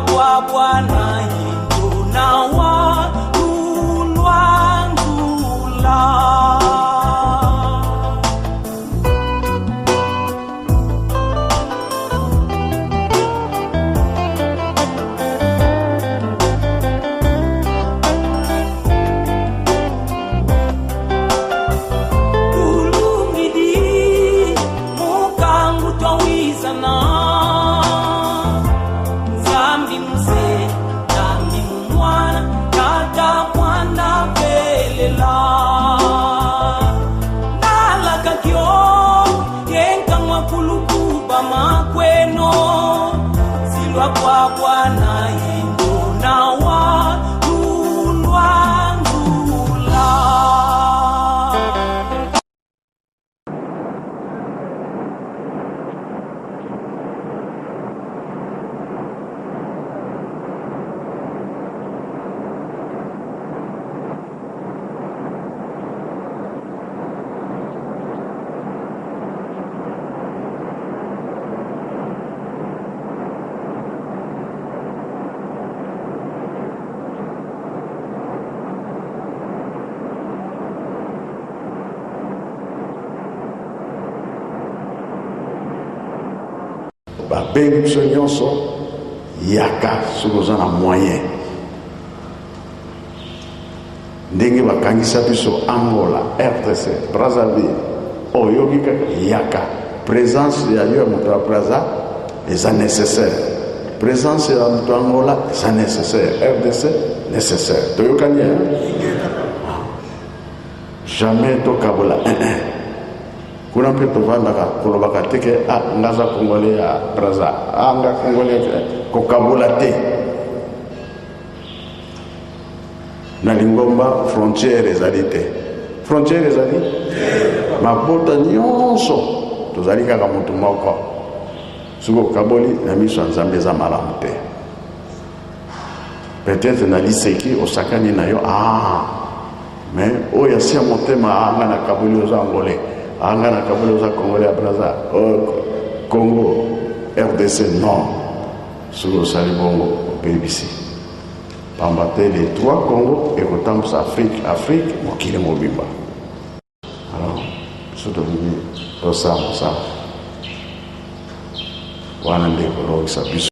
kwa Bwana yendo na walulwangula. Kwa Bwana yendo na walulwangula. bengi biso nyonso yaka soki oza na moyen ndenge bakangisa biso Angola, RDC, Brazzaville oyoki kaka yaka présence ya yo ya moto ya Brazza eza nécessaire, présence ya moto ya Angola eza nécessaire, RDC nécessaire. Toyokani jamais tokabola kuna mpe tovandaka kolobaka teke ngaza Congolais ya Brazza nga Congolais kokabola te na lingomba frontière ezali te, frontière ezali mabota nyonso tozali kaka motu moko soki okaboli na miso ya Nzambe eza malamu te. Peut-être na liseki osakani na yo mais oyo asi ya motema anga na kaboli oza Angolais, anga na kaboli oza Congolais ya Brazza, Congo, RDC, non. Soki osali bongo obebisi pamba te les trois Congo ekotambusa Afrique mokili mobimba. Alors biso tolingi tosala mosala wana nde kolongisa biso.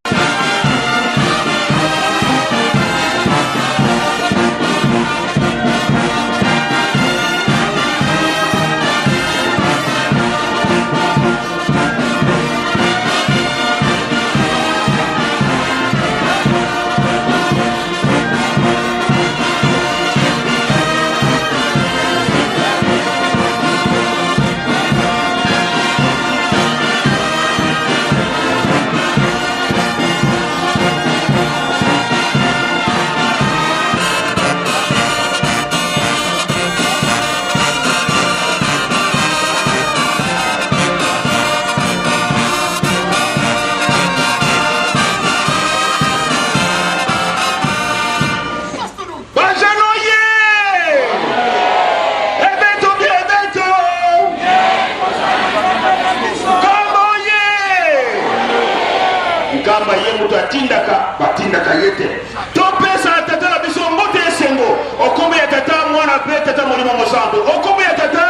batindaka yete topesa tata na biso mbote esengo okombe ya tata mwana pe tata molimo mosantu okombe ya tata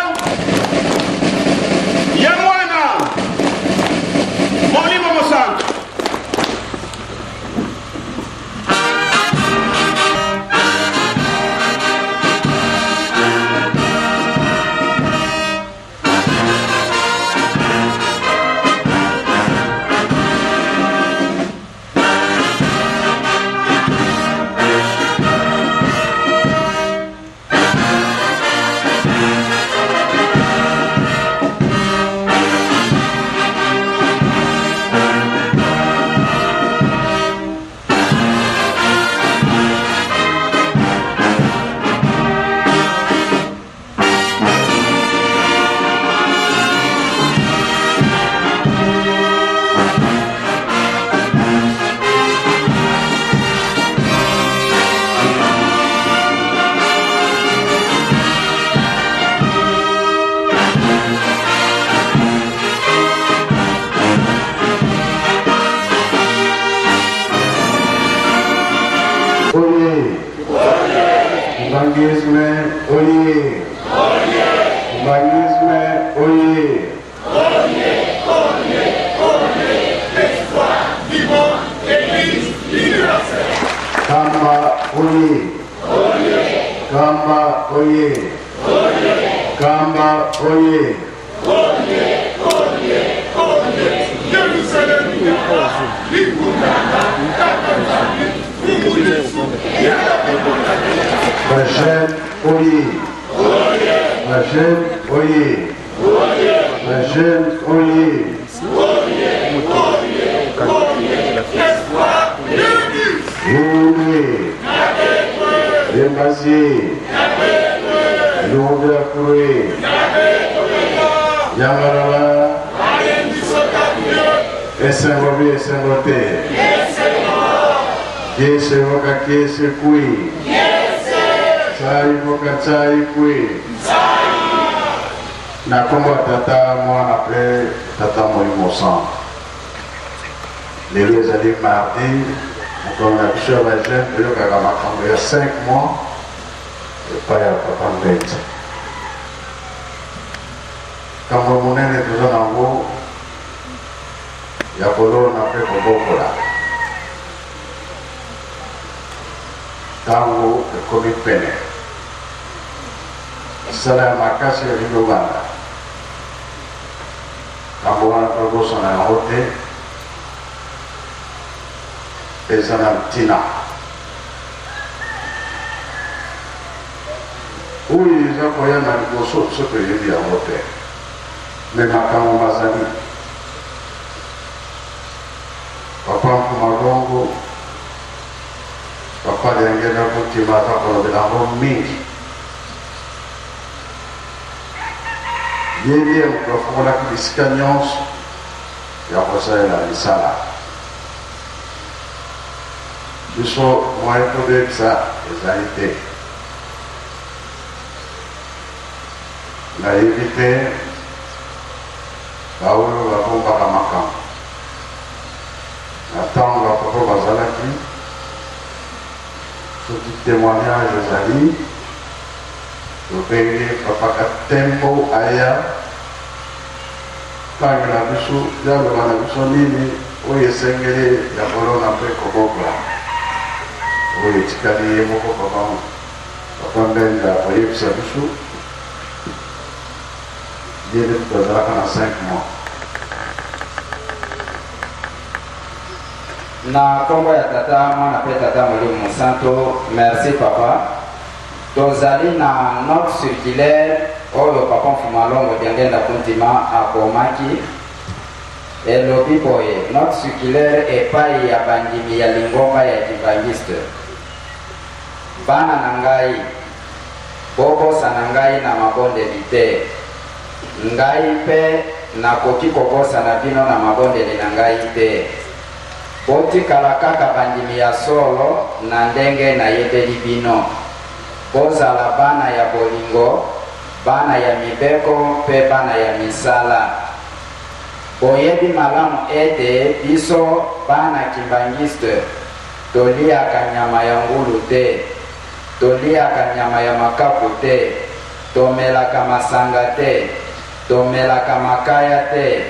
ya mwana molimo mosantu. Bangisme, oye. Bangisme, oye. Espoir vivant, Église universelle. Kamba, oye. Kamba, oye. Kamba, oye. Jérusalem, Libundana, Katanzani, Umuyesu, Rachel, oye. Rachel, oye. Rachel, oye. Espoir, Église. Yuri. Dembazier. Yura Kure. Yamarala. Esengobi esengote. Kiese voka kiese kui. Tsai voka tsai kui. Na kombo tata mwana pe tata molimo sang. Lelo ezali mardi. Comme la bishop a dit, il y a 5 mois, et pas il y a pas de bête. Quand vous venez de nous en haut, il y a Polo, on a fait beaucoup là. Quand vous êtes comme une peine, ça là, ma casse est une bande. Quand vous avez un peu de haute, ezana tina oyo eza koya na liboso biso toyebi yango te me makambo mazali papa mpumalongo papa lengena kotima ata kolobela yango mingi yebi moto afungolaki bisika nyonso ya kosalela misala biso moyen tobebisa ezali te nayebi te baoyo babombaka makambo na ntango bapapa bazalaki soki témoignage ezali tobenge papaka tembo aya tangela biso yaloba na biso nini oyo esengeli ya kolona mpe kobokola oyo etikali ye moko papa mbenga koyebisa biso ye nde tozalaka na 5 mois na kombo ya tata mwana mpe tata molimo mosanto. Merci papa. Tozali na note circulaire oyo papa mfumalongo diangenda kuntima akomaki elobi boye note circulaire epai ya bandimi ya lingomba ya adventiste. Bana na ngai bobosa na ngai na mabondeli te, ngai mpe nakoki kobosa na bino na mabondeli na ngai te. Botikala kaka bandimi ya solo na ndenge nayebeli bino. Bozala bana ya bolingo, bana ya mibeko mpe bana ya misala. Boyebi malamu ete biso bana kimbangiste toliaka nyama ya ngulu te, toliaka nyama ya makapu te, tomelaka masanga te, tomelaka makaya te,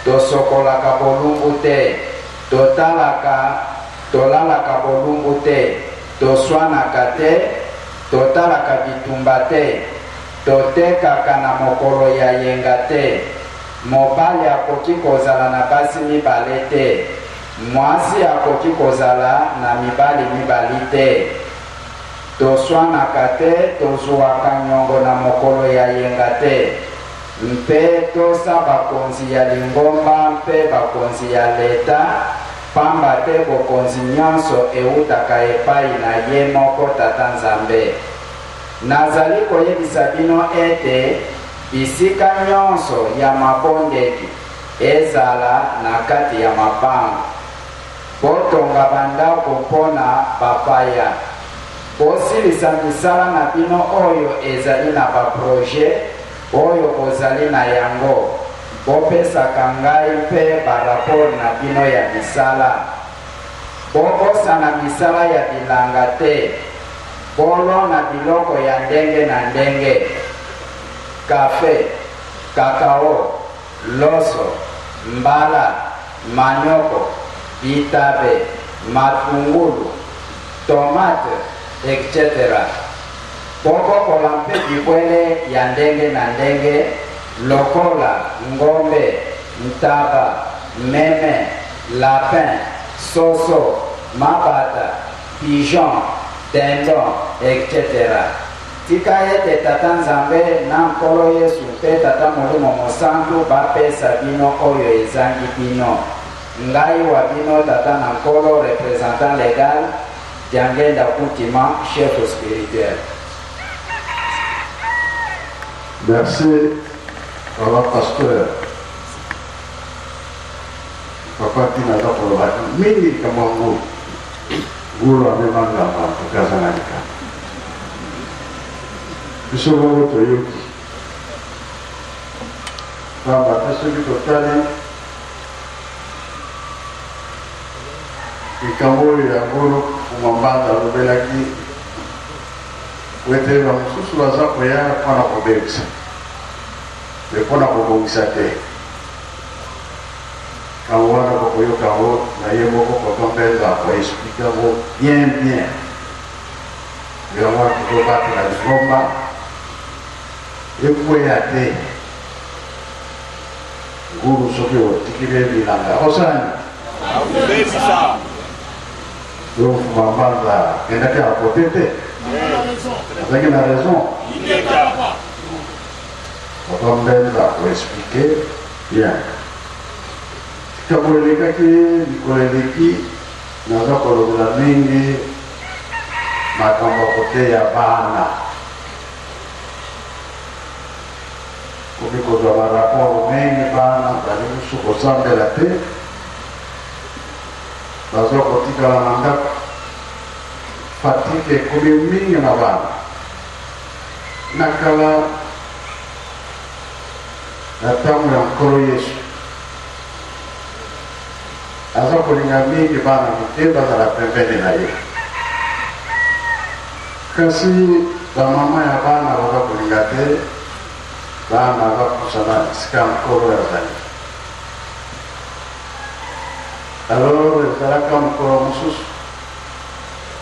tosokolaka bolumbu te, tolalaka bolumbu te, toswanaka te, totalaka bitumba te, totekaka na mokolo ya yenga te. Mobali akoki kozala na basi mibale te, mwasi akoki kozala na mibali mibali te. Toswanaka te, tozwaka nyongo na mokolo ya yenga te. Mpe tosa bakonzi ya lingomba mpe bakonzi ya leta, pamba te bokonzi nyonso eutaka epai na ye moko tata Nzambe. Nazali koyebisa bino ete bisika nyonso ya mabondeli ezala na kati ya mapango. Botonga bandako mpona bapaya. Bosilisa misala na bino oyo ezali na baproje oyo bozali na yango. Bopesaka ngai mpe barapor na bino ya misala. Bobosa na misala ya bilanga te. bolo na biloko ya ndenge na ndenge, kafe, kakao, loso, mbala, manioko, bitabe, matungulu, tomate, etc. Bokokola mpe bibwele ya ndenge na ndenge lokola ngombe, ntaba, meme, lapin, soso, mabata, pigeon, dindon, etc. Tika ete tata Nzambe na nkolo Yesu mpe tata Molimo Mosantu bapesa bino oyo ezangi bino. Ngai wa bino tata na nkolo représentant légal Diangenda Kuntima, chef spirituel. Merci, Papa Pasteur. Papa Tina Zapolo, mingi kama ngulu amemanga tukazananika. Bisogoro toyoki. Kama tesoki totali ikambo ya ngulu kumambanda lobelaki wete ba mususu baza koya mpona kobebisa me mpona kobongisa te kango wana kokoyoka ngo na ye moko kotombeza koexplika ngo bien yango tokobatela lingomba ekweya te ngulu soki otikile bilanga osani donc mambanza kendaki akote te azalaki na raison otombeza koexplike bien likambo elekaki likolo eleki naza kolobela mingi makambo koteya bana komi kozwa baraporo mingi bana bali mosu kosambela te baza kotikala na ndako fatike ekomi mingi na bana na kala na ntango ya nkolo Yesu aza kolinga mingi bana mike bazala pembeni na ye kasi bamama ya bana baza kolinga te bana bapusana esika nkolo yazali. Alors ezalaka mokolo mosusu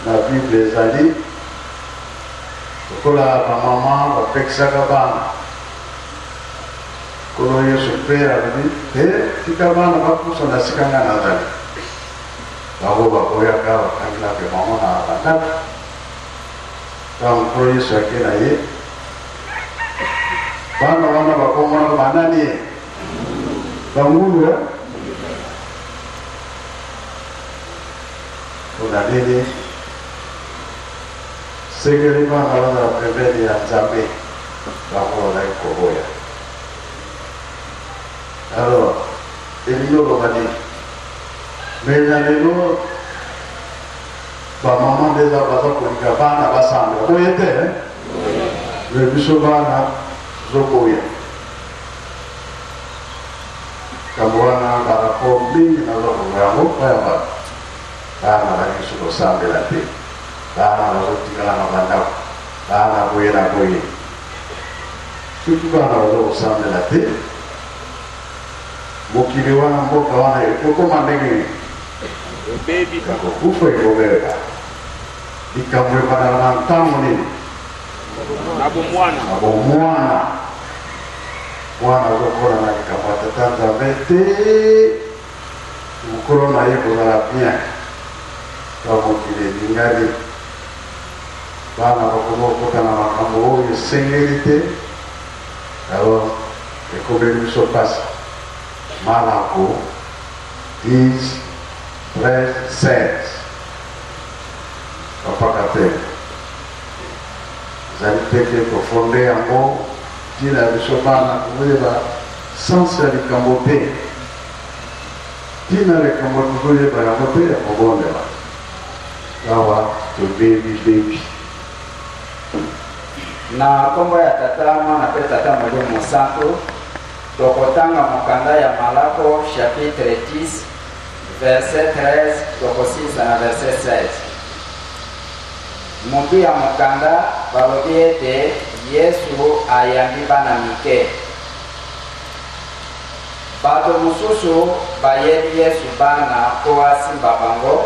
na Bible ezali lokola bamama bapekisaka bana nkolo Yesu mpe alobi te tika bana bapusana esika nga nazali bango bakoyaka bakangilaka mama na bandako ntango nkolo Yesu ake na ye bana wana bakomona banani ye bangulu unadini segeri bana wana pembeni ya Nzambe bango koboya. Alors elilo lobani mais na lelo bamama ndeza baza kolinga bana basambela boye te me biso bana zoboya kambo wana baraporo mingi nazokoboya yango bayamba bana bakisu kosambela te bana bazotikala na bandako bana boye na boye soki bana bazokosambela te mokili wana mboka wana ekokoma ndenge kakokufa ekobeba likambo ebandaka na ntango nini na bomwana mwana azokola na likambo ya tata Nzambe te mokolo na ye kozala bien ka mokili elingani bana bakomi kokota na makambo oyo esengeli te alors ekomeli biso mpasi. Malako 10:13 Papa Katel zali teke kofonde yango tina biso bana koyeba sanse ya likambo te tina likambo tokoyeba yango te ya kobondela awa tobebi na kombo ya tata mwana pe tata Molimo Mosantu tokotanga mokanda ya Malako chapitre 10 verset 13 tokosisa na verset 16. mutu ya mokanda balobi ete Yesu ayambi bana mike. Bato mususu bayeli Yesu bana po asimba bango,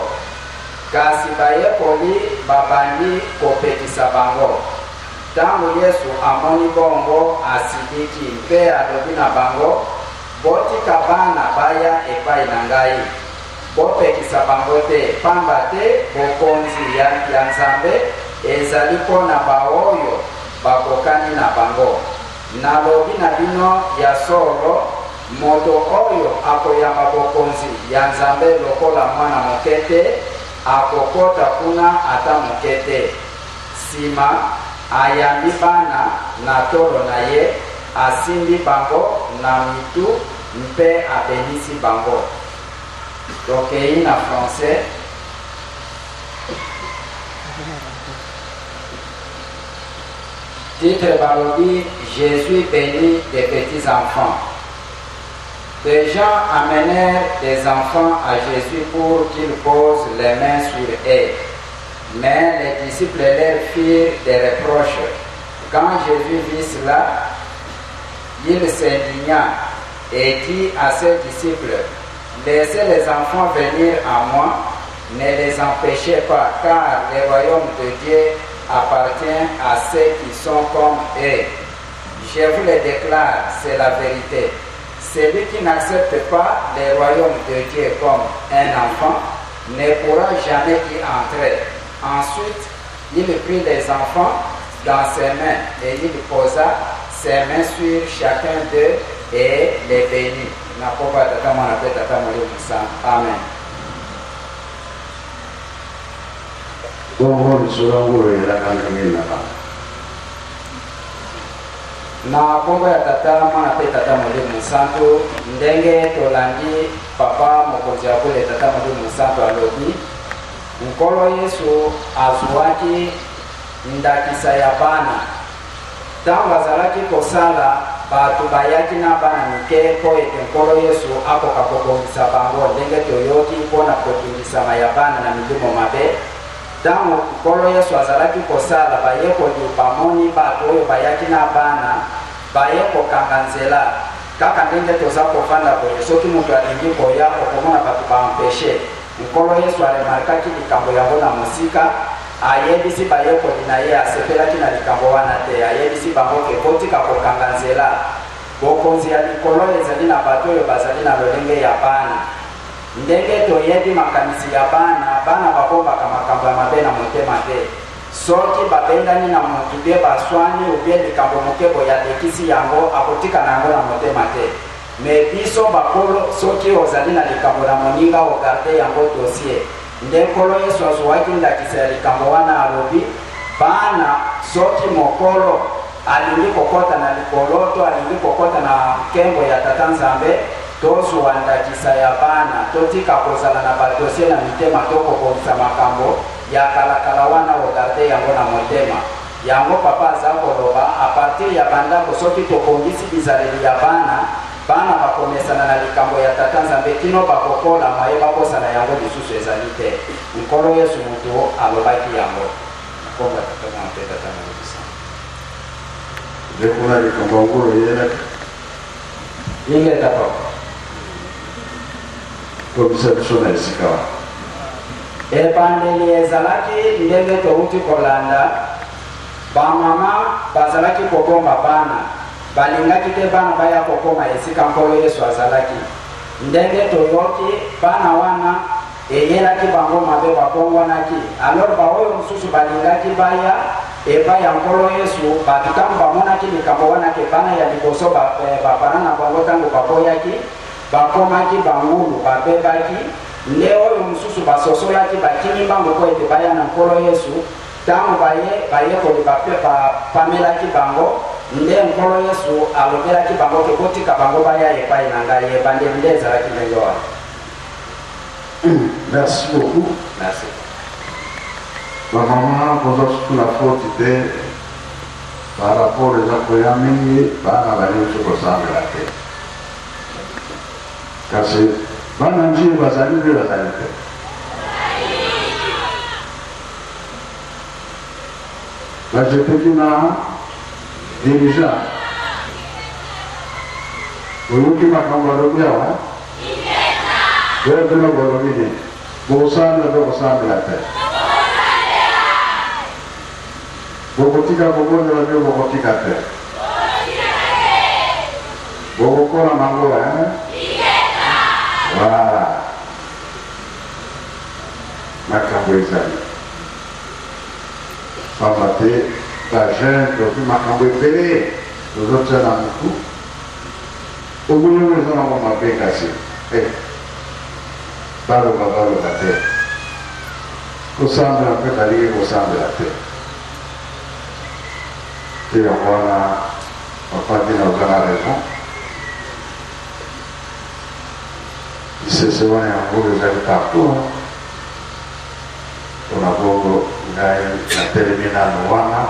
kasi bayekoli babandi kopekisa bango. Tangu Yesu amoni bongo asidiki mpe alobi na bango, botika bana baya epai na ngai, bopekisa bango te, pamba te bokonzi ya Nzambe ezali mpona baoyo bakokani na bango. Nalobi na bino ya solo, moto oyo akoyamba bokonzi ya Nzambe lokola mwana moke te, akokota kuna ata moke te. Sima ayambi bana na tolo na ye, asimbi bango na mitu mpe abenisi bango. Tokei na français. Titre balobi, Jésus bénit des petits enfants. Des gens amenèrent des enfants à Jésus pour qu'il pose les mains sur eux. Mais les disciples leur firent des reproches. Quand Jésus vit cela, il s'indigna et dit à ses disciples, laissez les enfants venir à moi, ne les empêchez pas, car le royaume de Dieu appartient à ceux qui sont comme eux. Je vous le déclare, c'est la vérité. Celui qui n'accepte pas le royaume de Dieu comme un enfant ne pourra jamais y entrer. Ensuite, il prit les enfants dans ses mains et il posa ses mains sur chacun d'eux et les bénit. Amen. Na kombo ya tata mwana pe tata Mwalimu Santo, ndenge tolandi papa mokonzi ya kule tata Mwalimu Santo alobi, nkolo Yesu azuwaki ndakisa ya bana. Tango azalaki kosala, batu bayaki na bana mike po ete nkolo Yesu akoka kokongisa bango ndenge toyoki mpona kotungisama ya bana na milimo mabe. Tango nkolo Yesu azalaki kosala, bayekoli bamoni batu oyo bayaki na bana, bayekokanga nzela. Kaka ndenge toza kofanda boye, soki mutu alingi koya okomona batu bampeshe. Nkolo Yesu alemarikaki likambo yango na musika, ayebisi bayekoli na ye asepelaki na likambo wana te, ayebisi bango ke botika kokanga nzela. Bokonzi ya likolo ezali na bato oyo bazali na lolenge ya bana. Ndenge toyebi makanisi ya bana, bana bakombaka makambo ya mabe na motema te. Soki babendani na mutu bie baswani ubie likambo mokebo ya lekisi yango, akotika na yango na motema te. Me biso bakolo, soki ozali na likambo na moninga ogarde yango dossier. Nde nkolo Yesu azuwaki ndakisa ya likambo wana alobi, bana soki mokolo alingi kokota na likolo to alingi kokota na kembo ya tata Nzambe, tozuwa ndakisa ya bana, totika kozala na badosie na mitema tokobongisa makambo ya kalakala wana ogarde yango na motema. Yango papa aza koloba, a partir ya bandako soki tokongisi bizaleli ya bana, bana bakomesana na likambo ya tata Nzambe kino bakokola maye bakosana yango lisusu ezali te. Nkolo Yesu mutu alobaki yango. Nakomba tata mwana pe tata Mwalimu Santo. Dekuna likambo ngolo yele. Inge tapa. Tobisa biso na esika. Ebandeli ezalaki ndenge touti kolanda, bamama bazalaki kobomba bana, balingaki te bana baya kokoma esika nkolo Yesu azalaki. Ndenge toyoki bana wana eyelaki bango mabe babongwanaki. Alors baoyo mosusu balingaki baya epai ya nkolo Yesu, batutango bamonaki likambo wana ke bana ya liboso bapana na bango tango baboyaki, bakomaki bangulu babebaki. Nde oyo mosusu basosolaki bakini bango po ete baya na nkolo Yesu. Tango bayekoli bapamelaki bango, nde nkolo Yesu alobelaki bango ke botika bango baya epai na ngai. Ebandeli nde ezalaki ndenge wana. Merci beaucoup. Merci. Bamama koza suku na foti te par rapport eza koya mingi bana banyonso kosambela te, kasi bana nzie bazali nde bazali te. la jetekina dirigeant uyuki makambaro byawa wewe bila golomini bosana ndo bosana te bokotika bobone radio bokotika te bokola mango voilà makambo ezali pambate bajeune topi makambo ebele tozotia na motu omoniongo eza nango mabe kasi baloba te kosambela mpe balingi kosambela te te yango wana papa dina oza na raison lisese wana yango ezali partout mpona bongo ngai natelemi nano wana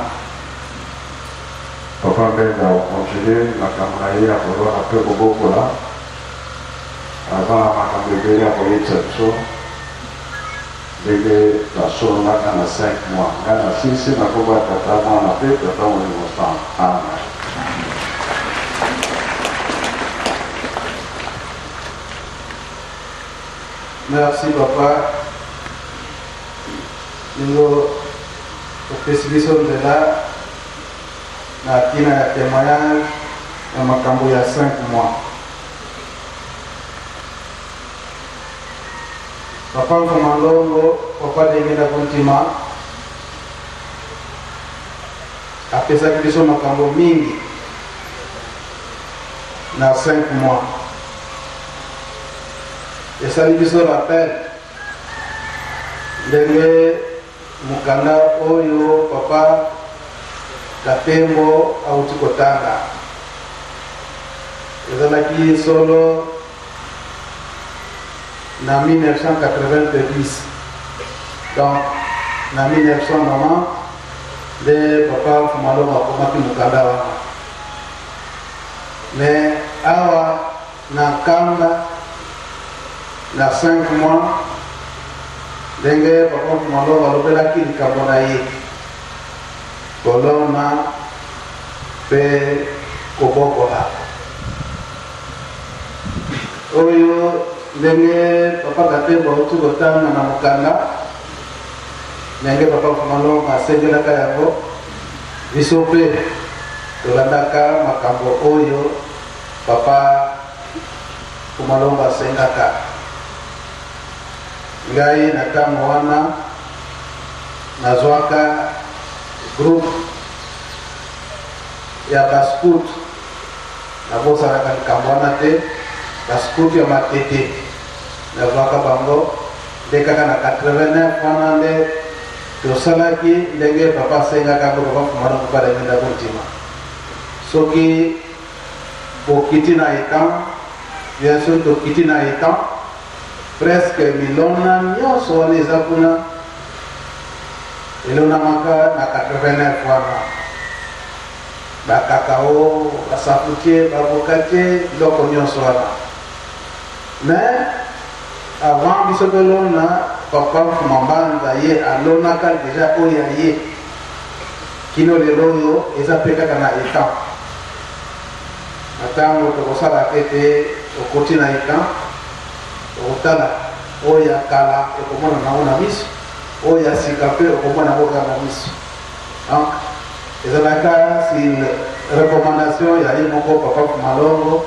papa mbenga okontinue makambo na ye ya kolona mpe kobokola aza na makambo ebele ya koyebisa biso ndenge basololaka na 5 mois ngai na sisi nakoba tata mwana mpe tata molimo san amen. Merci papa. Nous opesi de là na tina ya témoignage ya makambo ya 5 mois. Papa Mfumalogo, papa Dengela Kontima apesa biso makambo mingi na 5 mois. Esali biso rappel ndenge mukanda oyo papa Katembo auti kotanga ezalaki solo na 1990 donc na 1990 de papa Mfumalogo akomaki mukanda wana mais awa na kamba na 5 mois ndenge papa Mfumalogo alobelaki likambo na ye kolona mpe kobokola oyo ndenge papa Katembo auti kotanga na mokanda ndenge papa Mfumalogo asengelaka yango biso mpe tolandaka makambo oyo papa Mfumalogo asengaka ngai na ntango wana nazwaka groupe ya bascout nabosanaka likambo wana te bascout ya matete nazwaka bango nde kaka na 89 wana nde tosalaki ndenge papa asengaka ngo papa Mfumalogo balengenda kontima soki bokiti na etan bien sûr tokiti na etan presque milona nyonso wana eza kuna elonamaka na 89 wana bakakao basafutie babokatie biloko nyonso wana mais avant biso tolona papa Mfumambanza ye alonaka deja oyo ya ye kino lelo oyo eza mpe kaka na etan na ntango tokosala ete okoti na etan okotala oyo ya kala ekomona nango na miso oyo ya sika mpe okomona nango kaka na miso donc ezalaka si recommandation ya ye moko papa Mfumalogo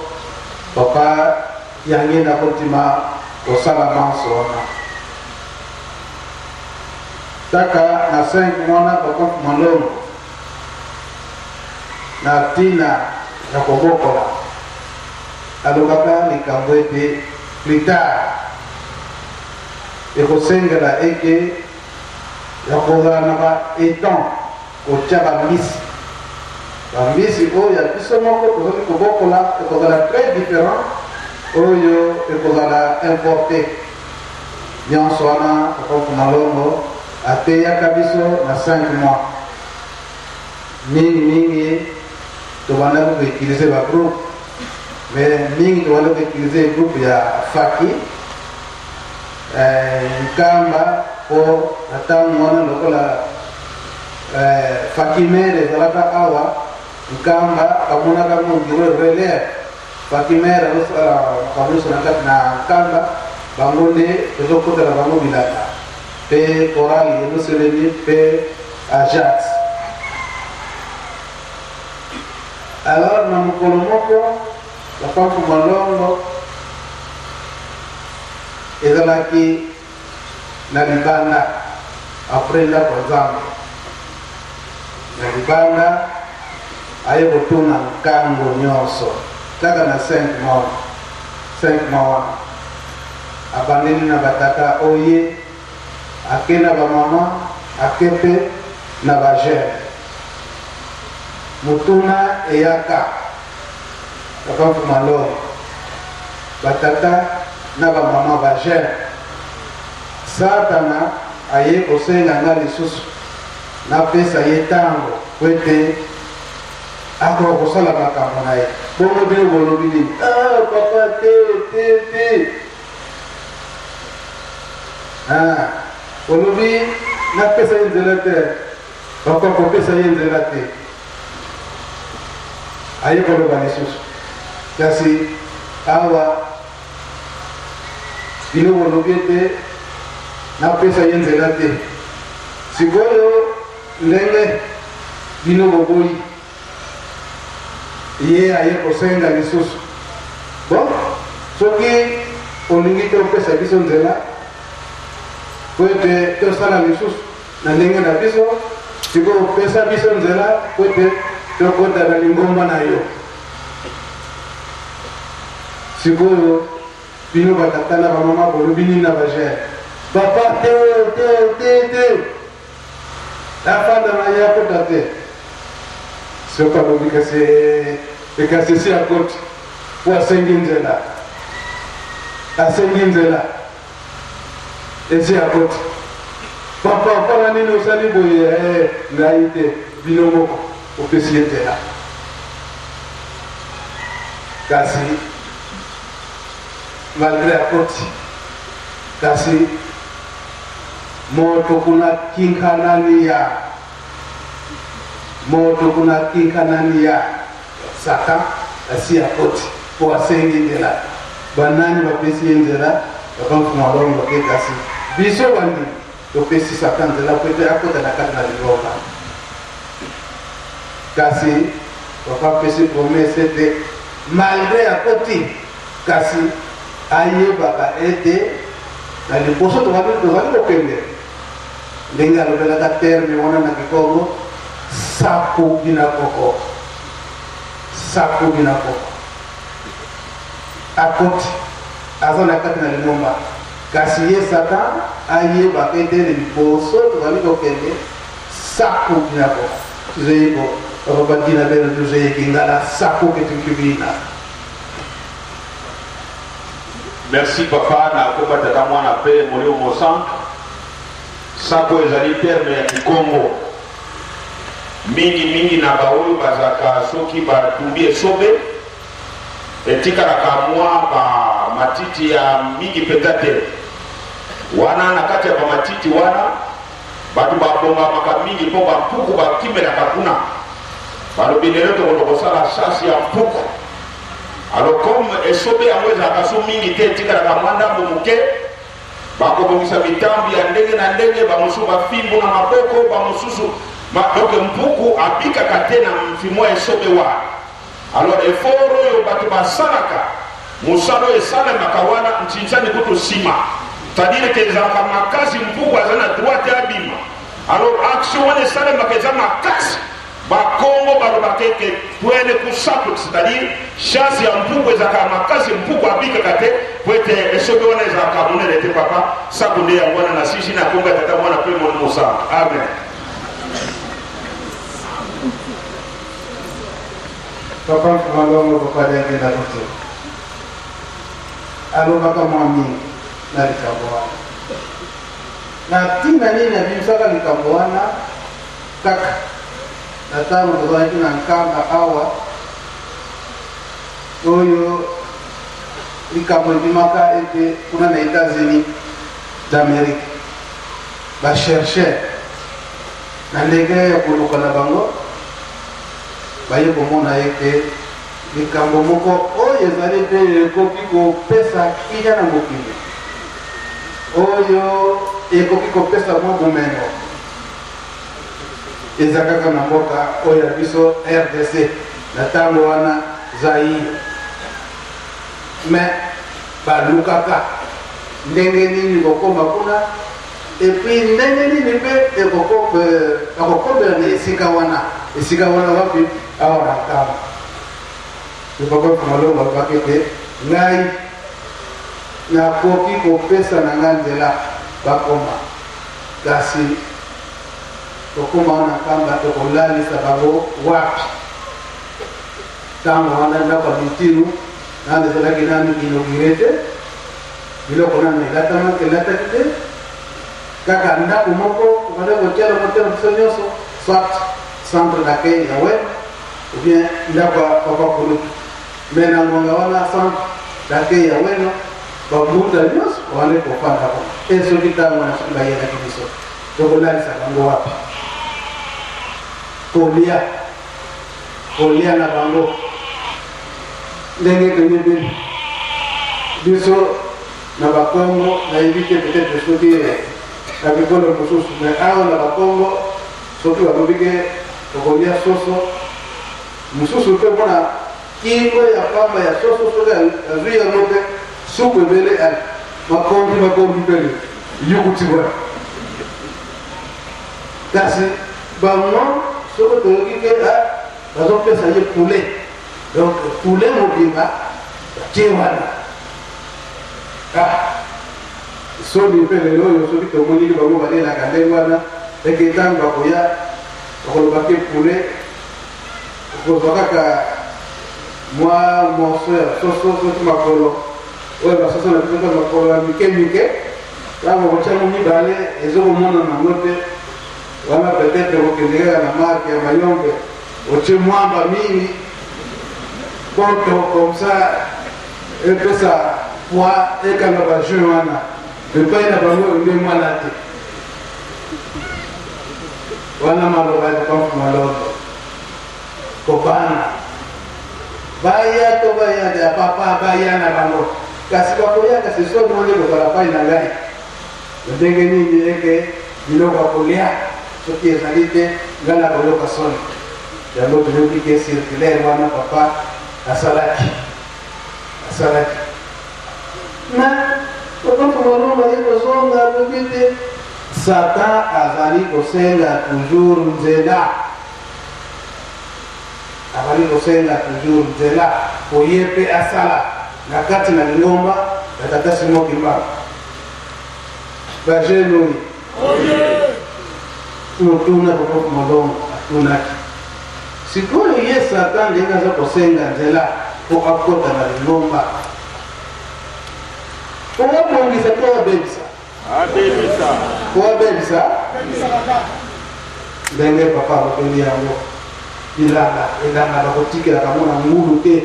papa yange na kontima kosala manso wana taka na 5 mwana papa Mfumalogo na tina ya kobokola alobaka likambo ete plus tard ekosengela eke ya kozala na baetan kotia bambisi oyo ya biso moko tozali kobokola ekozala très différent oyo ekozala importé nyonso wana papa Mfumalogo ateyaka biso na 5 mois mingi tobandaki koutilize bagroupe mais mingi tobandaki koutilize groupe ya faki nkamba po na ntango wana lokola fakimere zalaka awa nkamba kamuna kama ngiro relais fakimere kamuso na nkamba bangonde ezokota la bango bilaka pe oral yerusalemi pe Ajax. Alors na mokolo moko bakamfu malongo ezalaki na libanda après ndako ya Nzambe na libanda aye kotuna nkango nyonso kaka na 5 mois abandeli na batata oye ake na bamama ake pe na bagere mutuna eyaka bakamfu malongo batata na bamama bagere Satana aye kosenga nga lisusu napesa ye ntango po ete akoka kosala makambo na ye bongo bino bolobi nini papa te olobi napesa ye nzela te bakoka kopesa ye nzela te aye koloba lisusu kasi awa bino bolobi ete napesa ye nzela te sikoyo ndenge bino boboyi ye aye kosenga lisusu bon soki olingi te opesa biso nzela po ete tosala lisusu na ndenge na biso sikoyo opesa biso nzela po ete tokota na lingomba na yo sikoyo bino batata na bamama bolobi nini na bagere papa te afanda na ya kota te soka lobi kasi si akoti po asengi nzela esi akoti papa mpona nini osali boye ngai te bino moko opesi ye nzela kasi malgré akoti kasi moto kuna kinkanania satan asi akoti po asengi nzela banani bapesi ye nzela bakamfuma longo te kasi biso bandi topesi satan nzela po ete akota na kati na lingomba kasi bapapesi promese ete malgré akoti kasi ayebaka ete na liboso tozali kokende ndenge alobelaka terme wana na kikongo saku binakoko akoti aza na kati na lingomba kasi ye satan ayebaka ete liboso tozali kokende saku binakoko tuzoyiko babadina beno tuzoyiki ngala saku ketukibina. Merci papa na koba tata mwana pe molio mosan sako ezali terme ya Kikongo mingi na baoyo bazaka soki batumbi esobe etikalaka mwa ba matiti ya mingi petate wana na kati ya ba matiti wana batu babomba mingi mpo bampuku bakimelaka kuna balobi lelo tokosala chasi ya mpuku. Alors comme esobe yango ezalaka so mingi te etikalaka mwa ndambo moke bakobongisa mitambi ya ndenge na ndenge bamosusu bafimbu na maboko bamosusu donc mpuku abikaka te na mfimo ya esobe wana. Alors effort oyo bato basalaka mosala oyo esalemaka wana ntinzani kutu nsima c'est-à-dire ke ezalaka makasi mpuku aza na droite abima. Alors action wana esalemaka eza makasi bakongo balobaka eke twende kusapu c'est-à-dire chasse ya mpuku ezalaka makasi mpuku abikaka te po ete esobe wana ezalaka monene te papa saku nde yango wana na sisi na kongo ya tata mwana mpe moni mosala amen. Papa malongo papa yake na kote alobaka mwa mingi na likambo wana na tina nini abimsaka likambo wana kaka na tango tozalaki na nkamba awa oyo likambo ebimaka ete kuna na États-Unis d'Amérique bachercheur na ndenge ya koluka na bango baye komona ye ke likambo moko oyo ezali mpe ekoki kopesa kinya na mokili oyo ekoki kopesa mwa bomengo eza kaka na mboka oyo ya biso RDC na ntango wana Zaire me balukaka ndenge nini kokoma kuna epuis ndenge nini mpe ekokombela na esika wana wapi awa na nkama epapa malongo alobaki ete ngai nakoki kopesa na ngai nzela bakoma kasi tokoma wana nkamba tokolalisa bango wapi ntango wana ndako ya mitinu nani ezalaki nani inogire te biloko nani elataki te kaka ndako moko okande kotiala motema biso nyonso soit centre d'accueil ya web ou bien ndako ya papa kolutu me na ngonga wana centre d'accueil ya weno babuta nyonso wande kofanda ko soki ntango wana soki bayelaki biso tokolalisa bango wapi kolia na bango ndenge toyebeli biso na bakongo nayebi te peut-être soki na bikolo mosusu me awa na bakongo soki balobi ke tokolia soso mosusu mpe mpona kingo ya pamba ya soso soki azwi yango mpe suku ebele ali makombi mpele yukuti wana kasi bango soki toyoki ke bazopesa ye poulet donc poulet mobimba batie wana soki mpe lelo oyo soki tomoniki bango balelaka ndenge wana eke ntango bakoya bakolobaki poulet okozwa kaka mwa morso ya soso soki makolo oyo basoso na biso makolo ya mike ntango kotiango mibale ezokomona nango te wana peut-être okende kaka na marke ya mayombe otie mwamba mingi poto comme ça epesa poids ekanga bajeu wana epai na bango nde mwana te wana maloba epamfumaloba kobana baya to baya ya papa baya na bango kasi bakoya kasi so none kozala pai na ngai ndenge nini eke biloko kolia soki ezali te ngai na koyoka soni yango toyoki ke circulaire wana papa asalaki na okamfumalonga ye kozonga alobi te satan azali kosenga toujours nzela po ye mpe asala na kati na lingomba ya tata Simon Kimbangu bajenoi totuna okamfumalonga atunaki sikoyo ye satan ndenge aza kosenga nzela po akota na lingomba owabongisa to wabebisa ndenge papa alobeli yango elanga bakotikelaka mona ngulu te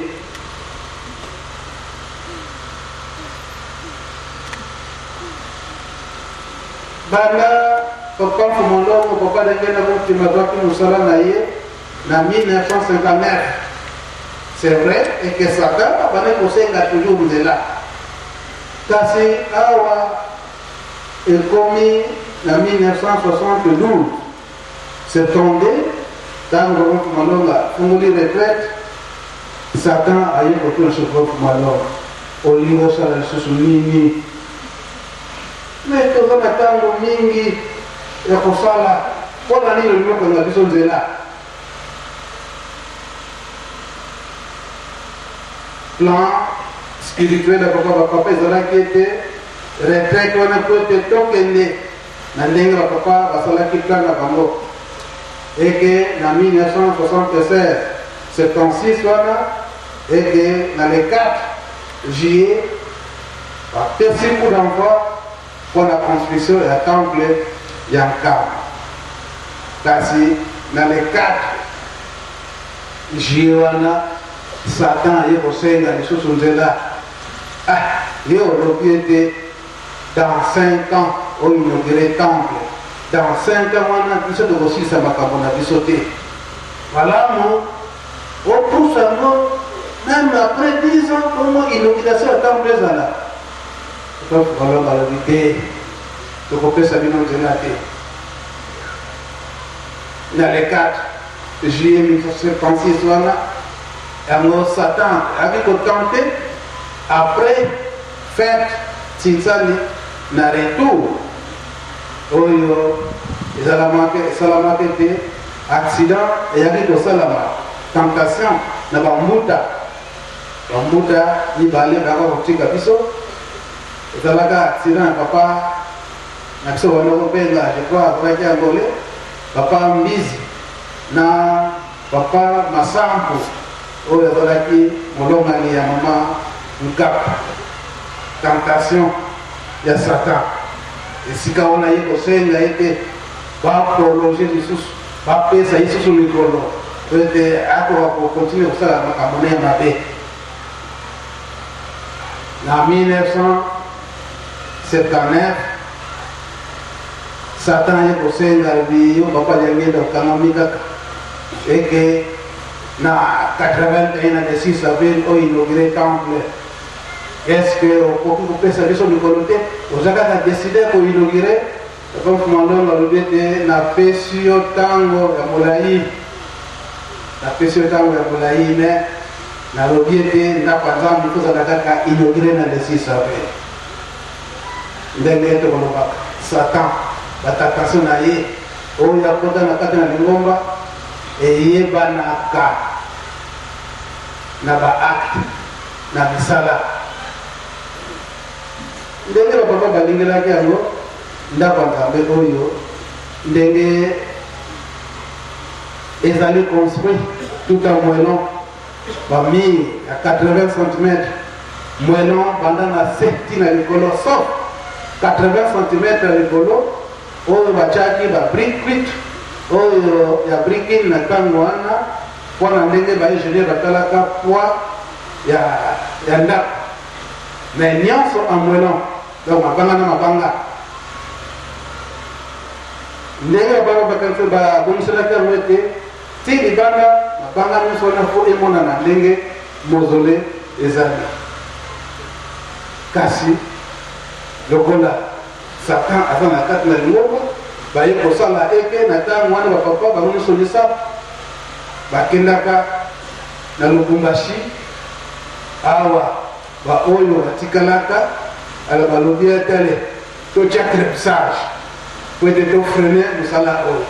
bana papa Mfumolongo papa ndenge na motima zwaki mosala na ye na 1959 c'est vrai et que Satan abane kosenga toujours nzela kasi awa ekomi na 1972 c'est tombé ntango Mfumolonga funguli retraite Satan aye kotuna chauffeur Mfumolonga olingo osala lisusu nini me toza na ntango mingi ya kosala mpona nini olingo koyenga biso nzela plan spirituel ya papa ezalaki ete retraite wana po ete tokende na ndenge bapapa basalaki plan na bango eke na 1976 76 wana eke na le 4 juillet bapesi coup d'envoi pour la construction ya temple ya Nkama kasi na le 4 juillet wana Satan aye kosenga lisusu nzela ye olobi ete dans 5 ans oinaugure temple dans 5 ans wana biso tokosilisa makambo na biso te malamu opusa yango même après 10 ans komo inauguration atango ezala tokobalonga alobi te tokopesa bino nzela te na le 4 juillet 1956 wana yango Satan aki kotente après fête tinsani na retour oyo esalamaki te accident eyaki kosalama tentation na bambuta mibale baka kotika biso ezalaka accident ya papa na biso wana kobenga je crois azalaki angole papa Mbizi na papa Masampo oyo azalaki molongani ya mama Nkapa tentation ya Satan esika wana ye kosenga ete baprologe lisusu bapesa ye susu mikolo ete akoka kokontinue kosala makambo na ye mabe na 1979 Satan ye kosenga yo papa yangenda okangami kaka eke na 81 na 6 avril oyo inauguré temple. Est-ce que okoki kopesa biso mikolo te oza kaka décide koinaugure papa Mfumandongo alobi ete napesi yo ntango ya molai me nalobi ete ndako ya Nzambe kozala kaka inaugure na le 6 avril ndenge ete kolobaka Satan batentation na ye oyo akota na kati na lingomba eyebanaka na baacte na misala ndenge bapapa balingelaki yango ndako ya Nzambe oyo ndenge ezali construit tout en moellon bamire ya 80 cm moellon banda na 7 na likolo sauf 80 cm na likolo oyo batiaki babrique oyo ya brique na ntango wana mpona ndenge baingénieur batalaka poids ya ndako mais nyonso en moellon donc mabanga na mabanga ndenge bakanisi babongiselaki yango ete ti libanda mabanga nyonso wana fo emonana ndenge mozole ezali kasi lokola Satan aza na kati na lingomba baye kosala eke na ntango wana bapapa bango nyonso lisapo bakendaka na Lubumbashi awa baoyo batikalaka ala balobi etale totia crepsage po ete tofrene mosala oyo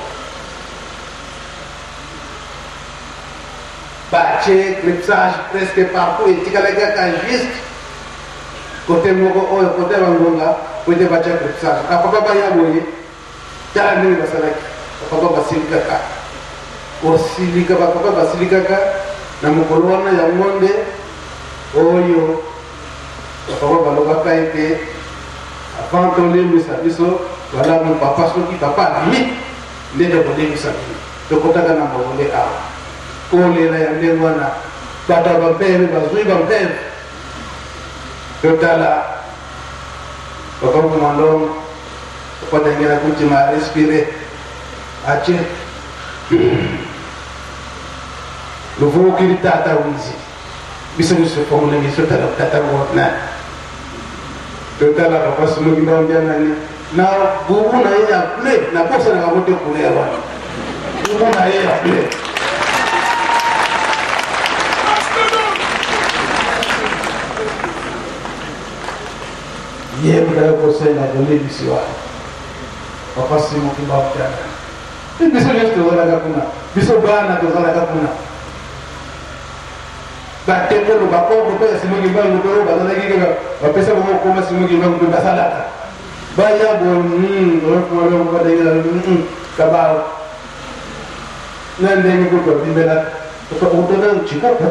batie crepsage presque partout etikalaki kaka juste kote moko oyo kote bangonga po ete batia crepsage bapapa baya boye tala ndenge basalaki bapapa basilikaka osilika bapapa basilikaka na mokolo wana ya ngonde oyo bapapa balobaka ete avant tolembisa biso balamu papa soki papa alimi nde tokolembisa bino tokotaka na mabonde awa kolela ya ndenge wana bato ya bampeme bazwi bampeme totala papa Mfumandongo papa ndenge na kutima respire atie luvukili tata wizi biso nyonso fomona biso tala tata ngona totala papa suluki ndongianani na bubu na ye ya ple na posa na kabote kulewa bubu na ye ya ple ye mutaka kosenga dole bisiwa papa simu kibabutana biso nyonso tozalaka kuna biso bana tozalaka kuna batekolo bakoko mpe ya simuki mbangu mpe oyo bazalaki kaka bapesa bango koma simuki mbangu mpe basalaka baya bofumalongo badengela kabao na ndenge kutu babimbelaka otona chikapa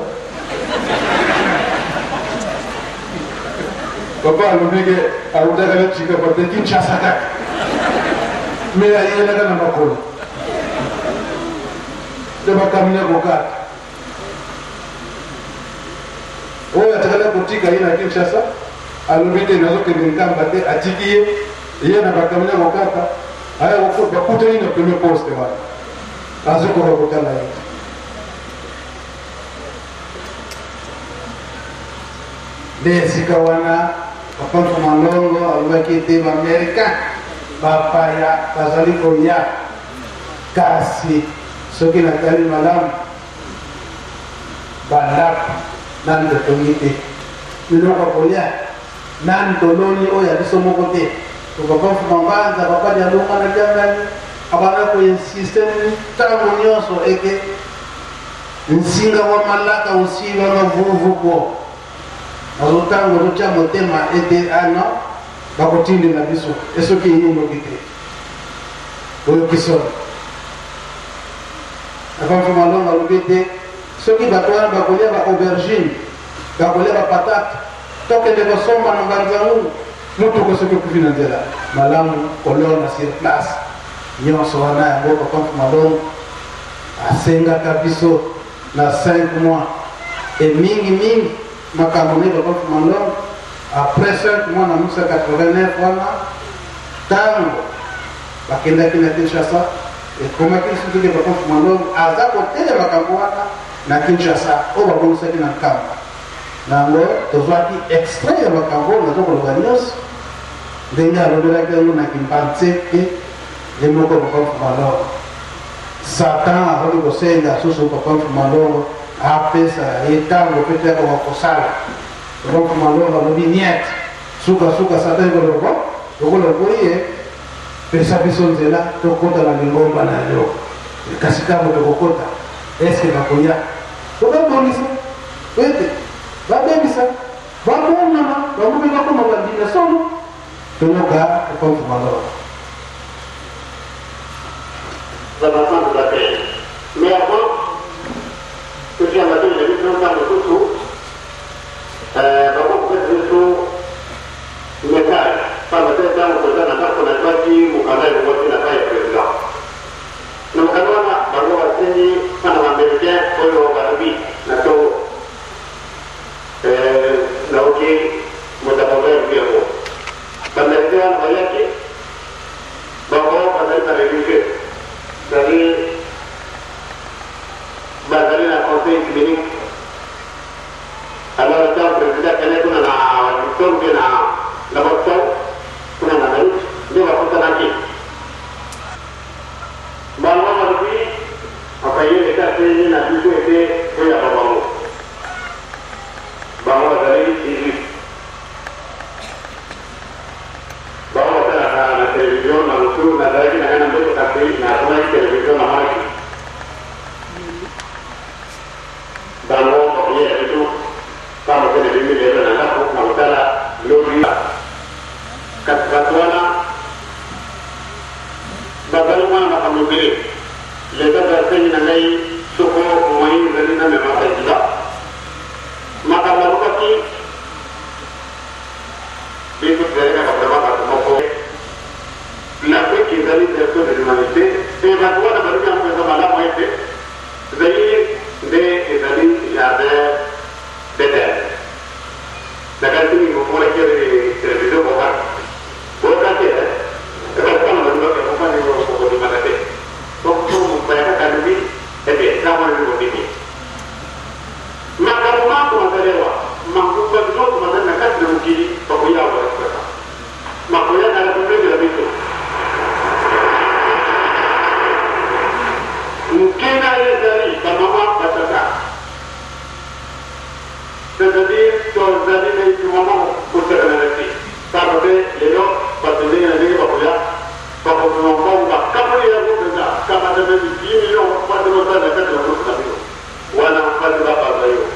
papa alobike alutaka na chikapa te Kinshasa kaka me ayelaka na makolo te bakamina kokata oyo atakala kotika ye na Kinshasa alobi te nazokende nkamba te atiki ye na bakamina kokata aya bakutani na premier poste wana azoko bakutana ye nde esika wana papa Mfumalongo alobaki ete baaméricain bapaya bazali koya kasi soki natali malamu bandako nani totongi te biloko kolia nani toloni oyo ya biso moko te papa Mfumalongo papa Dialunga na jangani abana koinsiste ntango nyonso eke nsinga wa malaka osiba na vuvuko azotango zotia motema ete ana bakotindela biso esoki eyinoki te oyo kisoni papa Mfumalongo alobi ete soki bato wana bakolia baaubergine bakolia bapatate tokende kosomba na nganza yango motuko soki okufi na nzela malamu kolona sur place nyonso wana yango papa Mfumalongo asengaka biso na 5 mois e mingi makambo ne papa Mfumalongo après 5 mois na 1989 wana ntango bakendaki na Kinshasa ekomaki lisusu ke papa Mfumalongo aza kotelela makambo wana na Kinshasa oyo babonisaki na nkamba nango tozwaki extrait ya makambo nazo koloba nyonso ndenge alobelaki yango na kimpantseke ye moko papa Mfumalongo Satan azali kosenga susu papa Mfumalongo apesa ye ntango pe te bakosala papa Mfumalongo alobi niet suka Satan ekolobo ye pesa biso nzela tokota na lingomba na yo kasi ntango tokokota eske bakoya tobabongisa ete babebisa babongana bamobi bakoma bandima solo toyoka papa Mfumalongo. L'avancement de la paix. Mais avant, que j'ai amateur de l'histoire de tout, d'abord, vous faites tout message. Par le fait d'avoir besoin d'un acte qu'on a choisi, mon canal de voiture n'a pas été président. Nous avons d'abord enseigné pendant l'américain, pour le Barabi, la tour, la hockey, mon d'abord le bureau. L'américain, on va y aller. D'abord, on va y aller. C'est-à-dire, basé dans le conseil clinique, alors le temps président Kennedy on a la victoire de la boxe, on a la lutte, de la fontaine. Bon, aujourd'hui, on a payé les cas de la lutte et de la boxe. Bon, on va aller 18. Bon, on va faire la télévision, dans le tour, dans la vie, dans le café, dans la télévision, dans la marque. Dans le monde, il y a tout. Quand on fait des lumières, on a la coupe, on a la lobby. Quand on va là, dans le monde, on a oublié. Les gars de la scène, ils sont moyens de venir dans le monde. Madame la Boucati, il faut faire la paix qui est allée de l'humanité, et la loi de la vie en faisant la moitié, veiller des amis des terres. La qualité du mouvement qui est les télévisions pour voir. Pour regarder, c'est pas comme le bloc qui accompagne le magasin. Donc, pour vous faire la calomnie, et bien, ça va le continuer. Ma camarade, comment allez voir? Ma coupe de jour, comment allez la carte de Moukili, pour vous y avoir l'expression. Ma collègue à la République de la Bisso. Mukina Yezali, sa maman Batata. C'est-à-dire, son ami du moment pour se remercier. Parce que les gens, parce que les gens, parce que l'on va capoter la route de ça, ça va devenir 10 millions, pas de l'autre, la fête de la route de la Bisso. Voilà, pas de la part de l'eau.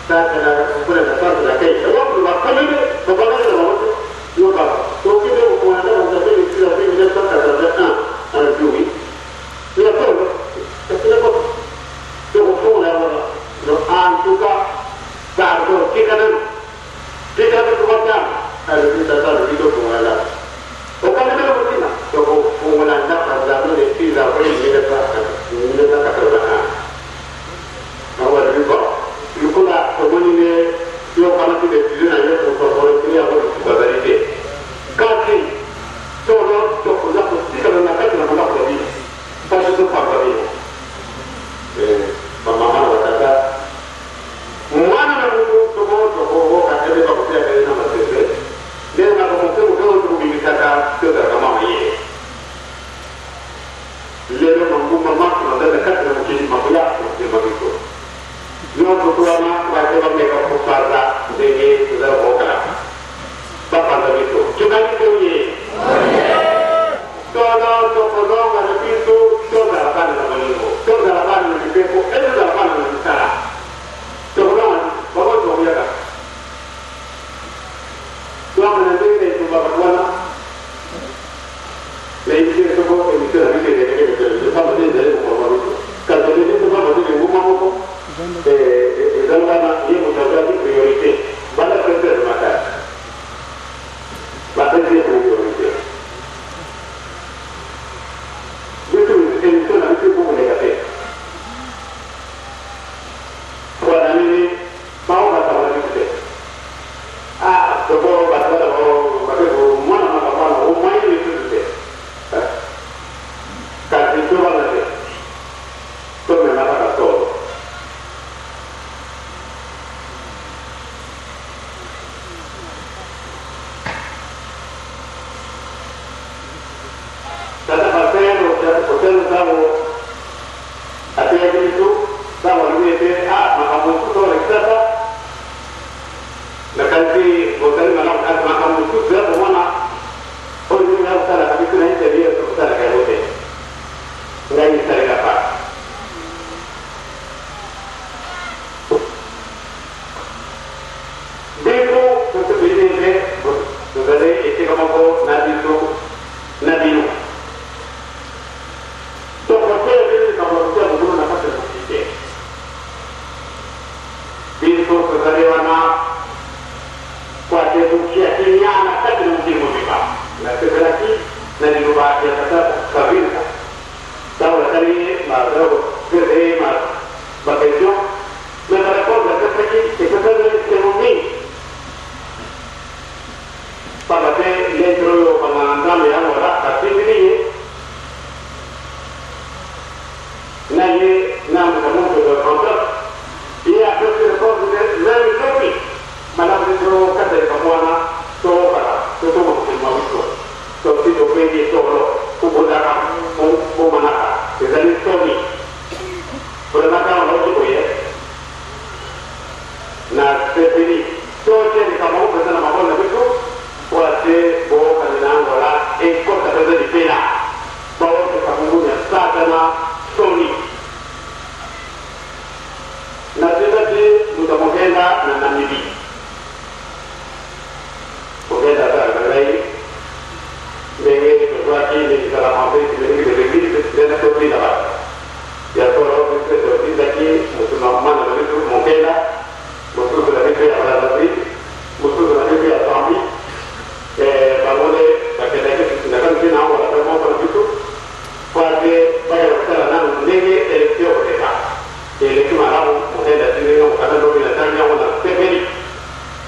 Ça, c'est la part de la qualité. alipita sana video kumwala ukamwona kutina kwa kumwala ndapa za mimi pizza kwa ile za katorana na wale yuko kwa mwenye yo kama kile vizina yetu kwa kwa hapo kwa zaidi kati todo kuja kusika na kati na mambo ya dini basi tu kwa hiyo mama wataka mwana na Mungu tobo katende kwa kutia na matendo ndio na kwa mtu kwa kubikaka toka kama yeye leo Mungu mama tunataka kati na mkini mambo yako ndio mabiko ndio tutuana kwa meka kufaza ndege za boka baba ndio tukani kwenye todo na kitu toda la bana na malengo toda la bana na kipepo ende la bana na msara toda baba tuomba tuomba na ndege tu baba bwana na hivi ndio kwa emisera vile ndio baba ndio kwa baba kaza ndio baba ndio ngoma moko zalana yeye mtazaji priority bana kwenda mata baba ndio priority itu itu nanti pun negatif. Kalau ini mau kata lagi tu, kalau kata mana rumah ini tu tu, kasi tu mana tu, tu memang tak tahu. Kata pasal hotel tahu ada yang itu tahu lebih itu maka musuh tu reksa nak nanti hotel malam maka musuh dia mana orang ini harus ada tapi tu nanti dia terus ada kayak hotel tidak bisa dapat Beko untuk ini je sebenarnya itu kamu ko nabi lu Bagaimana kuasa bukti akhirnya anak tak mungkin berubah. Nak lagi dari luar dia kata kabin. Tahu tadi mahu kerja bekerja. Mereka pun berkata lagi sekarang ekonomi. Pada dia terus pengantam yang orang tapi ini. Nanti nama kamu sudah kontrak. Ia berkata lebih lebih mana begitu kata kamu anak coba itu mungkin mau itu tapi tu pergi solo kubudara mau mana jadi story pernah kamu lagi tu ya nah seperti tu jadi kamu bersama kamu lebih tu kuasa bawa kalian orang ikut terus di pena bawa kamu punya sadana story nanti mudah mengenda dan nabi mengenda tak lagi dengan berarti ini dalam apa ini dengan seperti dapat ya kalau kita seperti tadi musuh nama dan itu mengenda musuh berarti apa lagi musuh berarti apa kami kalau le pakai lagi dengan kita awal atau mau begitu pada bayar kesalahan dengan elektrik mereka elektrik malam mengenda dengan kata dominasi yang mana sebeli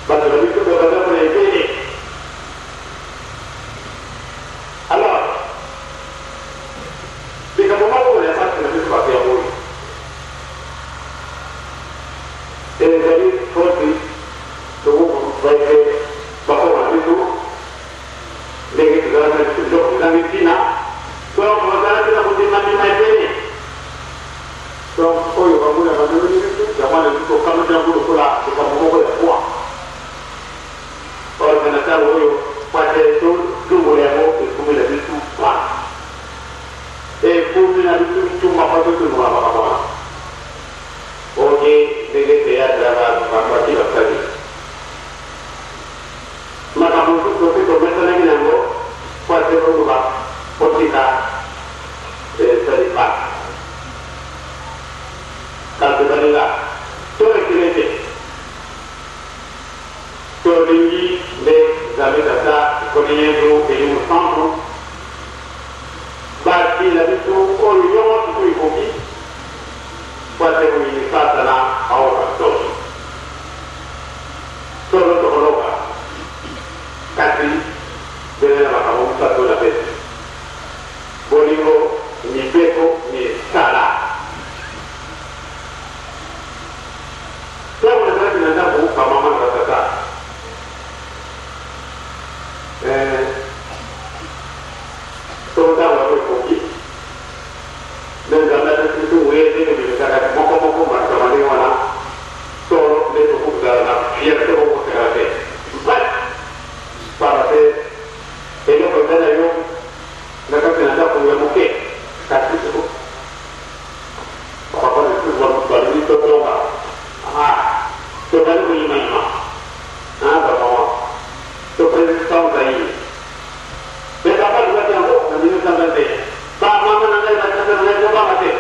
betul itu betul boleh jadi Allah jika mau boleh pasti lebih seperti yang boleh jadi seperti tubuh baik bahawa itu dengan segala sesuatu dengan Cina kalau pelajaran kita mungkin nanti naik ini so oyo kamu yang ada di situ zaman itu kamu jangan dulu pula kamu mau boleh buat orang kena tahu oyo pada itu dulu yang mau itu boleh itu buat punya itu cuma pada itu apa oke dengan saya dalam apa tidak tadi maka musuh itu berbeza lagi nanggo pada itu buat posita terlibat kalau kita lihat, tu ekstrim, tu tinggi, zame tata ikoniyendo elimu santu bati la bitu oyo yomo tuku ikoki kwate kuyini satana au kastoshi solo tokoloka kati bene na makamu sato la bete bolingo ni beko ni sala sabu na nani na nabu kamama na tata Tonda wa koki dan gambar itu wede ni bisa kata moko macam mana wana so le to kuda na fier to ko kerate but para te ele ko dana yo na ka tena ko ya muke kati to apa itu baru itu toga to baru ni mai ma bawa to presentasi tadi berapa juga yang kok nanti sampai tak mama nanti baca nanti coba mati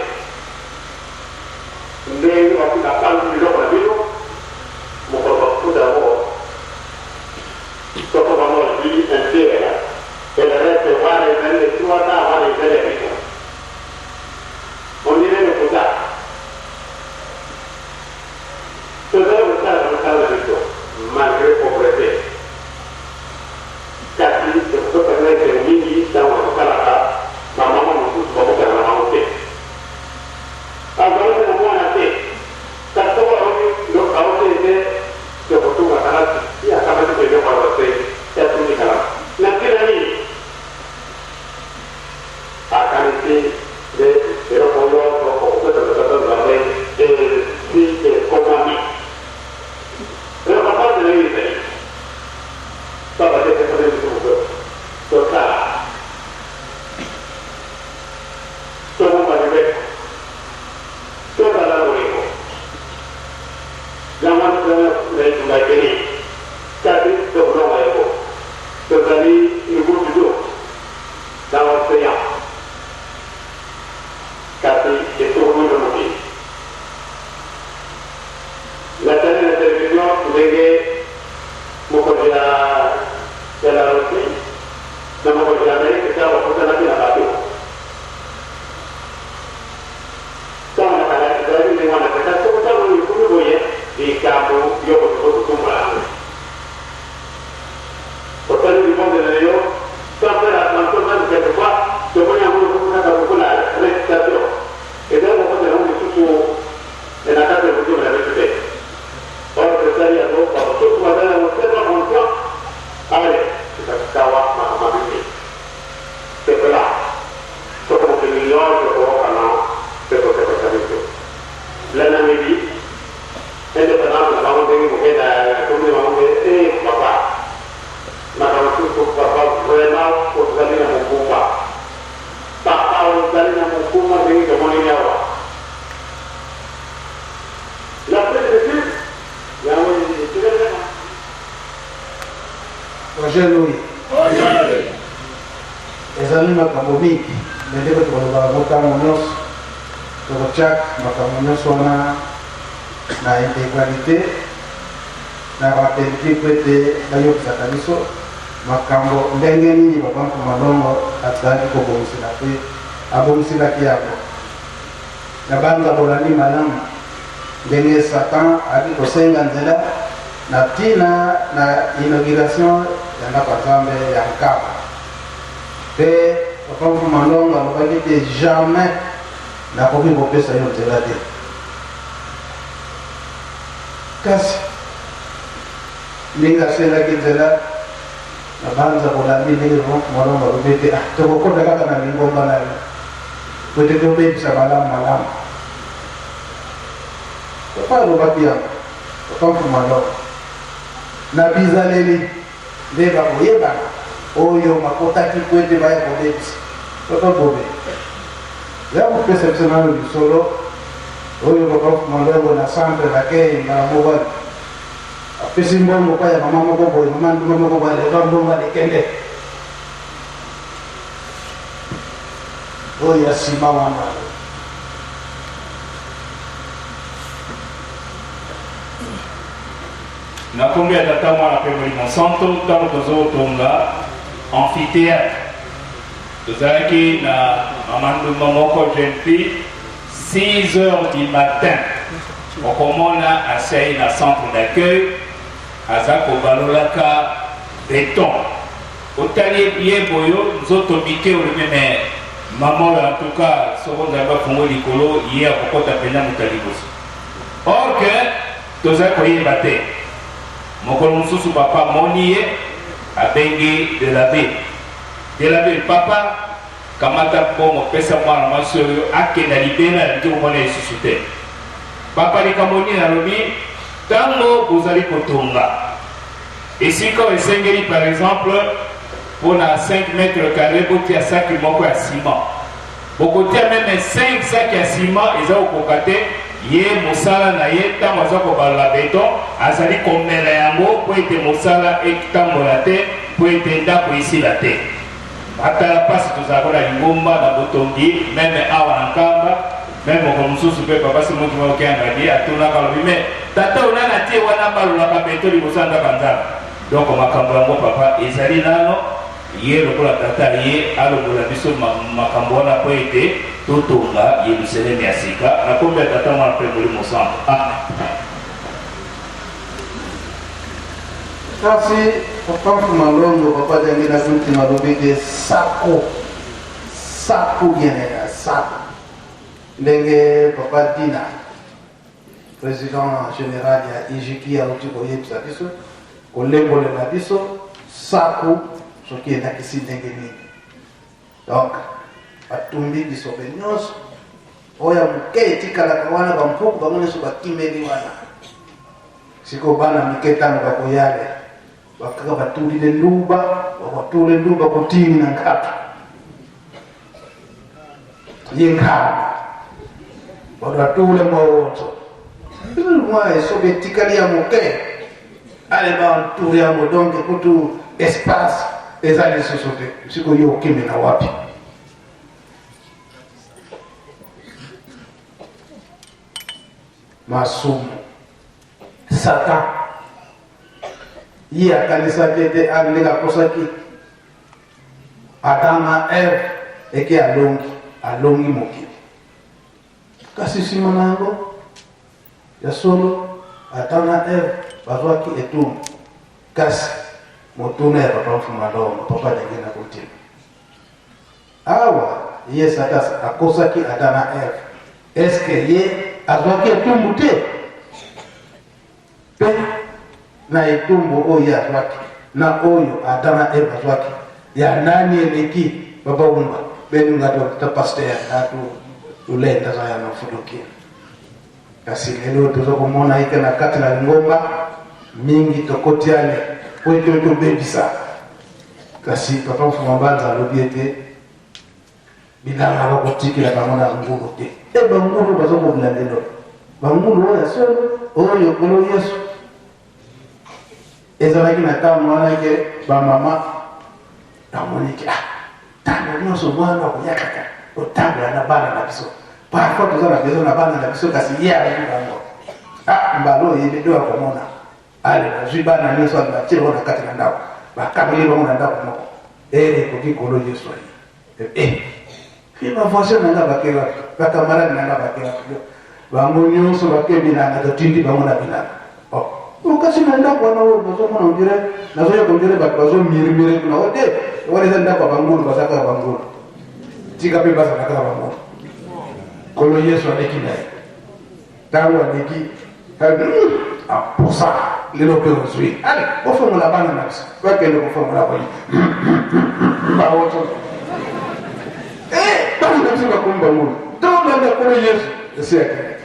ini waktu datang di lokal biru mau waktu dah mau toko kamu di NC ya kalau ada warna yang tua tak warna yang itu mungkin itu sudah besar itu magre operasi kasi itu karena itu mini sama masyarakat mama musuh bawa kerana mau ke agak semua nanti satu orang itu kau itu jauh tu masalah ya sama tu dia bawa se ya tu ni kalau nanti akan itu dia kalau betul ramai si komami berapa lagi tadi Bapa dia seperti itu dosa. Semua balik. Dosa lalu itu. Zaman dari mulai ini, jadi sebelum itu, sekali ibu duduk dalam siang, kasi itu mungkin. Nanti video sebagai muka jalan rutin, nama berjalan ini kita waktu nanti nak batu. Sama nak ada di mana kita semua mengikuti boleh di kamu yo betul semua. Betul di mana dia yo sampai langsung nanti kita buat semuanya mula kita berkulah registrasi. Itu waktu dalam itu dan akan terjadi pada itu. Orang berjaya tu kalau tu ada yang kita lakukan ada kita kawat mahkamah ini setelah setelah miliar orang kana setelah itu lana ini ada penang lawan dengan mungkin ada kami mahu bapa maka itu bapa renal kembali nak membuka tak tahu kembali nak membuka dengan kemudian awak lepas itu yang ini tidak Roger Louis. Ezali makambo mingi ndenge tukoloba motango nyonso tokotiaka makambo nyonso wana na integralité na bapolitike po ete bayokisaka biso makambo ndenge nini babantu malongo azalaki kobongisela pe abongiselaki yango na banza bolandi malamu ndenge satan ali kosenga nzela na tina na inauguration ya ndako ya Nzambe ya Nkaba pe babantu malongo alobaki te jamais nakoki kopesa yo nzela te kasi ndenge aselaki nzela na banza bolandi ndenge malongo alobi ete tokokonda kaka na lingomba na yo po ete tobebisa malamu papa alobaki yango babantu malongo na bizaleli nde bakoyebana oyo bakotaki po ete baya kobebisa papa bobe ya kopesa biso nano lisolo oyo babantu malongo na centre d'accueil mbala mobali apesi mbongo pa ya mama moko boye mama nduma moko boye leva mbongo alekende oyo ya nsima wana na combien de temps on a fait Monsanto tant que tonga amphithéâtre tozalaki na mamanduma moko jeune fille 6 heures du matin okomona asei na centre d'accueil aza kobalolaka béton otali bien boyo nzoto bike oleme maman en tout cas soko nzambe afungo likolo ye akokota mpena moto ya liboso or que tozali koyeba te mokolo mosusu papa moni ye abengi de la ville papa kamata bongo pesa mwana mwasi oyo akenda libela aliki komona lisusu te papa likambo nini alobi ntango bozali kotonga esika esengeli par exemple mpona 5 mètres carrés botia saki moko ya ciment bokotia meme 5 saki ya ciment eza kokoka te ye mosala na ye ntango aza kobalola beton azali komela yango mpo ete mosala etambola te mpo ete ndako esila te atala mpasi tozalaka na lingomba na botongi meme awa na nkamba meme moko mosusu mpe papa simoki maokeyangadi atunaka lobi me tata onana tie wana balolaka beton liboso ya ndako nzambe donc makambo yango papa ezali nano ye lokola tata ye alongola biso makambo wana mpo ete totonga yerusalemu ya sika nakombi ya tata mwana mpe molimo santo amen. Kasi papa Fumalongo papa jangi na kunti marubike sako yenera sako ndenge papa Dina président général ya IJK ya uti koyebisa biso kolembolela biso sako soki endakisi ndenge nini donc batumbi bisobe nyonso oyo moke etikalaka wana bampuku bango nyonso bakimeli wana siko bana mike ntango bakoyale bakaka batulile nduba bakatule nduba kotini na nkapa ye nkama badatule mwawoto mwa esobe etikali ya moke ale banturi yango donc kutu espace ezali lisusu te siko ye okimela wapi masumu satan ye akanisaki ete alinga akosaki adama eve eke alongi mokili kasi nsima na yango ya solo adama eve bazwaki etumbu kasi motuna ya papa Fumalongo papa ndenge na kotima awa ye satan akosaki adama eve eske ye azwaki etumbu te pe na etumbu oyo azwaki na oyo adama eve azwaki ya nani eleki baba umba benunga ta pasteur atu tulenda za ya mafudukia kasi lelo tozokomona ike na kati na ngomba mingi tokotiane oyo tobebisa kasi papa Fumalongo alobi ete bilanga bakotikila bango na ngulu te bangulu bazokobila lelo bangulu oyo solo oyo kolo yesu ezalaki na ntango wana eke bamama bamoniki ntango nyonso mwana okoyakaka otambola na bana na biso parfois toza na bezo na bana na biso kasi ye ayebi bango mbala oyebi do akomona ale bazwi bana nyonso batie bango na kati na ndako bakameli bango na ndako moko ere ekoki kolo yesu aye fi bavoisin nanga bakela bakamarade nanga bakela bango nyonso bakebilanga totindi bango na bilanga okasi na ndako wana oyo bazomona ondire nazoyoka ondire bato bazomirimire kuna ode wana eza ndako ya bangulu bazaka bangulu tika mpe bazalaka bangulu kolo yesu aleki na ye ntango aleki aposa lelo mpe ozwi ale ofongola bana na biso bakende kofongola boyi bawoto bana na biso bakomi bangulu tolanda kolo yesu esi akende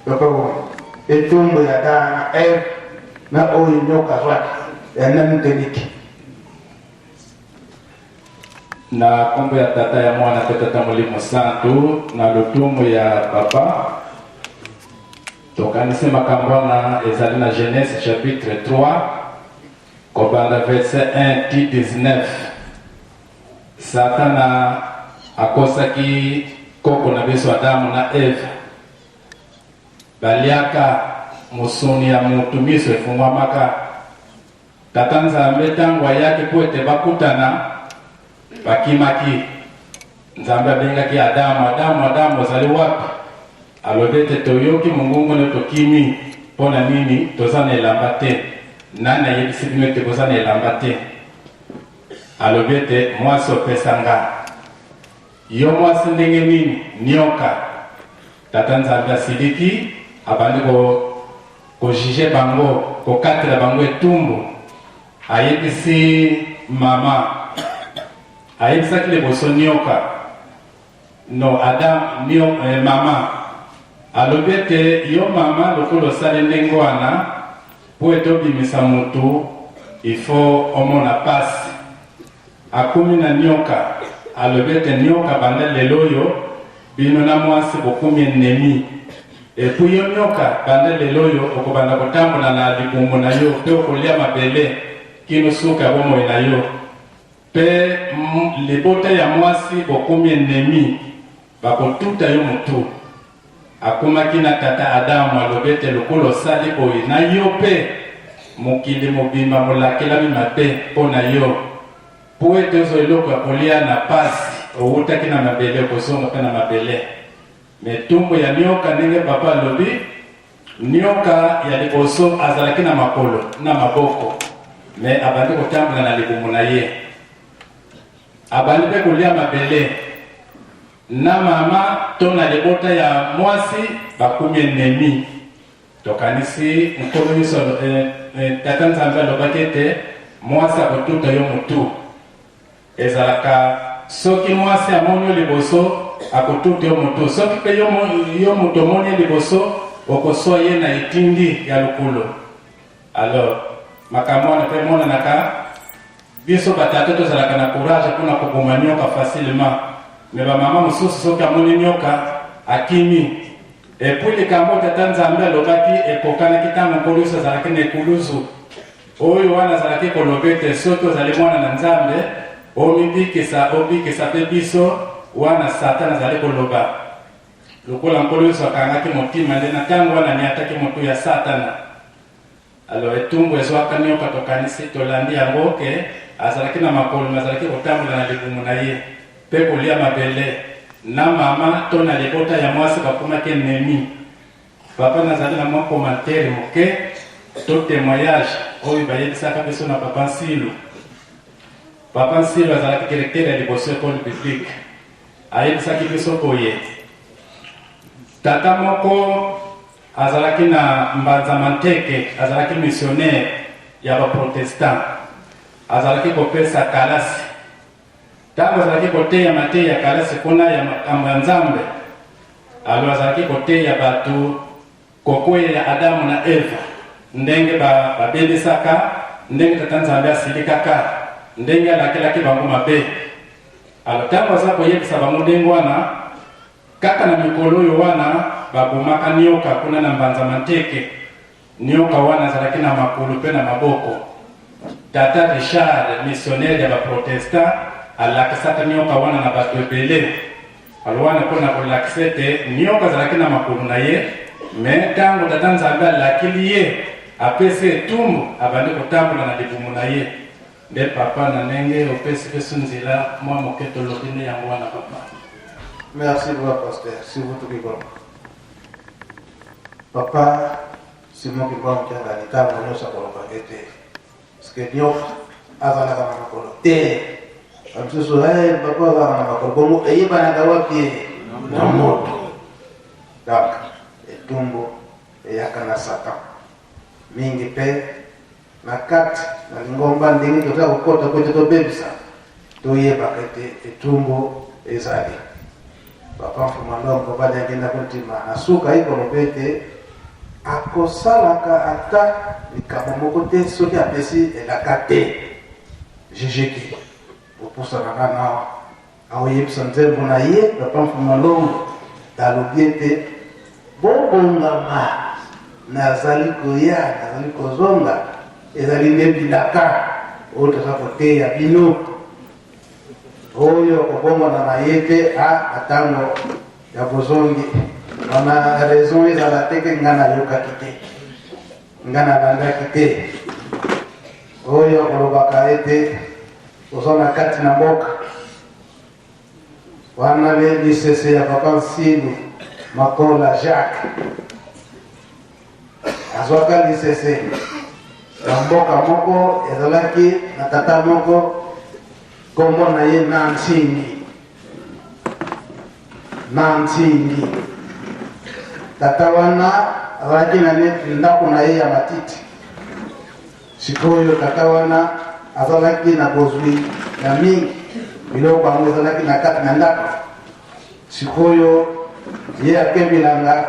papa etumbu ya dana eve na oyo nyoka zwaki ya nani teliki na kombo ya tata ya mwana pe tata molimo santo na lotumu ya papa tokanisi makambo wana ezali na Genèse chapitre 3 kobanda verset 1 ti 19 satana akosaki koko na biso adamu na eve baliaka musuni ya mutumiso efungwa maka tata nzambe tangwa yake poete bakutana bakimaki nzambe abengaki adamu ozali wapi alobete toyoki mungungu ne tokimi pona nini toza na elamba te nani ayebisi bino ete koza na elamba te alobete mwasi opesa nga yo mwasi ndenge nini nioka tata nzambe asiliki abandi kojije bango kokatela bango etumbu ayebisi mama ayebisaki liboso nioka no adam mama alobi ete yo mama lokolo osali ndenge wana po ete obimisa motu ifo omona pasi akumi na nioka alobi ete nioka banda lelo oyo bino na mwasi bokumi ennemi epui yo nioka banda lelo oyo okobanda kotambola na libumu na yo mpe okolia mabele kino suka bomoi na yo mpe libota ya mwasi bokumi ennemi bakotuta yo motu akomaki na tata adamu alobi ete lokolo osali boye na yo mpe mokili mobimba molakelami mabe mpo na yo po ete ozo eloko ya kolia na pasi owutaki na mabele okozonga mpe na mabele me tumbu ya nioka ndenge papa alobi nioka ya liboso azalaki na makolo na maboko me abandi kotambola na libumu na ye abandi mpe kolia mabele na mama to na libota ya mwasi bakumi ennemi tokanisi nkolo nyonso tata nzambe alobaki ete mwasi akotuta yo motu ezalaka soki mwasi amoni yo liboso akotuta yo motu soki mpe yo motu omoni liboso okoswa ye na etindi ya lokolo alors makambo wana mpe monanaka biso batata tozalaka na courage mpona koboma nioka facilement me bamama mosusu soki amoni nioka akimi epui likambo tata nzambe alobaki ekokanaki ntango nkolo nyonso azalaki na ekuluzu oyo wana azalaki koloba ete soki ozali mwana na nzambe obikisa mpe biso wana satan azali koloba lokola nkolo nyonso akangaki motima nde na ntango wana niataki motu ya satana alo etumbu ezwaka nioka tokanisi tolandi yango ke azalaki na makolo azalaki kotambola na libumu na ye mpe kolia mabele na mama to na libota ya mwasi bakomaki ennemi papa nazali na mwa commentaire moke to témoignage oyo bayebisaka biso na papa Nsilu. Papa Nsilu azalaki directeur ya liboso école publique ayebisaki biso boye tata moko azalaki na mbanza manteke azalaki missionnaire ya baprotestant azalaki kopesa kalasi ntango azalaki koteya mateya ya kalasi kuna ya makambo ya nzambe alo azalaki koteya bato kokwea ya adamu na eva ndenge babebisaka ndenge tata nzambe asilikaka ndenge alakelaki bango mabe alo ntango aza koyebisa bango ndenge wana kaka na mikolo oyo wana babomaka nioka kuna na mbanza manteke nioka wana azalaki na makolo mpe na maboko tata Richard missionnaire ya baprotestant alakisaka nioka wana na bato ebele alo wana mpona kolakisa ete nioka azalaki na makolo na ye me ntango tata nzambe alakili ye apesi etumbu abandi kotambola na libumu na ye nde papa na ndenge opesi biso nzela mwa moke tolobi nde yango wana papa. Merci beaucoup, pasteur. Si vous tout bon. Papa, c'est moi qui vois qu'il y a l'état où nous sommes pour le paquet. Parce que Dieu a dans la coloté. Comme ce soleil, papa va dans la coloté. Et il va dans la pied. Dans le monde. Donc, et tombe, et yakana Satan. Mingi pe, na kat, na lingomba ndingi, tota ukota kwa toto bebisa. Toye pakete, et tumbo, et zali. Papa Mfumalo bali agenda kuntima asuka iko lobete akosalaka ata likambo te soki apesi elakate jejeki oposa na aoyebisa nzembo na ye Papa Mfumalo dalobiete bobongama nazali koya nazali kozonga ezali ndebilaka otoza koteya bino oyo kobongo na mayete atango ya bozongi wana raison ezala teke ngana yokaki te ngana landaki te oyo kolobaka ete oza na kati na mboka wana be lisese ya papa Nsilu Makola Jacques azwaka lisese na mboka moko ezalaki na tata moko kombo na ye Nantingi tata wana azalaki na ndako na ye ya matiti. Sikoyo tata wana azalaki na bozwi ya mingi biloko yango ezalaki na kati na ndako. Sikoyo ye akembilanga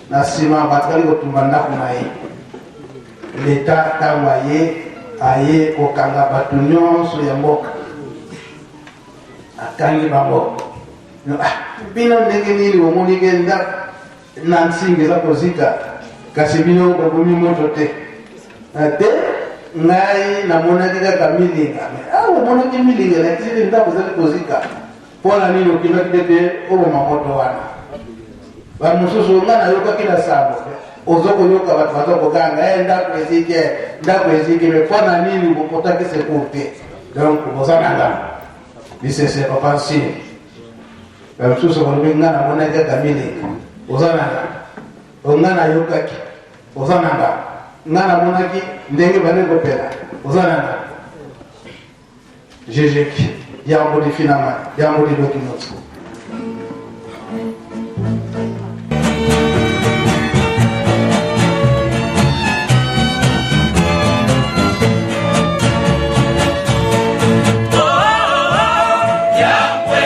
na nsima batikali kotumba ndako na ye. Leta ntango aye kokanga bato nyonso ya mboka akangi bango bino ndenge nini omonike ndako na nsingi eza kozika kasi bino babomi moto te te ngai namonaki kaka milinga omonaki milinga nakisili ndako ezali kozika mpona nini okimaki tete oboma moto wana bamosusu nga nayokaki na sango ozokoyoka bato baza kokanga ndako eziki me mpona nini bokotaki secour te donc boza na ngambo lisese papa Nsilu bamosusu balobi nga namonaki kaka milinga oza na ngambo nga nayokaki oza na ngambo nga namonaki ndenge bane kopela oza na ngambo jejeki yango lifinama yango liloki moto Jambu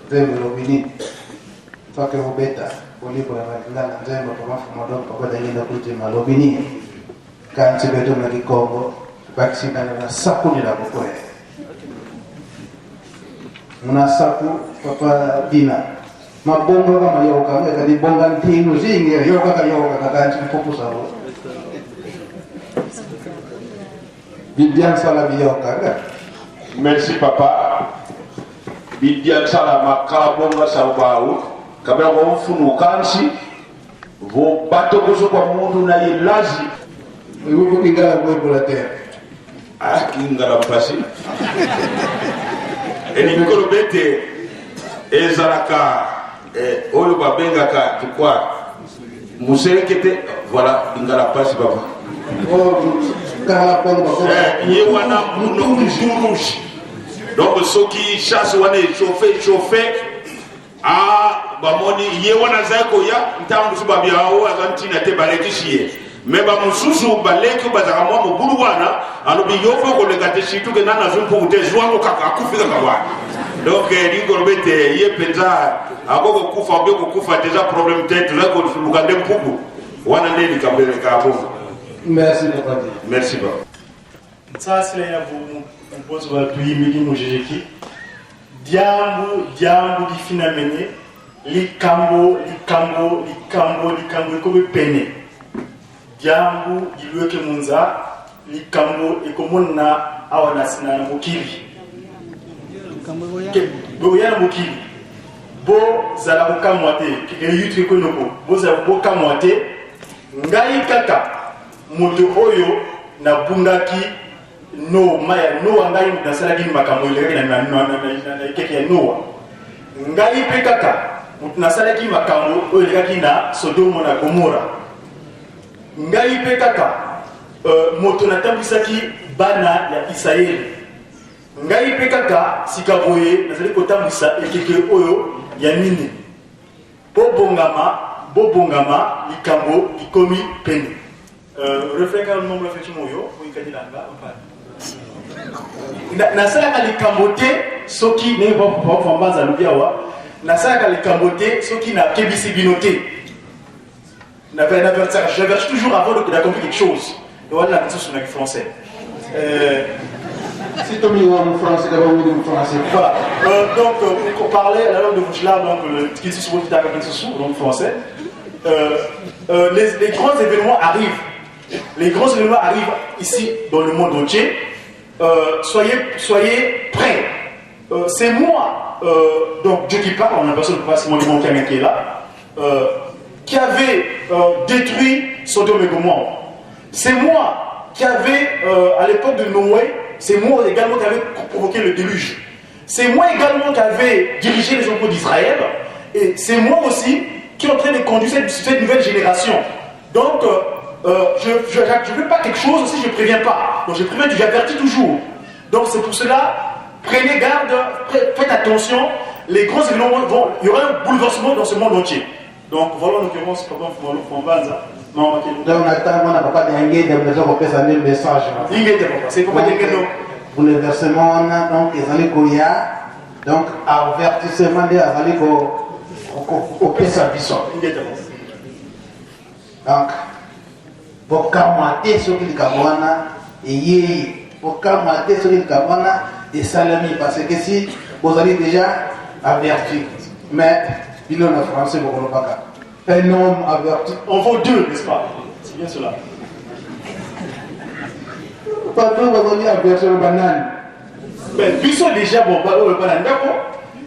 Zembe lobini toke ubeta ulipo ya malingana zembe kwa mafu madogo kwa dalili kuti malobini kanchi beto na kikongo baki na saku ni la kokoe muna saku papa dina mabongo kama yoka kama bonga ntinu zingi yoka kanchi popo sabu bibian sala biyoka. Merci papa. Bidia sala makalabonga sababu kabla wamfunu kansi vo bato kuzo kwa mundu na ilazi Ibu kingala boy bolater kingala pasi eni mikoro bete ezalaka oyo babenga ka tukwa muserekete voilà ingala pasi baba kala bongo ye wana muno mjurushi. Donc ceux qui chassent wana chauffer bamoni ye wana zako ya ntambu suba biawo azantina te baleki chie mais ba mususu baleki bazaka mwa mobulu wana alobi yofo ko le gate chitu ke nana zumpu te zwa ko kaka kufika kawa. Donc dingo bete ye penza akoko kufa obeko kufa déjà problème tête là ko lukande mpuku wana ndeni kambele ka bongo. Merci papa. Merci ba. Ça c'est là vous mpozo batuyimili mujejeki diambu di finamene likambo ikobe pene diambu dilueke munza likambo ikomona awana sina mokili bo yana mokili bo zala bokamwate kekele yutre konoko bo zala bokamwate ngai kaka moto oyo na bungaki no maya no ngai nasalaki makambo eleki na keke ya noa ngai pe kaka nasalaki makambo oyo elekaki na Sodoma na Gomora ngai pe kaka moto natambwisaki bana ya Israeli ngai pe kaka sika boye nazali kotambwisa ekeke oyo ya nini bobongama likambo ikomi pene refrain ka nombre effectivement yo oikadilanga nasalaka likambo te soki ndenge bafambanza alobi awa nasalaka likambo te soki nakebisi bino te j'avertis toujours avant d'accomplir quelque chose wana na lisusu na français si tu me en français d'abord en français voilà donc pour parler la langue de Mouchla donc le qui se trouve dans le sous donc français les grands événements arrivent. Les grands événements arrivent ici dans le monde entier. Soyez prêts. C'est moi, donc Dieu qui parle, on a personne pas Simon Limon qui est là, qui avait détruit Sodome et Gomorrhe. C'est moi qui avait, à l'époque de Noé, c'est moi également qui avait provoqué le déluge. C'est moi également qui avait dirigé les enfants d'Israël. Et c'est moi aussi qui est en train de conduire cette nouvelle génération. Donc, je ne veux pas quelque chose si je ne préviens pas. Donc je préviens, j'avertis toujours. Donc c'est pour cela, prenez garde, faites attention. Les grands événements il y aura un bouleversement dans ce monde entier. Donc voilà en l'occurrence, papa Fombanza. Non, donc on n'a pas d'ingé de besoin de faire un message. C'est pour bouleversement, donc ils allaient courir, donc avertissement des allaient au pesa bison. Donc bokamwate soki likamwana et bokamwate soki likamwana et salami parce que si vous allez déjà averti mais il en français beaucoup pas un homme averti on vaut deux n'est-ce pas c'est bien cela pas deux vous allez avertir le banane mais biso déjà bon banane d'accord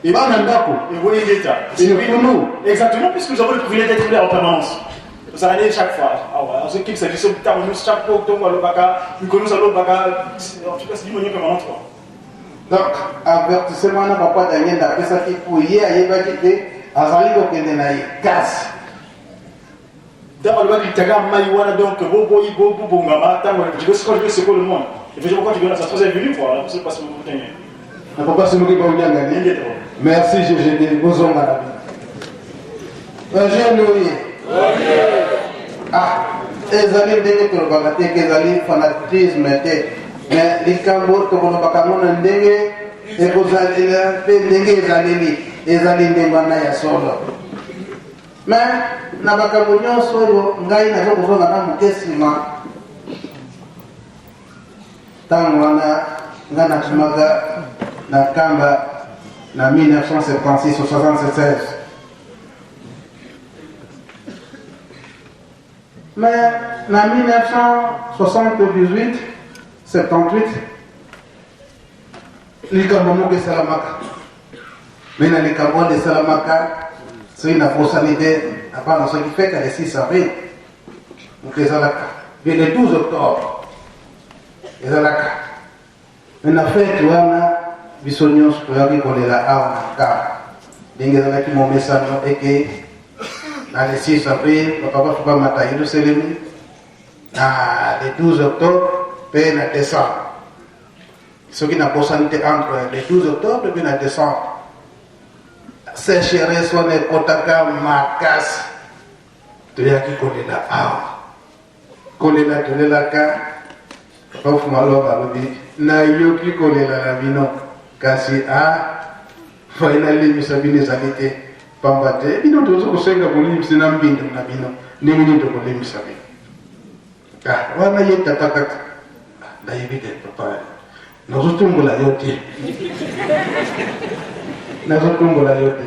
et banane d'accord et vous voyez l'état c'est pour nous exactement puisque nous avons le privilège d'être là en permanence. ça allait chaque fois. Ah ouais, on s'équipe, c'est juste que nous chaque fois que nous baka, nous connaissons l'autre baka, en tout cas c'est du moyen permanent toi. Donc avertissement na papa Daniel da pesa ki pour hier ayeba ki azali ko kende na gas. Dans le baki taga maiwana donc bobo ngama tango je sais c'est quoi le monde. Et puis je crois que tu viens ça se faisait venu quoi, c'est pas ce que vous tenez. Na papa Simoki ba unyanga ni. Merci GGD bozonga na bi. Jeune ah, ezali ndenge tolobaka te ke ezali fanatisme te mais likambo tokolobaka ngo na ndenge ekozalila mpe ndenge ezali ndenge wana ya solo mais na makambo nyonso oyo ngai naza kozonga na moke nsima ntango wana ngai natumaka na kamba na 1976 ou 76. Mais en 1978, 78, les Camerounais de Salamaka. Mais dans les Camerounais de Salamaka, c'est une fausse idée. Après, ce qui fait qu'elle est 6 avril. Donc les Alaka. Mais le 12 octobre, les Alaka. Mais en fait, on a bisognos pour aller coller la arme en cas. Les Alaka qui m'ont mis ça et que. Le 6 avril, papa faut pas mater le cérémonie. Le 12 octobre, puis le décembre. Ce qui n'a pas santé entre le 12 octobre et le décembre. Sécheresse, on est kotaka makas. Tu y a qui connaît la arme. Connaît la ka. Papa faut malo balobi. Na yo qui connaît la vino. Kasi a. Finally, misabini zanite. Pambate, bino tozo kusenga kulimsi na mbindu na bino, ni mini to kulimsa bino. Wana yeta takata, na yibite papa. Nazotumbula yote. Nazotumbula yote.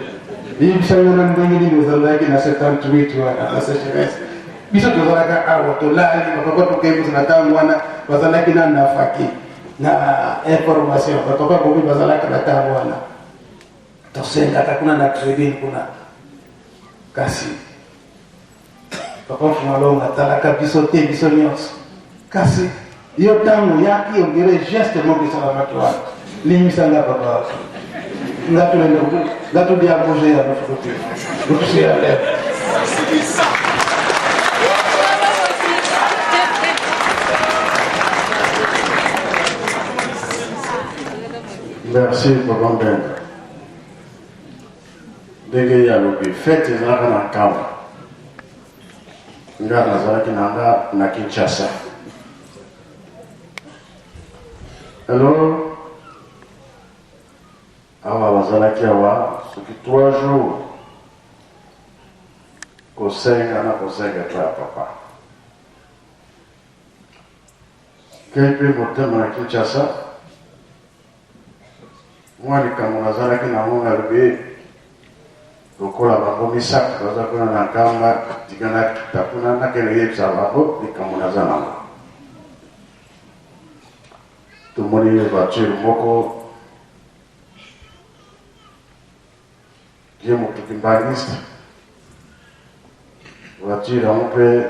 Yibisa yana mbingi ni mzalaki na 78 wana, na sécheresse. Biso tozalaka awa tolali, papa tukembu zinatamu wana, bazalaki na nafaki, na information, papa kubi bazalaka na tamu wana. Tosenga kakuna na trading kuna kasi papa fumalonga talaka bisote bisonyos kasi yo tango yaki ongere geste mo bisala matwa limisanga papa ngatu dia bouger ya foto c'est à l'air. Merci papa Ben. Dege ya lobi fete zaka na kawa nga nazalaki nanga na Kinshasa. Alors awa bazalaki awa soki 3 jours kosenga to ya papa kei mpe motema na Kinshasa mwa likambo nazalaki nango nalobi lokola bango misato baza kuna na nkamba tikana takuna nakende yebisa bango likambo naza nango. Tomoni voiture moko ye motuki mbangiste voiture yango mpe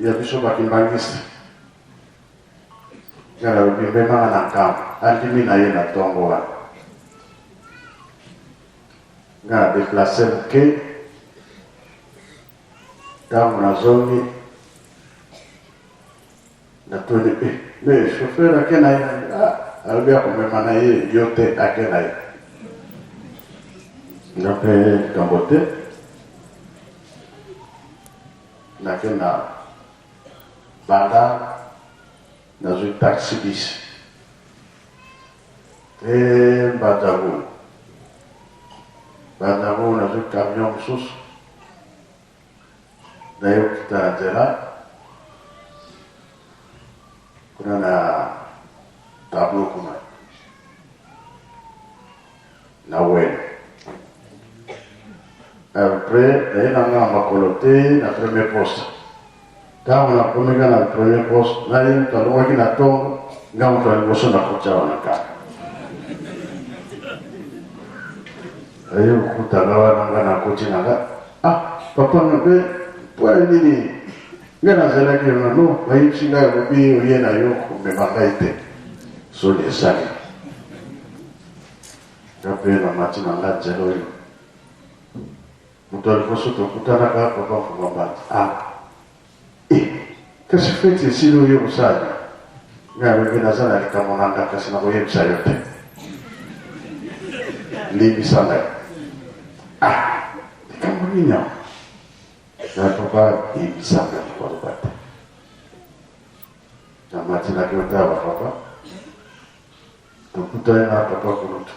ya biso bakimbangiste kala lobi mbemanga na nkamba andimi na ye na ntongo wana nga déplacé moke ntango nazongi natoni mais chauffeur ake na ye alobi akomema na ye yo te ake na ye nga mpe likambo te nake na banda nazwi taxi bis te Mbadzagu nazwi camion mosusu nayokita na nzela kuna na tableau kuna na wene après naye nanga makolo te na premier poste ntango nakomeka na premier poste naye moto alongwaki na ntongo nga moto ya liboso na kotya wana kaka aye kokutanga wana nga na koti nanga ah papa ngabe pour nini ngana zala ke no bayi chinga gobi oye na yo me bangaite so de sali ngabe na matina ngajelo yo muto alikoso to kutana ka papa fumamba qu'est-ce que fait ici le yo usali ngabe ngana zala likamonanga kasi na boye msayote libi sana kamunya na papa ibisanga kwa rubata na matina kiota wa papa tukutana na papa kurutu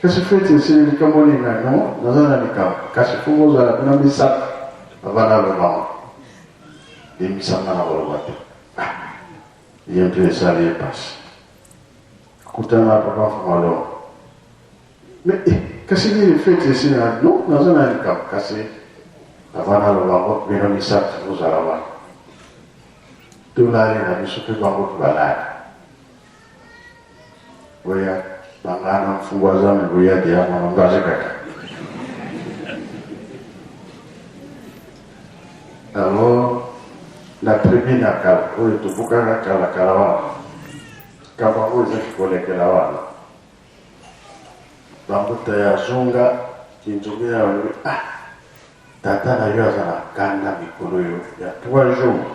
kasi fete sini likamoni na no nazana likam kasi fungo za kuna misa abana baba ibisanga na rubata yempre sali pas kutana na papa fumalo mais kasi ni fete sini no nazana likam kasi avana lo bango bino misat uzarawa tulali na bisutu bango tubalali boya bangana mfungwa zame boya dia mwanangaze kaka alors la première nakala oyo tubuka kala kalawa kama uze kolekela wana bango tayazunga kinzumia tata na yo azala kanda mikolo yo ya 3 jours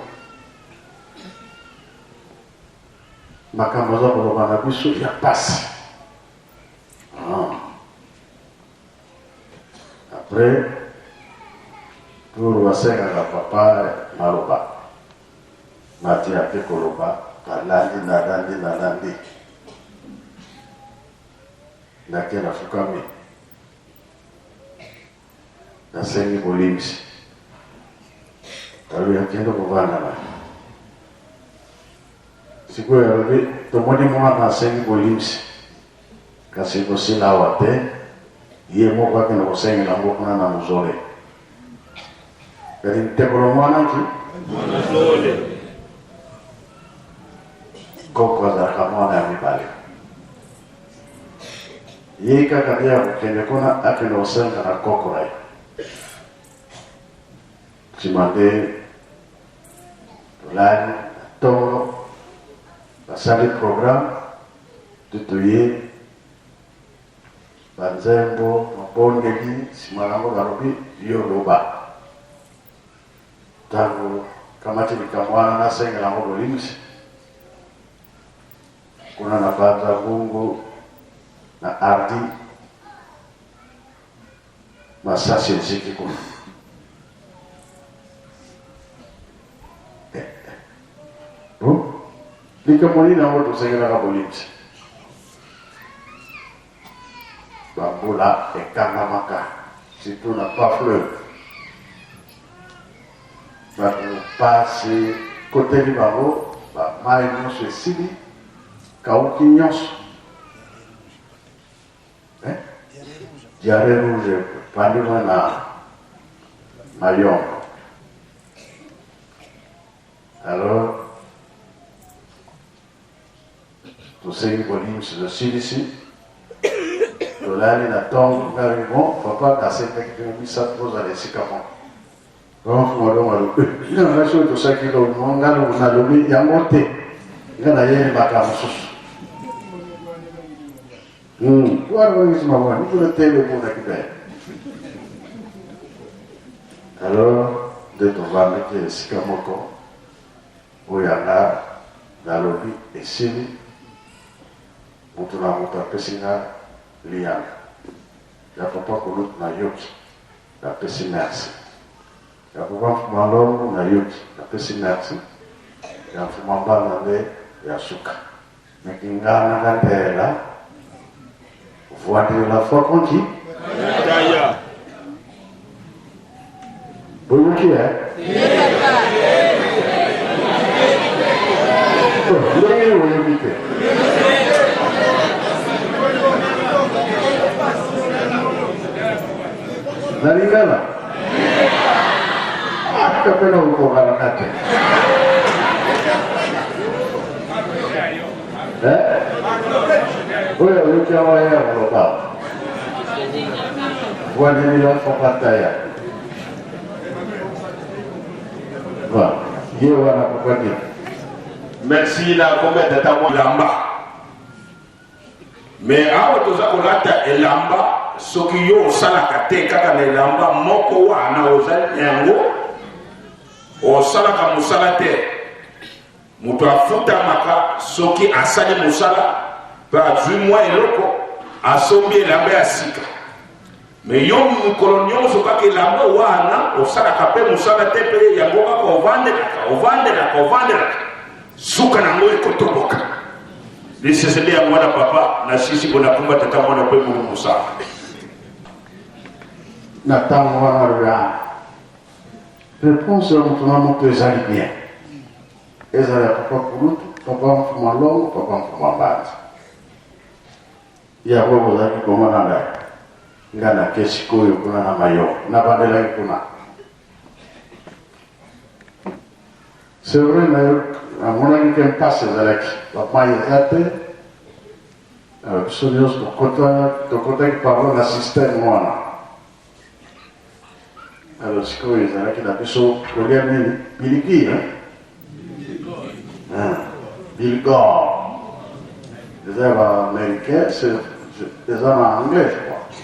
makambo aza koloba na biso ya pasi après pour basengaka papa maloba mati ape koloba nalandi nake nafukami nasengi bolimsi talo yakendo kovanda na sikoyo yalobi tomoni mwana asengi bolimsi kasi kosila awa te ye moko akende kosengela ngo kuna na muzole kadi ntekolo mwana ki koko azalaka mwana ya mibale ye kaka bia kokende kuna akende kosenga na koko na ye Cimande tolani tolo basali programme tutuye banzembo mabondeli simanango balobi yoloba tango kamati likamwana nasengela ngo bolimsi kuna na banza bungu na ardi masasi nziki kuna likamoni na woto sengelaka bolimsi bambula ekangamaka surtout na pas fleur bato pasi koteli bango bamai nyonso esili kauki nyonso diare rouge pandima na mayongo alors tosengi bolimsi tosilisi tolali na ntongo ngari bon papa kasepaki tena misato kozala esika moko nga na soki tosaki lomo nga nalobi yango te nga na yeli makambo mosusu wana bangisima mwana nikuna tele monaki be alors nde tovandaki esika moko oyo anga nalobi esili mutu na mutu apesi nga lianga ya papa kolutu na yoki apesi merci ya papa mfuma longo na yoki apesi merci ya mfuma mbanga nde ya suka mekingana ngandela voiture la foi conti boyoki ndenge oyoki te nalingana akapena ukogana kate oyo oyoki awa ya koloba Voyez là, faut pas tailler. Voilà. Voilà pourquoi dire. Merci na kombe tata mo lamba. Mais awa toza kolata elamba soki yo osalaka te kaka na elamba moko wana ozali yango osalaka mosala te moto afutamaka soki asali mosala mpe azwi mwa eloko asombi elamba ya sika. Mais yo mokolo nyonso kaka elamba wana osalaka mpe mosala te mpe yango kaka ovandelaka suka nango ekotoboka lisesede ya mwana papa na sisi bona kumba tata mwana kwe mulu musala na tango wana rwa réponse ya mutuna moto ezali bien ezali ya papa kulutu papa mfuma longo papa mfuma mbanza ya bobo zaki komona ngai nga na kesi koyo kuna na mayo na bandelaki kuna c'est vrai na amonaki ke mpasi ezalaki bamai eza te biso nyonso tokotaki parlo na systeme wana alors sikoyo ezalaki na biso kolia nini biliki bilgor eza ya baaméricain eza na anglais je crois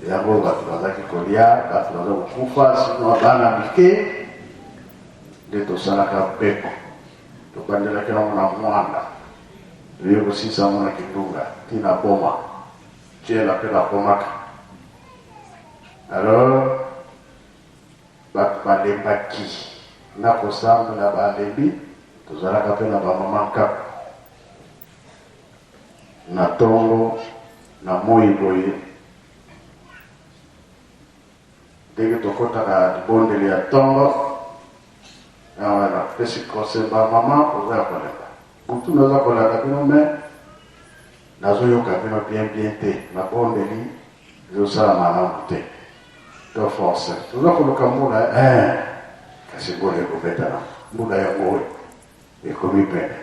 yango bato bazalaki kolia bato baza kokufa sino bana mike nde tosalaka mpeko tokandelaki nango na mwanda toye kosisa ngo na kindunga tina boma tiela mpe babomaka alors bato balembaki na kosambela balembi tozalaka mpe na bamama nkako na tongo na moi boye ndenge tokotaka libondeli ya tongo na pesi kosemba mama oza ya kolemba butu naza kolanda bino me nazoyoka bino bien te nabondeli ezosala malamu te to force toza koluka mbula kasi mbula ekobetana mbula yango ekomi pene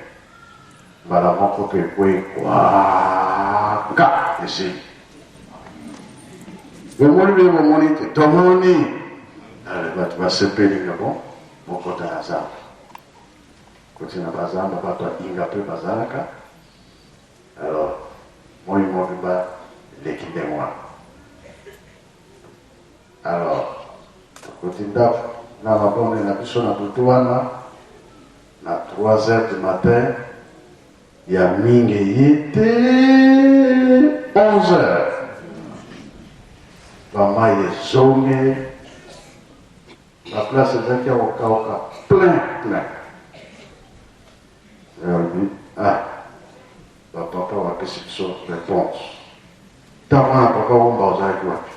mbala moko mpe ekwekwaka esili bomoni be bomoni te tomoni ale bato basepeli ngabo mokota ya zamba koti na bazamba bato akinga mpe bazalaka alors moi mobimba leki nde mwana alors koti ndako na babone na biso na butu wana na 3h du matin ya mingi ye te 11h bamai ezonge la place ezalaki ya kokauka plein bapapa bapesi biso réponse ntango wana papa womba ozalaki wapi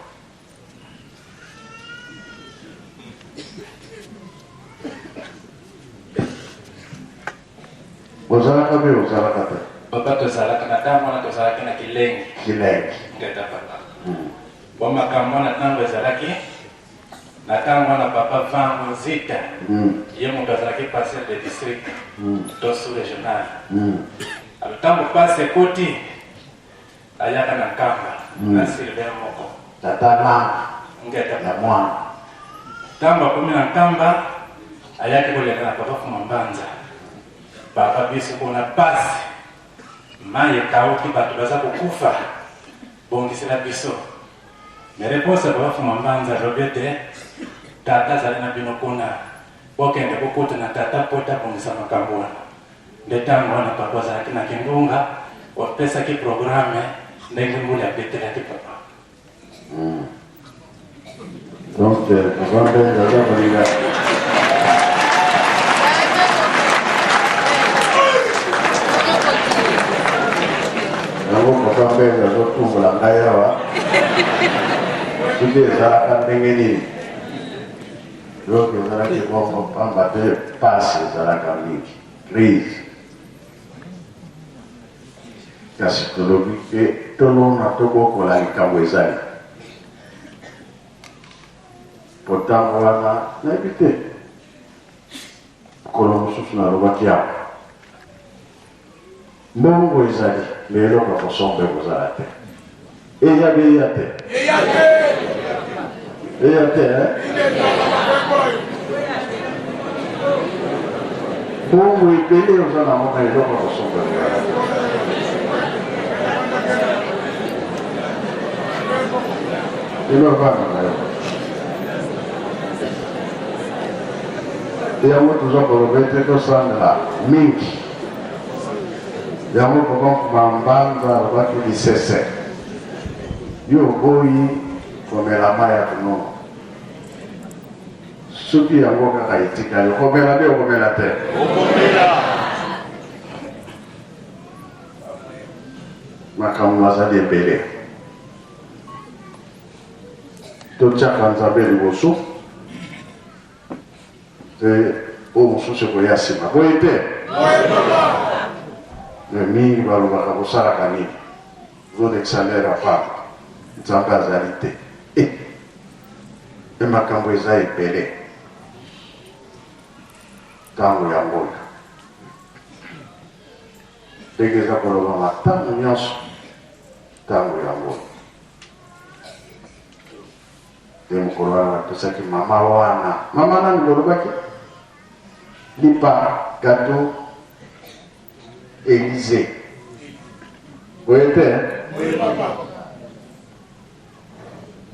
ozalaka be ozalaka te papa tozalaka na ntango wana tozalaki na kilengi ngeta papa bo makambo wana ntango ezalaki na ntango wana papa vango nzita ye moto azalaki passer de district to sous régional ntango pase ekoti ayaka na nkamba na sylvain moko tata nanga ngeta ya mwana ntango akomi na nkamba ayaki koleka na papa fuma mbanza papa biso kuna pasi mai ekauki bato baza kokufa bongisela biso me réponse ya papa fuma mbanza alobi ete tata azali na bino kuna bokende bokuta na tata po tabongisa makambo wana nde ntango wana papa azalaki na kindunga opesaki programe ndenge mbula abetelaki papa donc avande aza kolinga yango papa mbenga azotumbola ngai awa soki ezalaka ndenge nini donc ezalaki bongo pamba te pasi ezalaka mingi crise kasi tolobi ke tolona tobokola likambo ezali po ntango wana nayebi te mokolo mosusu nalobaki awa mbongo ezali me eloko kosombe kozala te Bongo ipele ozana mona eloko kosomba eloko wana na yo yango toza koloba ete tosangela mingi yango kokonkuma mbanza alobaki lisese yo oboyi komela mai ya konono soki yango kaka etikali okomela nde okomela te makambo azali ebele totiaka nzambe liboso te oyo mosusu ekoya nsima boye te me mingi balobaka kosalaka nini zolekisa lere apana nzambe azali te e makambo eza ebele ntango ya ngoyo ndenge eza kolobama ntango nyonso ntango ya ngoyo nde mokolo wana batosaki mama wana mama nani kolobaki lipa gato Élysée oye te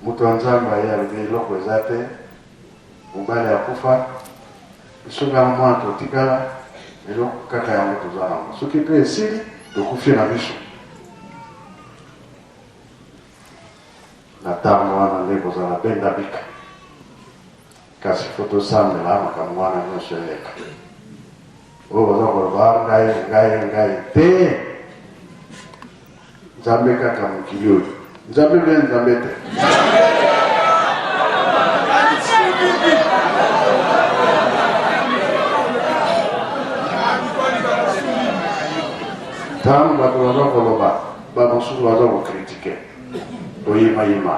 moto ya nzambe aye alobi eloko eza te mobali akufa soki na mwana totikala eloko kaka yango toza nango soki mpe esili tokufi na biso na ntango wana nde kozala benda bika kasi fo tosambela makambo wana nyonso eleka oyo baza koloba ngai te nzambe kaka mokili oyo nzambe bie nzambe te ntango bato baza koloba bamosusu baza kokritike toyimayima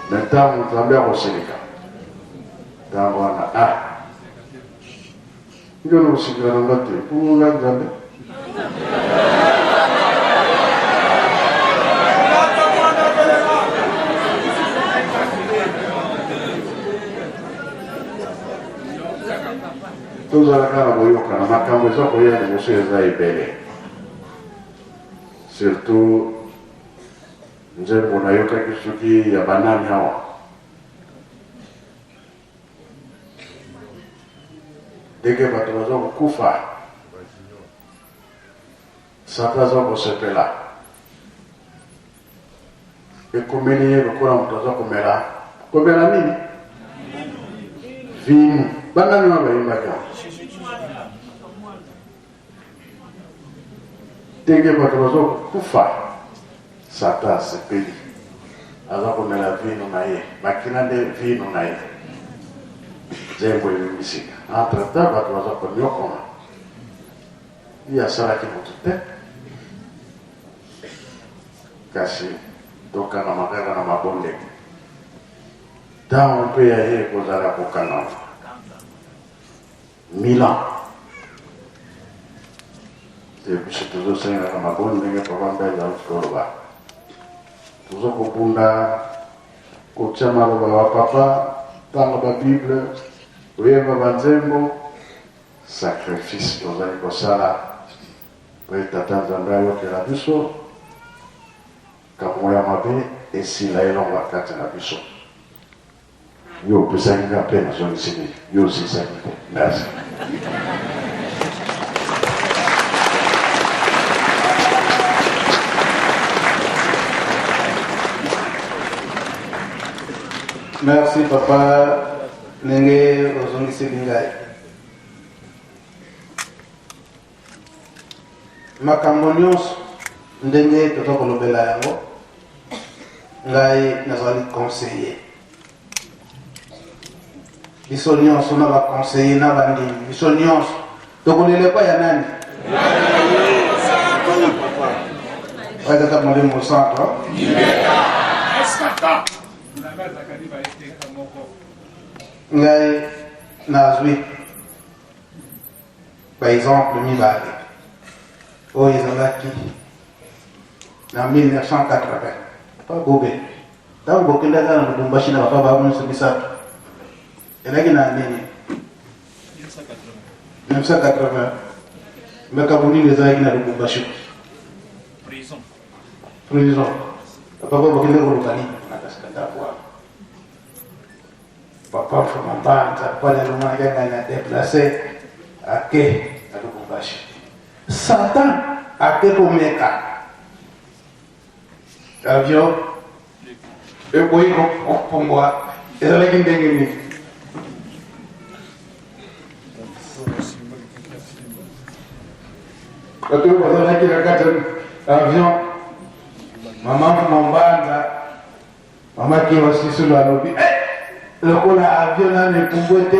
me ntango nzambe akosilika ntango wana ngeno kosikila nanga te puga nzambe tozalaka na boyokana makambo eza koya liboso eza ebele surtout nzembo nayokaki soki ya banani awa ndenge bato baza kokufa sata aza kosepela ekomeli ye lokola moto aza komela nini vino banani wana bayimbaki ndenge bato baza kokufa sata asepeli aza komela vino na ye bakina nde vino na ye nzembo ebimisika entre-temps bato baza konyokoma ye asalaki moto te kasi tokangama kaka na mabondeko ntango mpe ya ye ekozala kokangama 1000 ans te biso tozosengaka maboni ndenge papa mpe azalaki koloba tozokobunda kotia maloba wa papa ntango babible oyeba banzembo sacrifice tozali kosala po tata nzambe ayokela biso kamwa ya mabe esila elongo kati na biso yo opesaki nga mpe nazongisini yo osisaki te merci merci papa ndenge ozongiseli ngai makambo nyonso ndenge toza kolobela yango ngai nazali conseiller biso nyonso na baconseiller na bandimi biso nyonso tokolelekwa ya nani oyo molimo santo ngai nazwi baexemple mibale oyo ezalaki en 1980. Pas Gobé. Tant que quelqu'un a un Lubumbashi n'a pas vraiment ce ça. Et là, il y a 1980. Mais Kabouni les a dans Lubumbashi. Prison. Papa va venir au Lubani. Papa Fumambanta, pas de l'homme qui a déplacé à Ké, à Lubumbashi. Satan a Ké pour Meka. Avion, et oui, pour moi, et là, il y a une quand tu vois qu'il y a un avion, maman Fumambanta, maman qui est aussi sur la lobby. Le coup là, avion là, ne pouvait pas,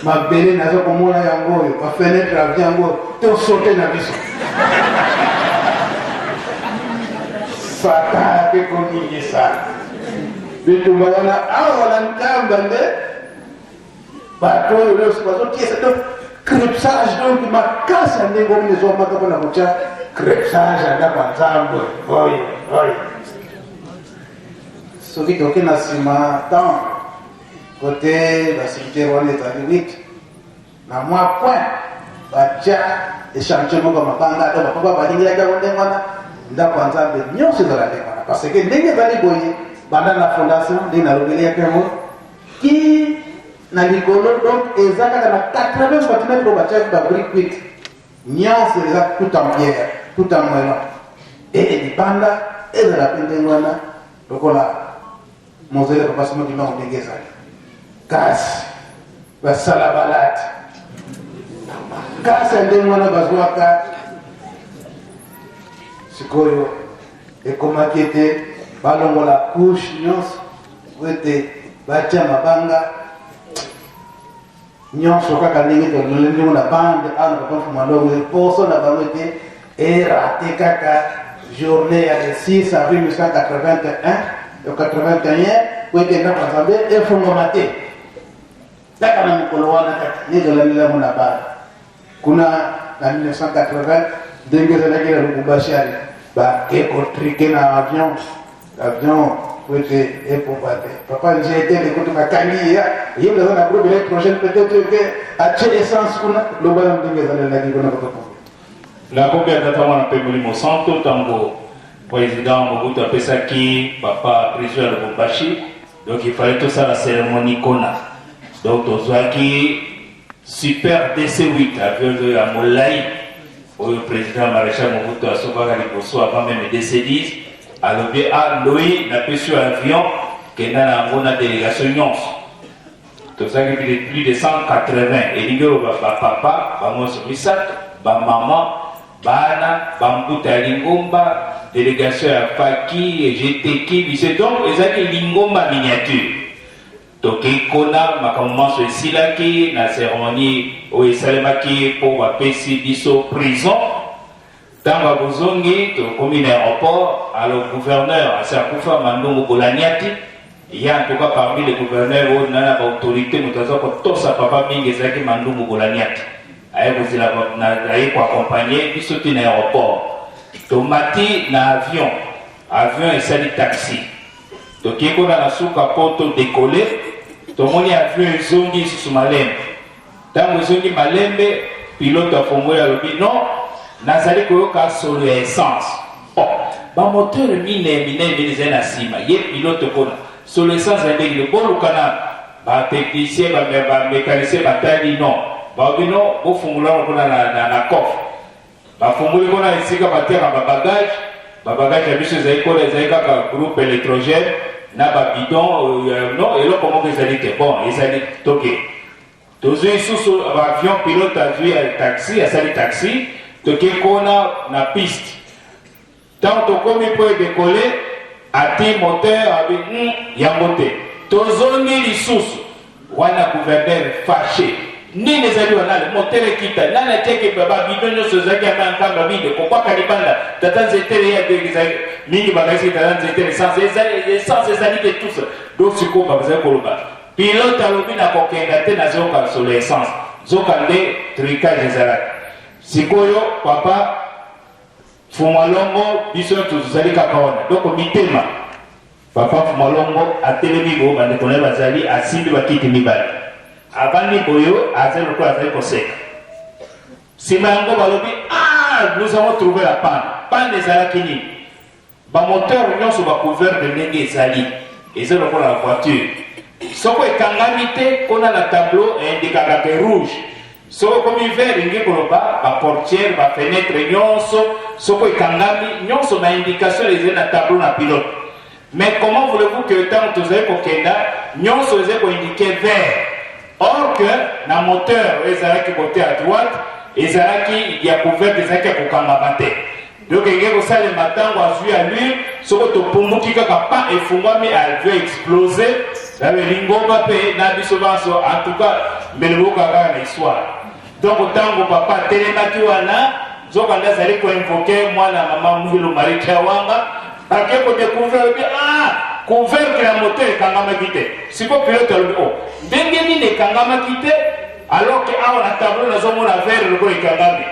ma belle n'a pas comme la yango, ma fenêtre avion yango, tout sauté dans la vie. Satan a fait comme il ça. Mais tout le monde a un câble, bateau, le bateau qui est ce crépsage, donc ma casse à l'égo, les hommes qui ont la bouche, crépsage à la banzambo, oui. Ce qui est aucun assima, tant. Côté la sécurité on est à 8 na moi point bacha échantillon comme banga to papa ba dingira ka onde ngana nda kwanza be nyonso za la ngana parce que ndenge bali boye banda na fondation de na lobeli ya kemo qui na likolo donc ezaka na 80 cm ko bacha ba brick brick nyonso za tout en pierre tout en moellon et di banda eza la pende ngana lokola mozele papa simo di ma ondengeza Gas, basala balade. Gas ende mwana bazwaka. Sikoyo ekomakete balongola couche nyonso wete batia mabanga nyonso kaka ndenge tololeli na bande ana papa fumalongo poso na bango te raté kaka journée ya le 6 avril 1981 au 81 wete na pasambe efongo maté. Taka na mkolo wana kati ndio la mwana bara kuna na 1980 dengeza na kile Lubumbashi ba eko trike na avion wete epo pate papa j'ai été le côté makani ya yeye ndo na groupe électrogène peut-être que a chez essence kuna lobala dengeza na kile kuna kwa la combien d'attendre un peu Molimo Santo tango président Mobutu Pesaki papa président de Lubumbashi donc il fallait tout ça la cérémonie kona. Donc, Tozwaki, super DC-8, avion de Amolai, le président maréchal Mobutu a sauvé avant même DC-10, à l'objet à Loï, n'a pas sur avion, qui n'a pas de délégation Nyons. Tozwaki plus de 180. Et il y a papa, maman Somisat, maman, Bana, Bambuta Lingomba, délégation à Faki, GTK, c'est donc, ils ont Lingomba miniature. Toki kona makamman so silaki na cérémonie o esalemaki pour bapesi biso prison tanga bozongi to commune aéroport alors gouverneur asakufa mandongo bolaniati il y a en tout cas parmi les gouverneurs où nana ba autorité mutaza ko tosa papa mingi ezaki mandongo bolaniati aye kozila na aye ko accompagner biso ti na aéroport tomati na avion esali taxi toki kona na suka poto décoller tomoni avion ezongi sous malembe tango ezongi malembe pilote afongoli alobi non nazali koyoka solo ya essence bamoteur minene ezali na nsima ye pilote kona solo essence ya ndenge bolukana batechnicien bamécanicien batali non baobi non bofungulana kona na coffre bafunguli kona esika batiaka babagage ya biso ezali kona ezali kaka groupe électrogène na babidon non et là comment que ça dit bon ils allaient toquer tous les sous avion pilote a vu un taxi à salut taxi toquer kona na piste tant que comme il peut décoller à ti moteur avec yambote tozongi lisusu wana gouverneur fâché ni les alliés le moteur kita nana teke baba bidon nyonso zaki ata nkamba bide kokwa kalibanda tatanze tele ya de mingi bagasi tatanze tele sans ezali de tous donc siko bazali koloba pilote alobi na kokenda te na zoka sur l'essence zoka nde tricage ezalaki sikoyo papa Fumalongo biso tozali kakaona donc mitema papa Fumalongo atelemi bo bande kone bazali asimbi bakiti mibali abandi boyo azali ko azali koseka simango balobi nous avons trouvé la panne ezalaki nini bamoteur nyonso bacouvert de ndenge ezali eza lokola la voiture soko ekangami te kona na tableau indikaka ke rouge soko komi vert ingi koloba baportière bafenetre nyonso soko ekangami nyonso na indication ezali na tableau na pilote. Mais comment voulez-vous que tant tozali kokenda nyonso ezali koindike vert or que na moteur ezalaki côté à droite ezalaki ya couvert ezalaki ya kokangama te donc ingi kosalema ntango azwi à lui soko topumuki kaka pa efungwami alve explose lingomba pe na biso banso en tout cas mbelebuka kaka na histoire donc tango papa telemaki wana zokanda azali koinvoke mwana mama Mwilo Marie Kiawanga ake kodécouvrir bi couvert que la moteur ekangamaki te siko pilote alobi ndenge nini ekangamaki te alors que awa na tableau nazomona vert loko ekangami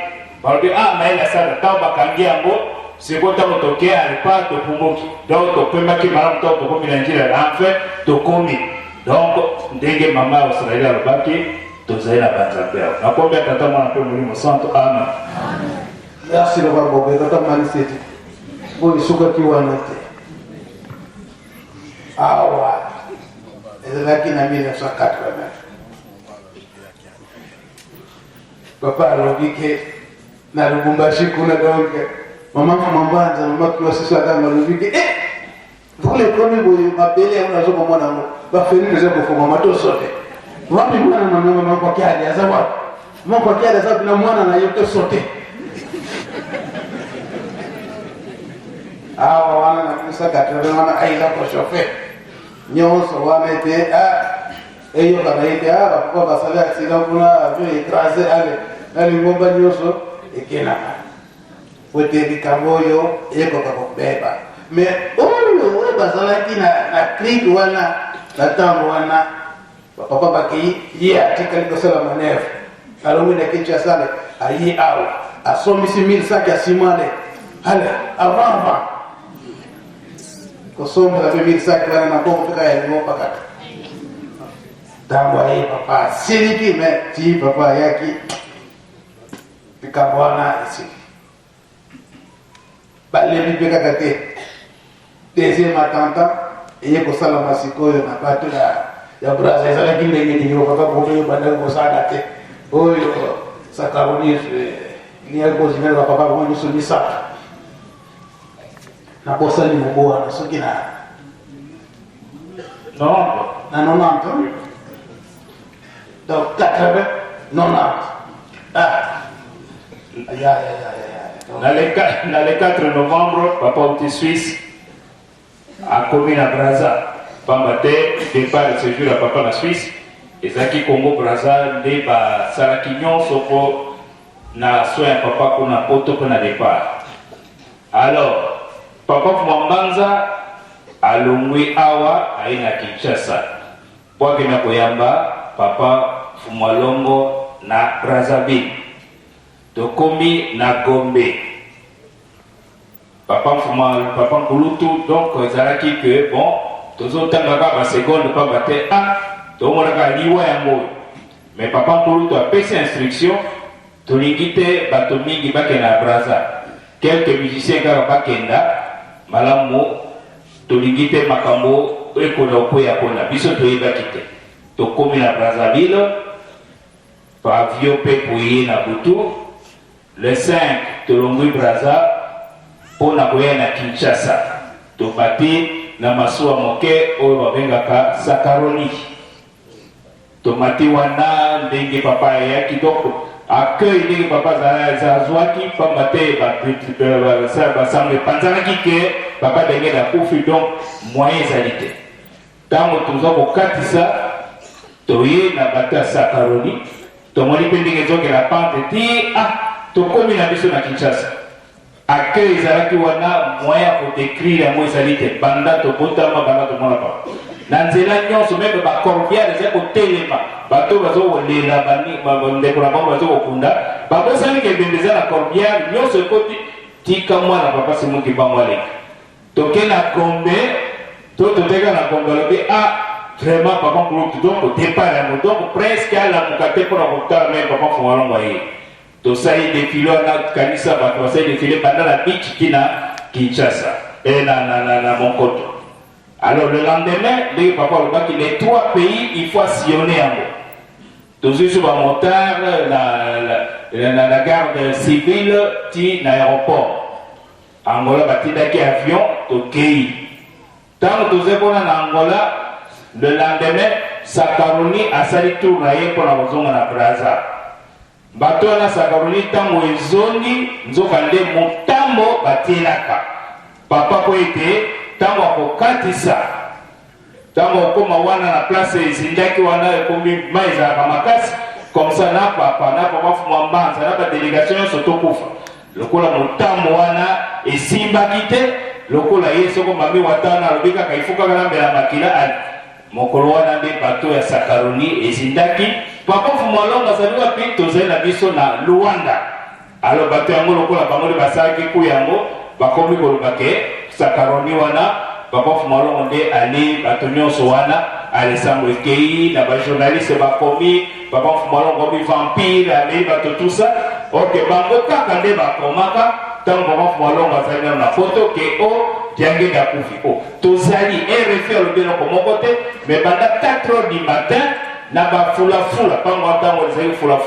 balobi mayele asala ntango bakangi yango siko ntango tokei alipa topumuki donc topemaki malamu ntango tokomi na njila enfin tokomi donc ndenge mama Australie alobaki tozali na banzambe awa nakombi atata mwana mpe Molimo Santo amen. Merci le Babobe, tata Maniseti boy sukaki wana te awa ezalaki na 1980 papa alobi ke na Lubumbashi kuna donc mama Mbanza mama Kiwasisa kama alobi ke pour les premiers boy mabele on azo komona ngo ba feri nzo ko foma mato sote wapi mwana na mama kwa kiadi azawa mama kwa kiadi azawa na mwana na yote sote awa wana na kusa katebe wana aila ko chauffeur nyonso wana te eyo kana ite bako basala accident kuna avio écrasé ale ngomba nyonso ekena wote bikamboyo eko kakobeba mais oyo basala na click wana na tango wana papa baki ye atika liko sala manevre alors na kicha sale ayi awa asomisi 1000 sacs ya simane ale avant kosomba la famille sac wana na koko peka ya ngomba kaka tango ayi papa siliki me ti papa yaki pika bwana isi bale bipeka kate deuxième attentat eye kosala masikoyo na bato ya Brazza ezalaki ndenge nini papa koyo banda kosala te oyo sakaroni ni alkozimela papa ko nyuso ni saka na bosa ni moboa na soki na non na 90 donc 80 90 Dans le 4 novembre, papa était Suisse, a commis à Brazza. Pambate, départ de ce jour à papa la Suisse, et Zaki Congo Brazza, les bas Sarakignon, Sopo, na soin papa qu'on a poto qu'on a départ. Alors, papa Mbanza, a Longwe Awa, a ina Kinshasa. Pour que na Koyamba, papa Fumalongo, na Brazzaville. Tokomi na Gombe. Papa Nkulutu, donc Zaraki que bon, tous autant la seconde pas battre tout le monde a liwa yango. Mais Papa Nkulutu a fait ses instructions, to lingite batomingi bakena Brazza. Quelques musiciens qui bakenda, malamu, to lingite makambo ekola koya kona, biso to yibakite. Tokomi na Brazzaville, pa avion pe pouye na butu. Le 5, Tolongwi Brazza, pour na Kinshasa. Topati na masua moke oyo babengaka sakaroni. Tomati wana ndenge papa yaki donc accueil ndenge papa zazwaki pambate ba samle panzanaki ke papa ndenge na kufi donc moyen zalité. Tango tuzo ko katisa toye na bata sakaroni. Tomoni pendenge zoke la pente ti tokomi na biso na Kinshasa. Accueil ezalaki wana moyen pour décrire yango ezali te banda tobotama banda tomona pa na nzela nyonso meme bacorbière eza kotelema bato bazokolela ndeko na bango bazokokunda babosani kebembe eza na corbière nyonso ekoti tika mwana papa simuki bangwale toke na kombe to toteka na kombe lobi vraiment papa groupe donc départ yango donc presque ala mukate pour na même papa fumalongo ye to sai défilé na kanisa bato sai défilé pendant la beach kina Kinshasa et na Monkoto. Alors le lendemain les papa le les 3 pays il faut sillonner yango toujours sur la montagne la garde civile ti na aéroport Angola batidaki avion tokei tant que na Angola le lendemain Sakaroni asali tour na ye pona kozonga na Brazza bato na Sakaroni tango ezongi nzokande motambo batielaka papa ko ete tango akokatisa tango okoma wana na place ezindaki wana ekomi maiza makasi comme ça na papa fuma mbanza na ba délégation soto kufa lokola motambo wana esimbaki te lokola yeso ko mami watana lobika kaifuka kana mbela makila ali mokolo wana nde bato ya Sakaroni ezindaki papa fumalonga zaliwa pi tozali na biso na Luanda alo bato yango lokola bango nde basalaki ku yango bakomi kolobake Sakaroni wana papa fumalonga nde ali bato nyonso wana alesango ekei na bajournaliste bakomi papa fumalonga obi vampire amei bato tout ça ok bango kaka nde bakomaka tango papa fumalonga azali na foto ke Diangue Dakufi. Tozali RFI à l'obéna comme côté, mais pendant 4 heures du matin, na ba fula, pas moi tant on sait fula.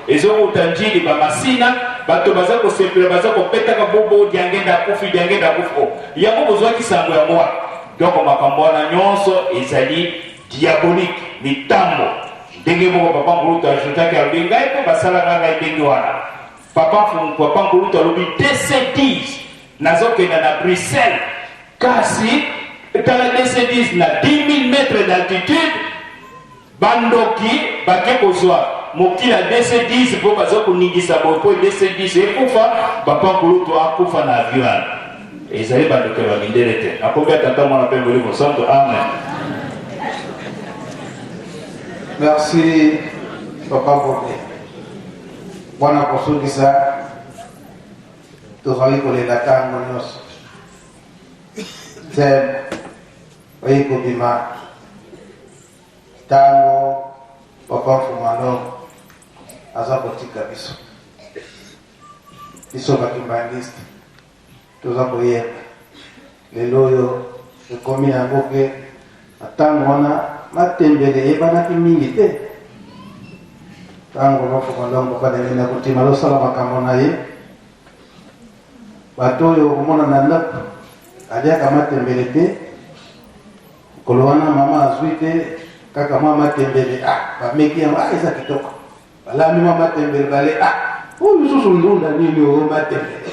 Et zo utanji di ba masina, bato baza ko sepela baza ko peta ka bobo Diangue Dakufi. Yango besoin ki sango ya moi. Donc makambo na nyonso ezali diabolique, mitambo. Ndenge mo papa nguluta ajouta ka binga e ko basala nganga ndenge wana. Papa nguluta lobi DC10 nazoke na Bruxelles. Kasi, dans la DC10, na 10 000 mètres d'altitude, bandoki, bakekozwa, moki la DC10, pour bazoko ningisa bopo, DC10, ekufa, papa kuluto akufa na avion. Et ils allaient bandoki la minderete. A combien de temps on appelle le livre santo? Amen. Merci, papa Bobé. Bwana kusugisa, tuzali kolela tango nyonso. Zem, oiko bima, tango, papa Fumalongo, aza kotika biso. Biso bakimbangiste, toza koyeba. Lelo oyo, ekomi yango ke, tango wana, matembele ebanaki mingi te. Tango papa Fumalongo badenge na kotima losala makambo na ye. Bato oyo komona na ndako aliaka matembele te kolo wana mama azwi te kaka mwa matembele bameki yango eza kitoko balami mwa matembele bale oyo lisusu ndunda nini oyo matembele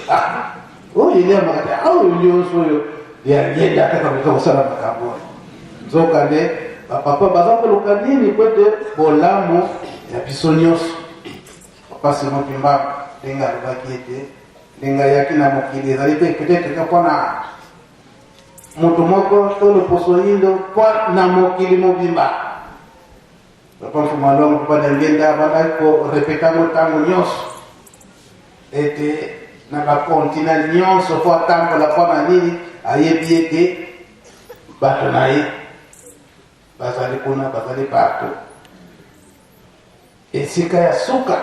oyo eliamaka te oyo nyonso oyo yenda kaka koka kosala makambo nzoka nde bapapa baza koluka nini po ete bolamu ya biso nyonso papa Simoki Mbamba ndenge alobaki ete ndenge yaki na mokili ezali te peut-être que mpona moto moko to loposo yindo mpo na mokili mobimba papa Fumalongo papa Diangue abandaki korepeta ntango nyonso ete na bakontina nyonso po atambola mpo na nini ayebi ete bato na ye bazali kuna bazali bato esika ya suka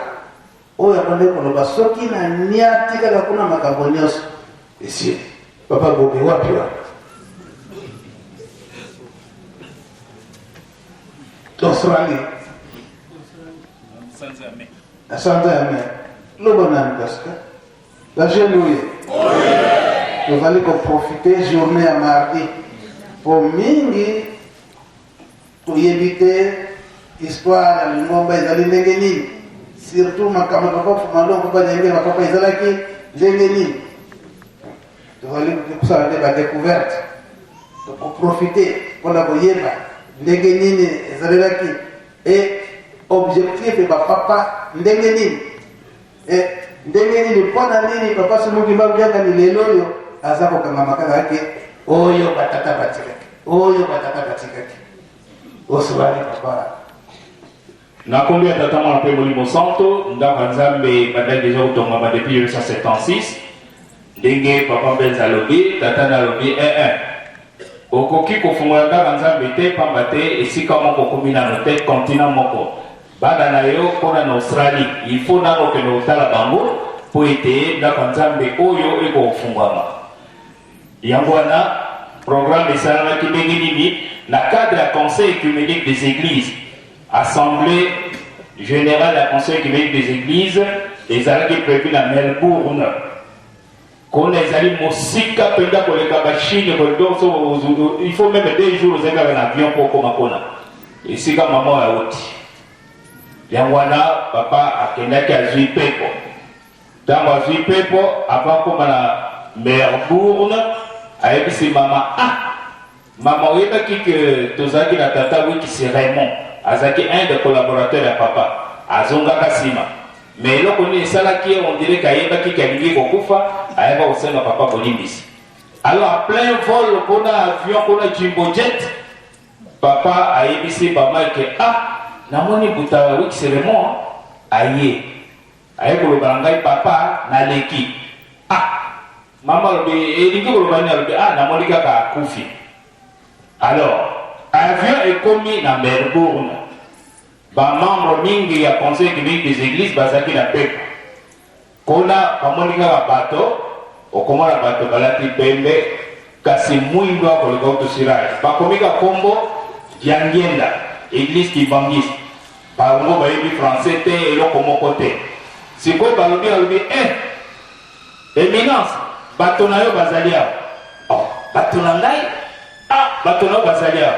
oyo abandaki koloba soki na nia tikala kuna makambo nyonso esili papa Bobé wapi Australie Sanza ya mer loba nani kaska la jeune nous allons profiter journée à mardi pour mingi pour éviter histoire ya lingomba ezali ndenge nini surtout makambo papa Fumalongo papa Diangue na papa ezalaki ndenge nini tozali kusala nde badécouverte tokoprofite mpona koyeba ndenge nini ezalelaki e objectif bapapa ndenge nini ndenge nini mpona nini papa Simoki Mbamba ni lelo oyo aza kokanga makala yake oyo batata batikaki oswali papa na combien de temps on peut Molimo Santo ndaka nzambe badai déjà utongama depuis 1976 ndenge papa mbenza alobi tata na alobi okoki kofungola kaka nzambe te pamba te esika moko komi nano te continent moko bana na yo mpona na Australie il faut nano okende kotala bango mpo ete ndako nzambe oyo ekofungwama yango wana programme esalamaki ndenge nini na cadre ya conseil écuménique des églises assemblée générale ya conseil écuménique des églises ezalaki prévu na Melbourne kona ezali mosika penda koleka bachine il faut même 2 jours ozali kaka na avion mpo okoma kona esika mama ya oti yango wana papa akendaki azwi pepo ntango azwi pepo avant koma na Melbourne ayebisi mama mama oyebaki ke tozalaki na tata wikisi Raymond azalaki un des collaborateurs ya papa azongaka nsima mais eloko nini esalaki ye on dirait kayebaki kalingi kokufa ayeba kosenga papa bolimbisi alors en plein vol kona avion kona jimbo jet papa ayebisi mama ke namoni buta wikisi Raymond aye koloba na ngai papa naleki mama alobi elingi koloba nini alobi namoni kaka akufi alors avion ekomi na Melbourne bamembre mingi ya conseil écuménique des églises bazalaki na pepo kona bamoni kaka bato okomona bato balati pembe kasi mwindo akoleka utosirage bakomika kombo ya Ngenda église kibangiste bango bayebi français te eloko moko te sikoyo balobi éminence bato na yo bazali awa bato na ngai bato na yo bazali awa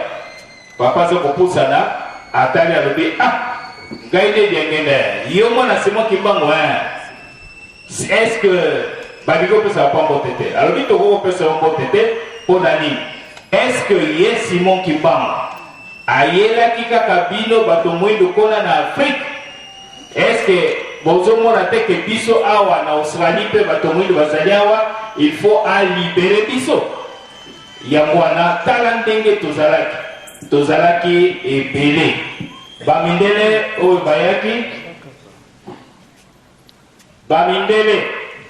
papa aza kopusana atali alobi ngai nde diangenda yo mwana Simon Kimbangu est-ce que badiko opesa pa mbote te alobi toko kopesa yo mbote te mpo na nini est-ce que ye Simon Kimbangu ayelaki kaka bino bato mwindo kona na Afrique est-ce que bozomona te ke biso awa na Australie mpe bato mwindo bazali awa il faut alibere biso yango wana tala ndenge tozalaki ebele bamindele oyo bamindele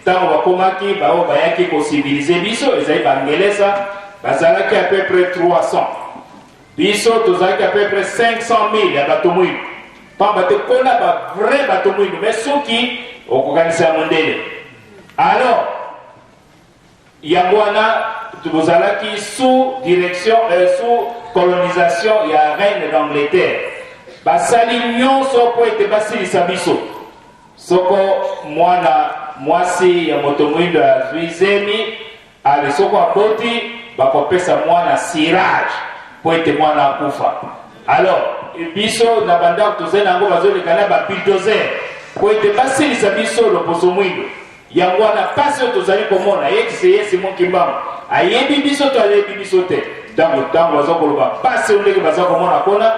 ntango bakomaki baoyo bayaki kosibilize biso ezali bangelesa bazalaki à peu près 300 biso tozalaki à peu près 500 000 ya bato mwindo pamba te kona ba vrai bato mwindo mais soki okokanisa mondele alors yango wana tozalaki sous direction sous colonisation ya reine d'Angleterre basali nyonso po ete basilisa biso soko mwana mwasi ya moto mwindo azwi zemi ale soko aboti bakopesa mwana sirage po ete mwana akufa alors biso na bandako tozali nango bazoleka na babildozer po ete basilisa biso loposo mwindo yango wana pasi oyo tozali komona yekise ye Simon Kimbangu ayebi biso to ayebi biso te ntango baza koloba pasi oyo ndenge baza komona kona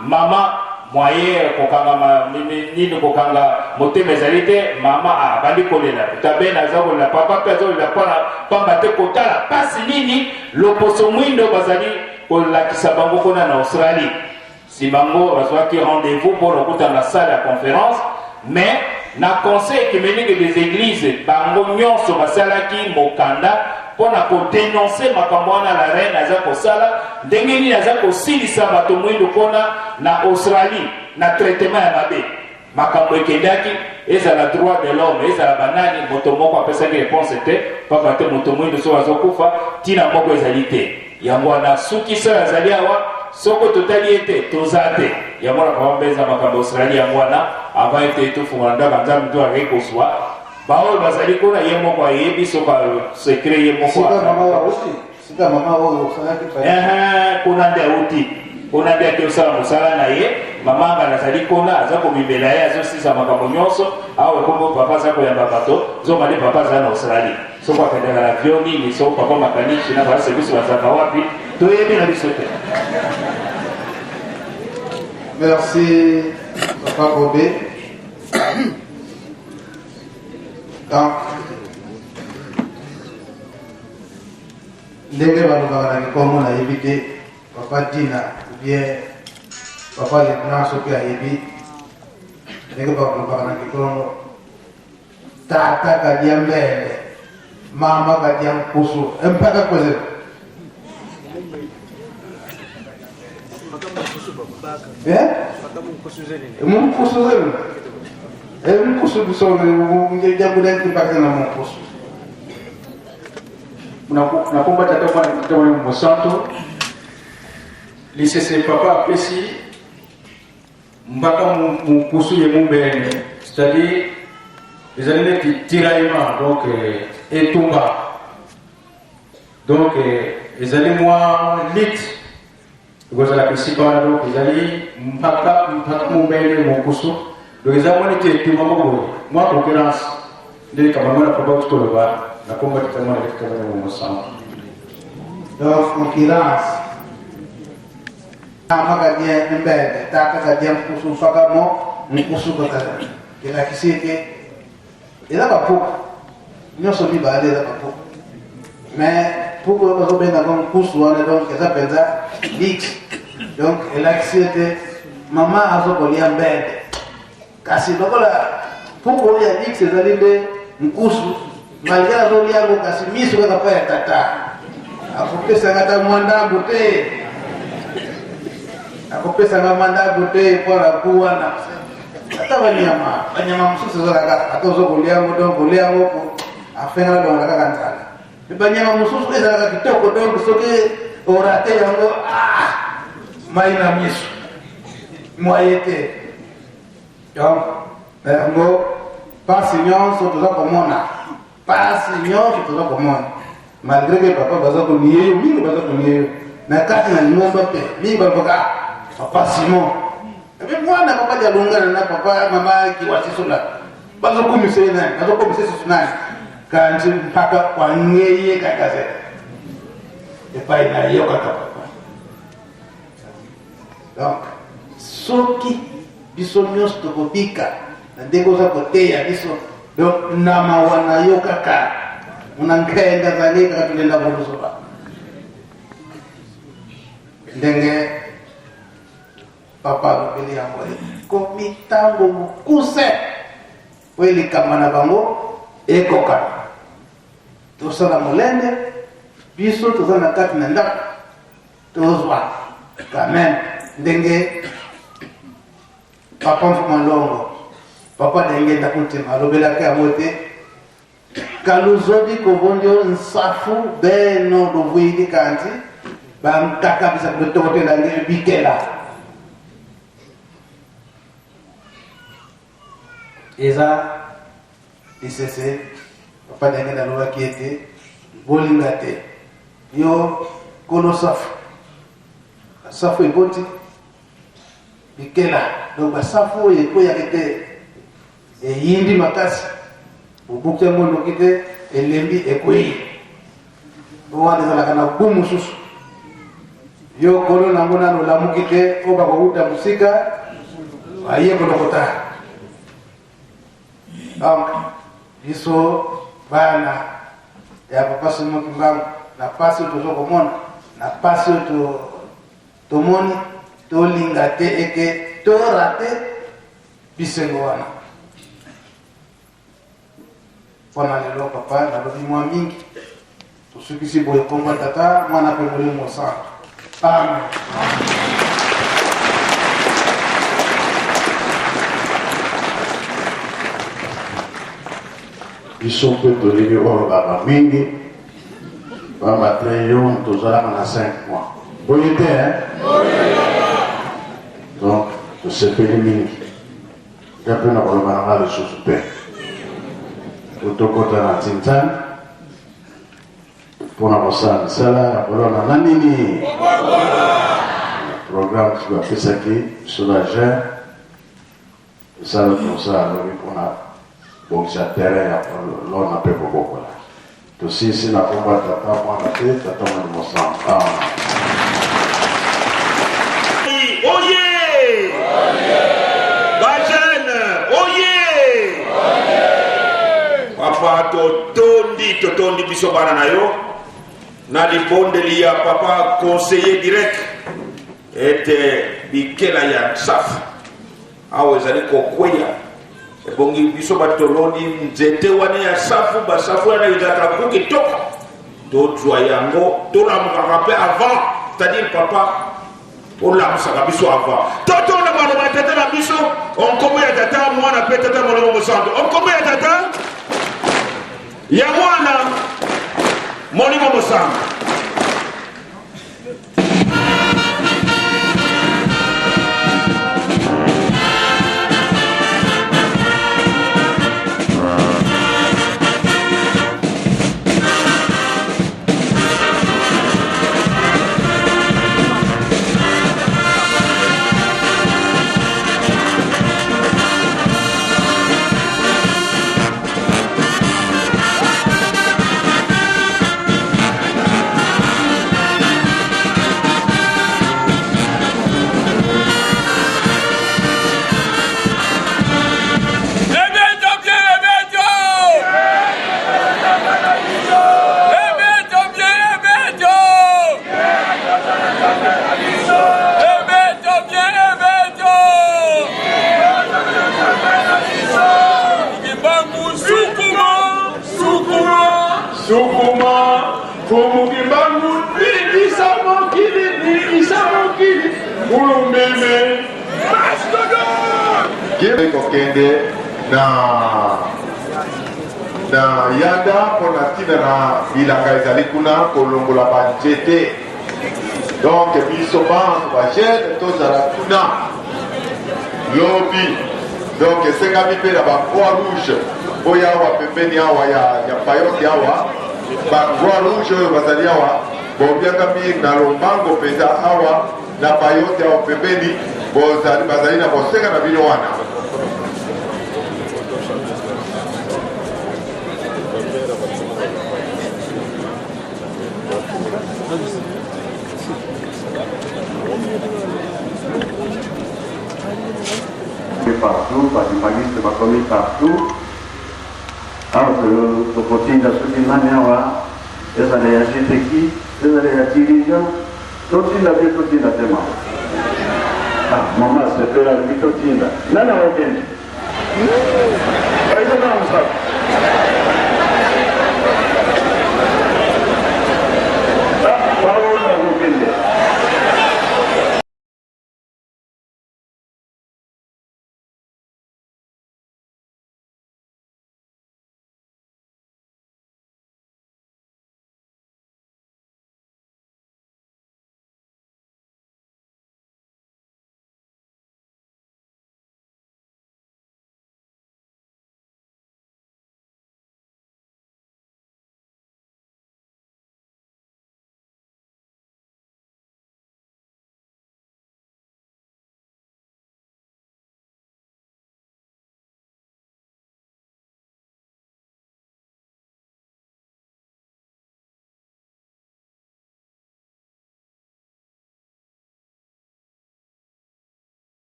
mama moye kokanga nini kokanga motema ezali te mama bandi kolela tabena aza kolela papa mpe aza kolela pamba te kotala pasi nini loposo mwindo bazali kolakisa bango kona na Australie sibango bazwaki rendez-vous mpo lokuta na salle ya conférence mais na conseil écuménique des églises bango nyonso basalaki mokanda mpona kodénoncer makambo wana la reine aza kosala ndenge nini aza kosilisa bato mwindo mpona na Australie na traitement ya mabe makambo ekendaki ezala droit de l'homme ezala banani moto moko apesaki réponse te papa te moto mwindo so azokufa ntina moko ezali te yango wana suki so azali awa soko totali ete toza te yango na papa mbeza makambo Australie yango wana avant ete tofungola ndaka nzambe to ayei kozwa baoyo bazali kuna ye moko ayebi soko secret ye moko kuna nde auti kuna nde ake osala mosala na ye mama anga nazali kuna aza komibela ye azosisa makambo nyonso awa ekombo papa aza koyamba bato zonga nde papa aza na Australie soko akendaka na avion nini soko papa makanishi na baservisi bazaka wapi toyebi na biso te. Merci Papa Bobé. Donc, ndenge balobaka na likombo nayebi te papa Dina ou bien papa Leblanc soki ayebi ndenge balobaka na likombo tata Kadia Mbele mama kadia mkusu mpaka kweze mkusu zenu mkusu bisone mjabula kipaka na mkusu nakomba tata mwana Monsanto lisese papa apesi mpaka mkusu ye mumbene, c'est-à-dire les années qui tiraillement donc etumba donc les années moi lit goza la principale donc les années mpaka mumbene mkusu donc les années qui etumba moko moi concurrence de kamama papa tout le bas na komba tata mwana Monsanto donc concurrence makadia mbele taka kadia mkusu mpaka mo mkusu kakaza kila kisike ila bapo nyoso bi baale la bapo mais pour que vous bien dans mkusu wana donc ça penza mix donc ila kisike mama azokolia mbele kasi dokola pour ya mix ezalinde mkusu malgré azolia ngo kasi miso kaka pa ya tata akopesa ngata mwanda bote akopesa ngamanda bote pora kuwana hata banyama msusu zaka atozo kuliango don kuliango ko afenga don la kantala banyama msusu eza kitoko don soke orate yango maina misu moyete donc ngo passion so toza komona passion so toza komona malgré que papa baza ko nié mingi baza ko nié na kati na nyumba pe mingi baza papa Simon mais moi na papa ya lungana na papa mama kiwasisula bazo kumise na bazo kumise susuna kanji mpaka kwa ngeye kakaze epai na yo kaka papa donc soki biso nyos to kopika na ndeko za koteya biso donc na mawana yo kaka unankaenda zalika tulenda kurusoba ndenge papa lobeli yango komitango mokuse po elikama na bango ekokana tosala molende biso toza na kati na ndako tozwa quand même ndenge papa mfuma longo papa ndenge ndako ntema alobelaka yango te kaluzodi kobondio nsafu beno lovwidi kanti bamkaka bisa kutokotela nge bikela eza isese papa ndenge nalobaki ete bolinga te yo kolo safu eboti bikela donc basafu oyo ekoyaki te eyindi makasi obuki yango noki te elembi ekweyi owana ezalaka na bu mosusu yo kolo nango nano olamuki te oyo bakokouta mosika aye kolokota donc biso bana ya papa Simon Kimbangu na pasi oyo tozokomona na pasi oyo tomoni tolinga te eke torate bisengo wana mpona lelo papa nalobi mwa mingi tosukisi boye kombo tata mwana mpe molimo Monsanto amen. biso mpe tolingi oyo baba mingi bamatre yo tozalaka na 5 mois boye te donc tosepeli mingi nga mpe na koloba nanga lisusu mpe totokota na tintani mpona kosala misala ya kolona na nini programme tibapesaki biso na gere misala tosala lobi mpona bongisa terrain ya lona mpe kobokola tosisi na komba tata mwana te tata mwana Monsanto oye bajene oye papa totondi biso bana na yo na libondeli ya papa conseiller direct ete bikela ya safu awo ezali kokweya bongi biso batoloni nzete wana ya safu basafu wana ezalaka ku kitoko tozwa yango tolamukaka mpe avant, c'est-à-dire papa olamusaka biso avant totona maloba ya tata na biso onkombo ya tata mwana mpe tata molimo mosantu onkombo ya tata ya mwana molimo mosantu. Kokende na yanda pona tina na bilanga ezali kuna kolongola banzete donc biso bantu bagene tozala kuna lobi donc esengami mpe na bacroix rouge oyo awa pembeni awa ya payote awa bacroix rouge oyo bazali awa bobiangami na lombango mpenza awa na payote awa pembeni bazali na bosenga na bino wana. Partout, par les magistres, par commis partout. Alors, le côté de la société, les allées à GTQ, les allées à dirigeants, tout le monde a vu tout le monde. Ah, maman, c'est que la vie tout le monde. Non, non, ok.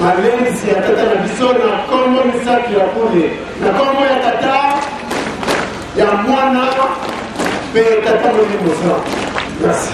malenzi ya tata na biso na kombo misaki ya kule na kombo ya tata ya mwana pe tata Molimo Jean. Merci.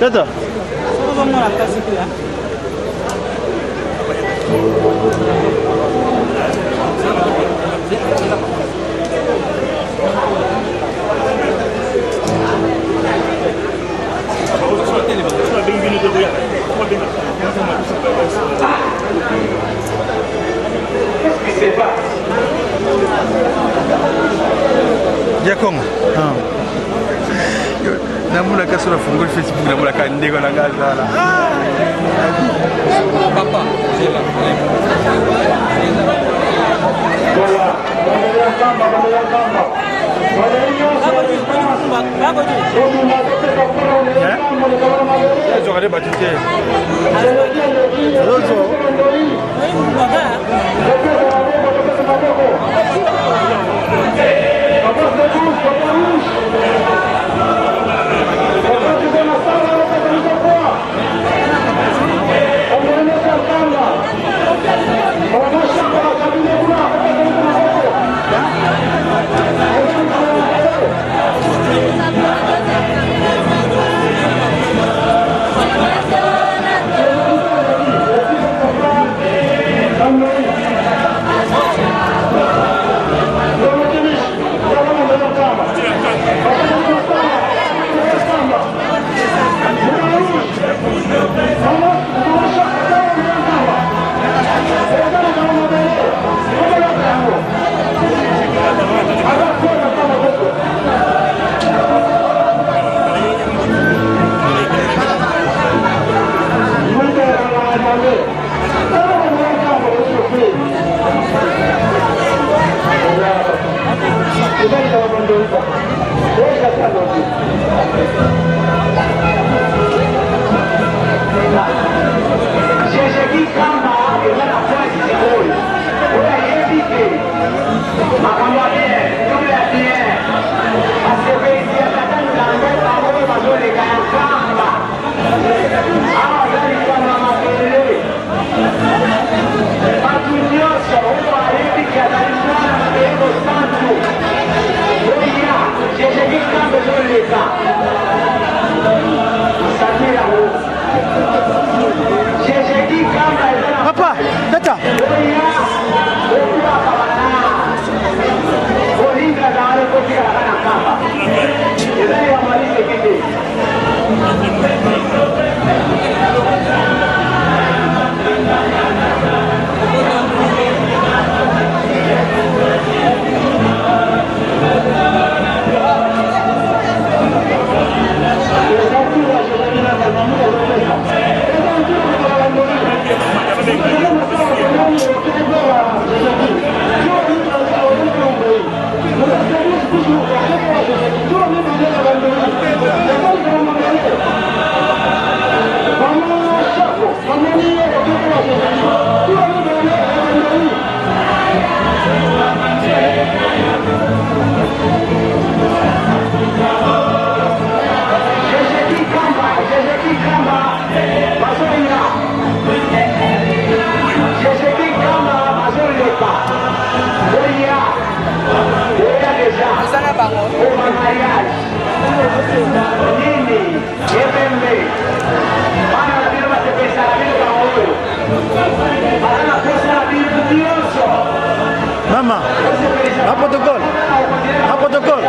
Dada. Giacomo. Namuna kasura fungul Facebook namuna kandego na ngazala. Papa, c'est là. Papa, tata. Mama, un protocole. Un protocole.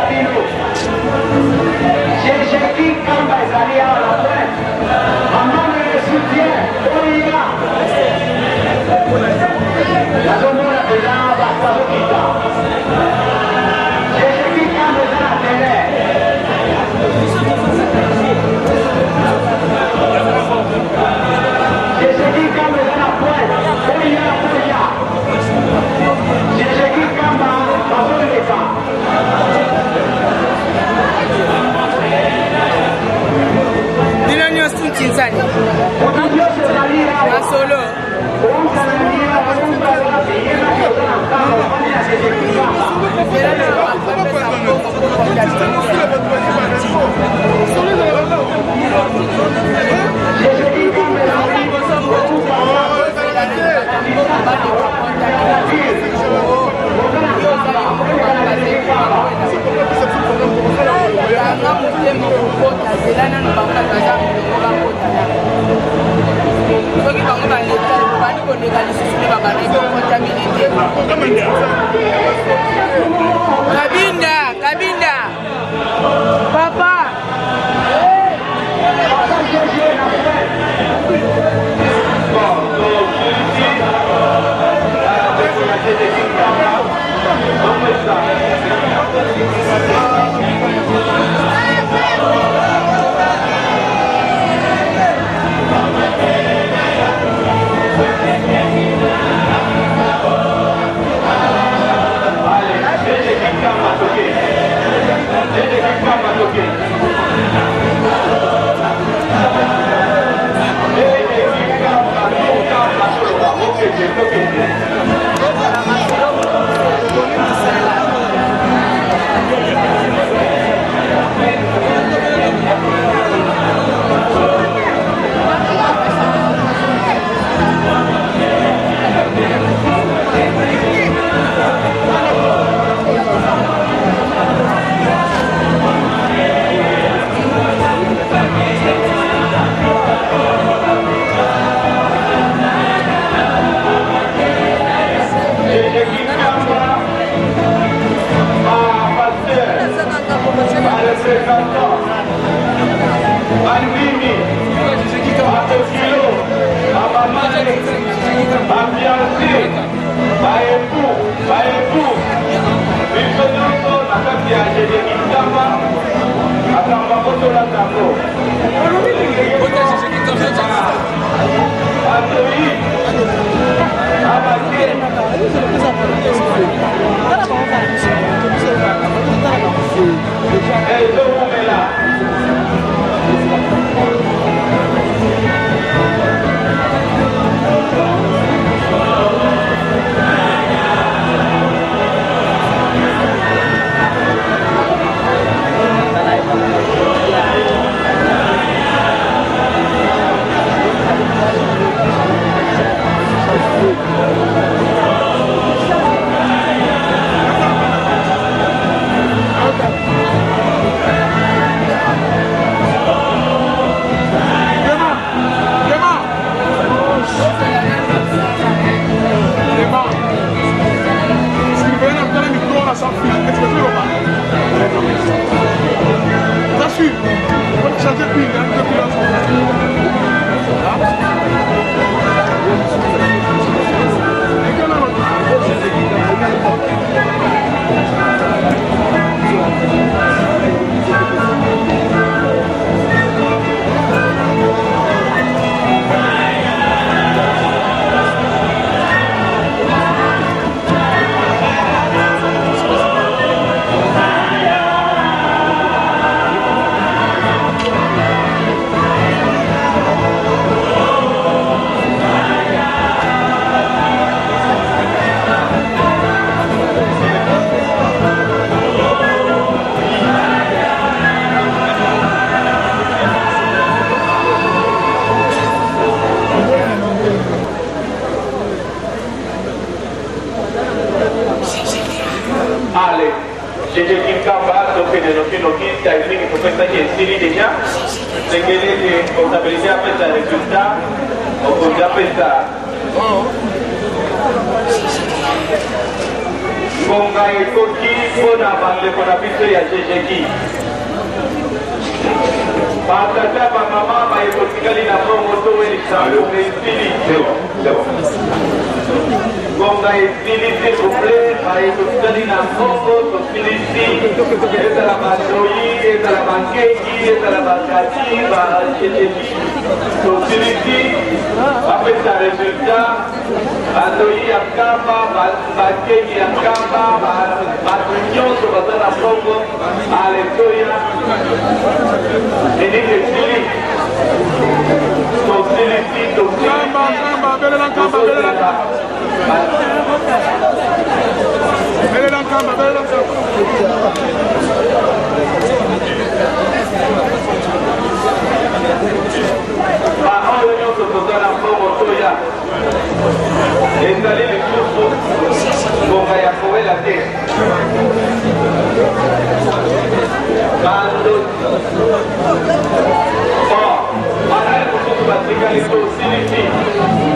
Masolo. Soki bango ba leta bandi koneka lisusu nde babana ekokontamine te. Kabinda papa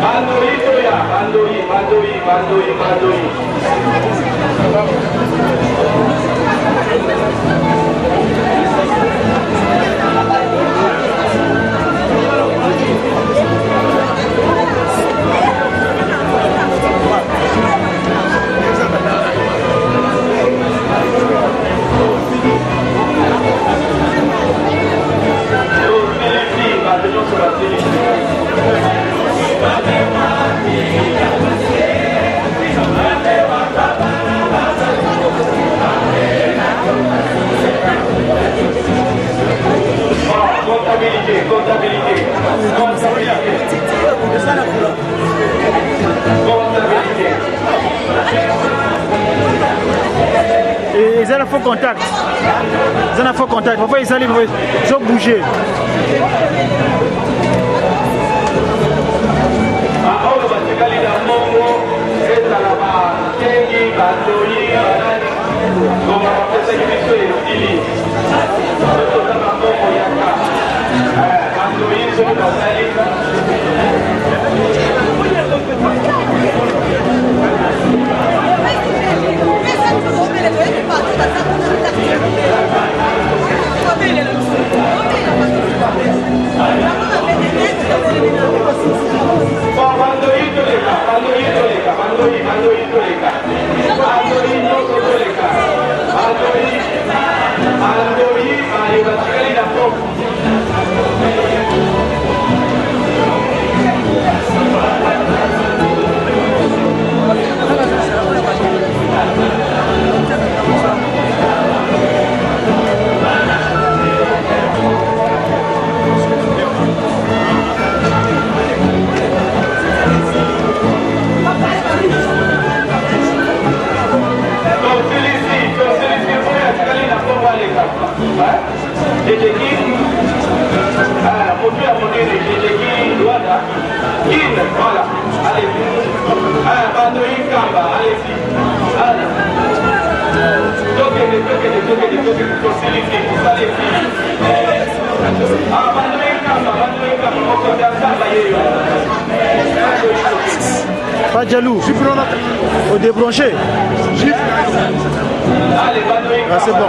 Ando faux contact. Ils ont un faux contact. Parfois, ils arrivent, ils ont bougé. Pas de jaloux. Au débranché. Ah, c'est bon.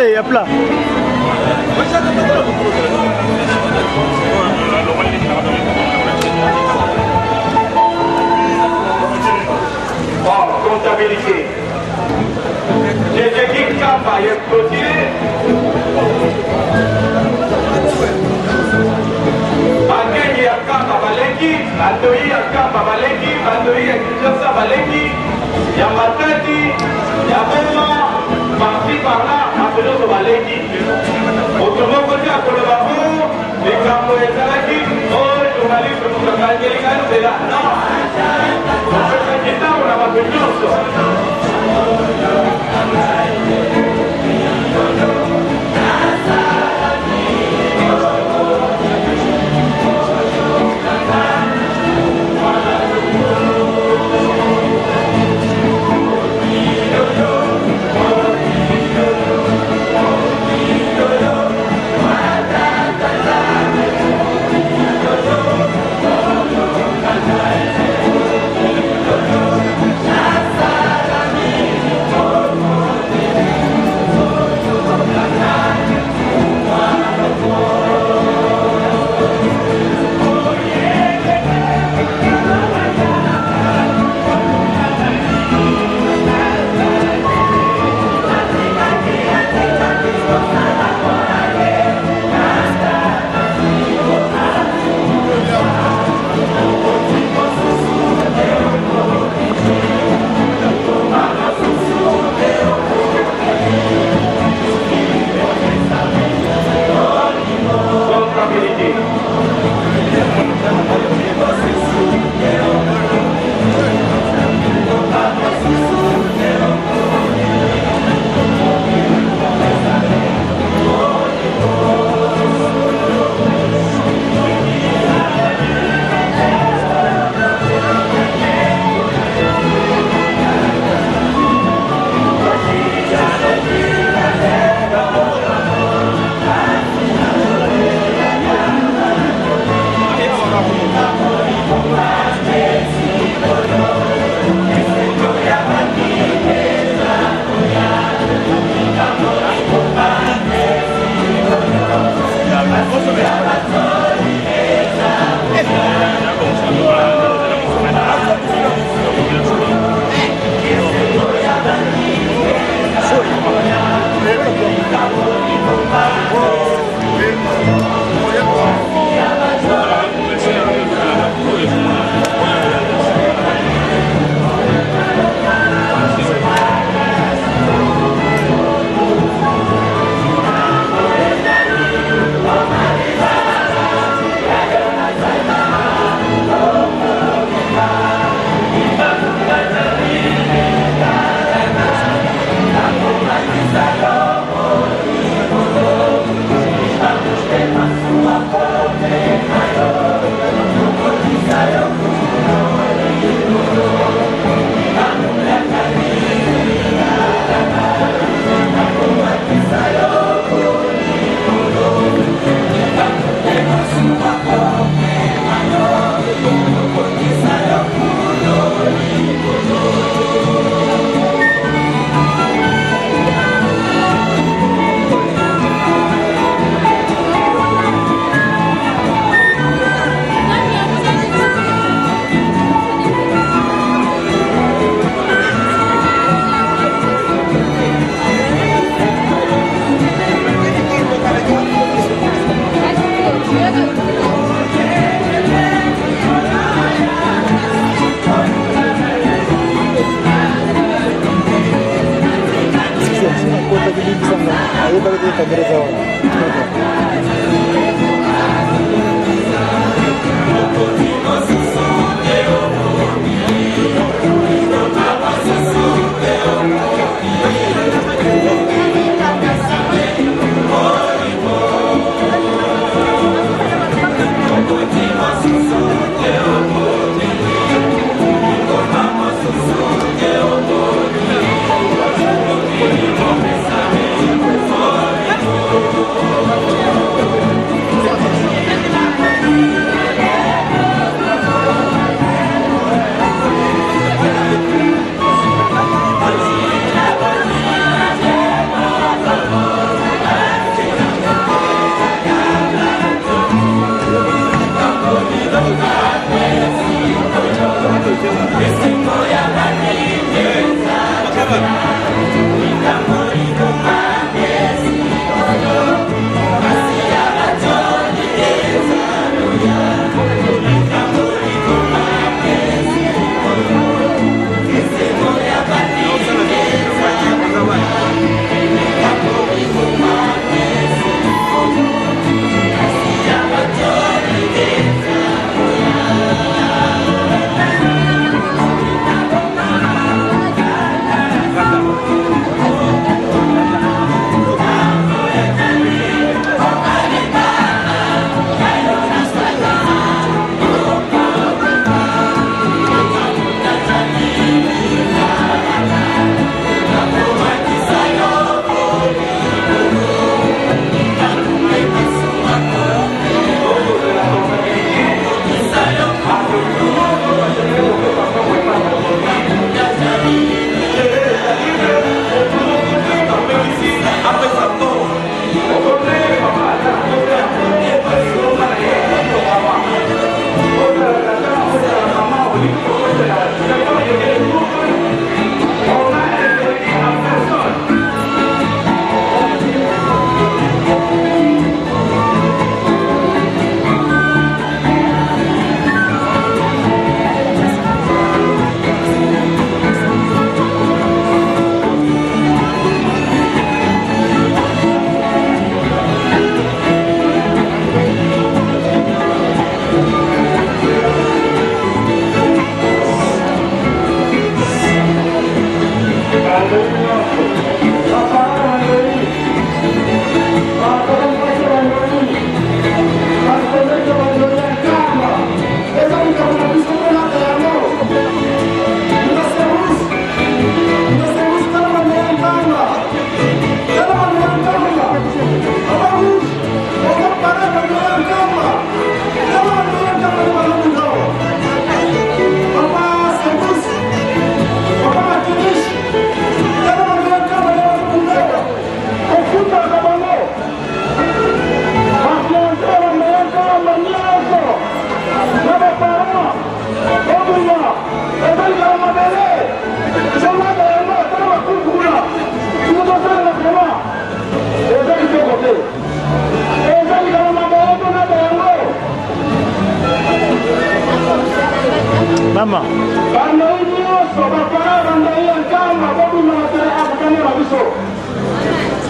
il y a plat. Comptabilité. Les équipes Kamba et Clotilde. Bageni ya Kamba Balengi, Andoi ya Kamba Balengi, Andoi ya Kinshasa Balengi, ya Matadi, ya Boma, Marti Parla, Apeloso Balengi. Autrement côté à Colobabo, les Kambo et Salaki, oh, journaliste, nous avons gagné les gars, c'est là. Non. On a pas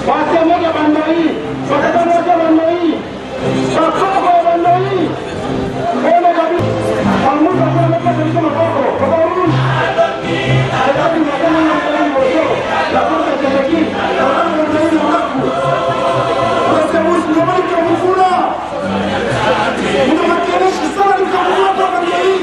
wasemoja bandoi watatamoja bandoi wakoko bandoi ole kabisa pamoja kwa mtu kusema koko kwa rush alafu mkana na mmoja la kwanza cheki alafu ndio mwaku wasemoja ndio mmoja mfuna ndio makelele sana ni kama kwa bandoi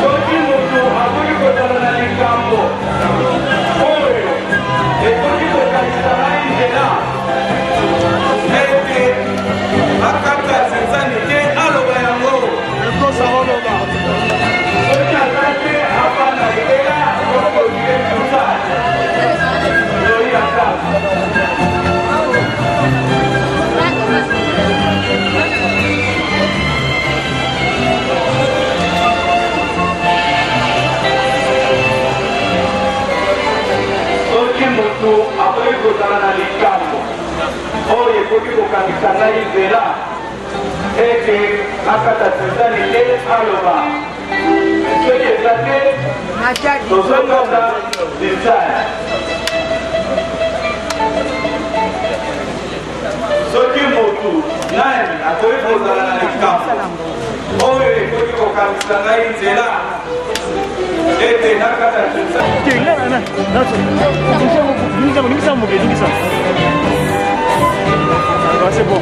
soki moto akoki kozala na likambo oyo ekoki kokanisa ngai nzela ete akata senzani te aloba yango soki aza te afanda libela okokie mosala loi ata soki moto akoki kozala na likambo oyo ekoki kokangisa ngai nzela ete akata senzani te aloba soki eza te tozongata lisala soki motu nani akoki kozala na likambo oyo ekoki kokangisa ngai nzela ete nakata c'est bon.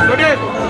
Donnez.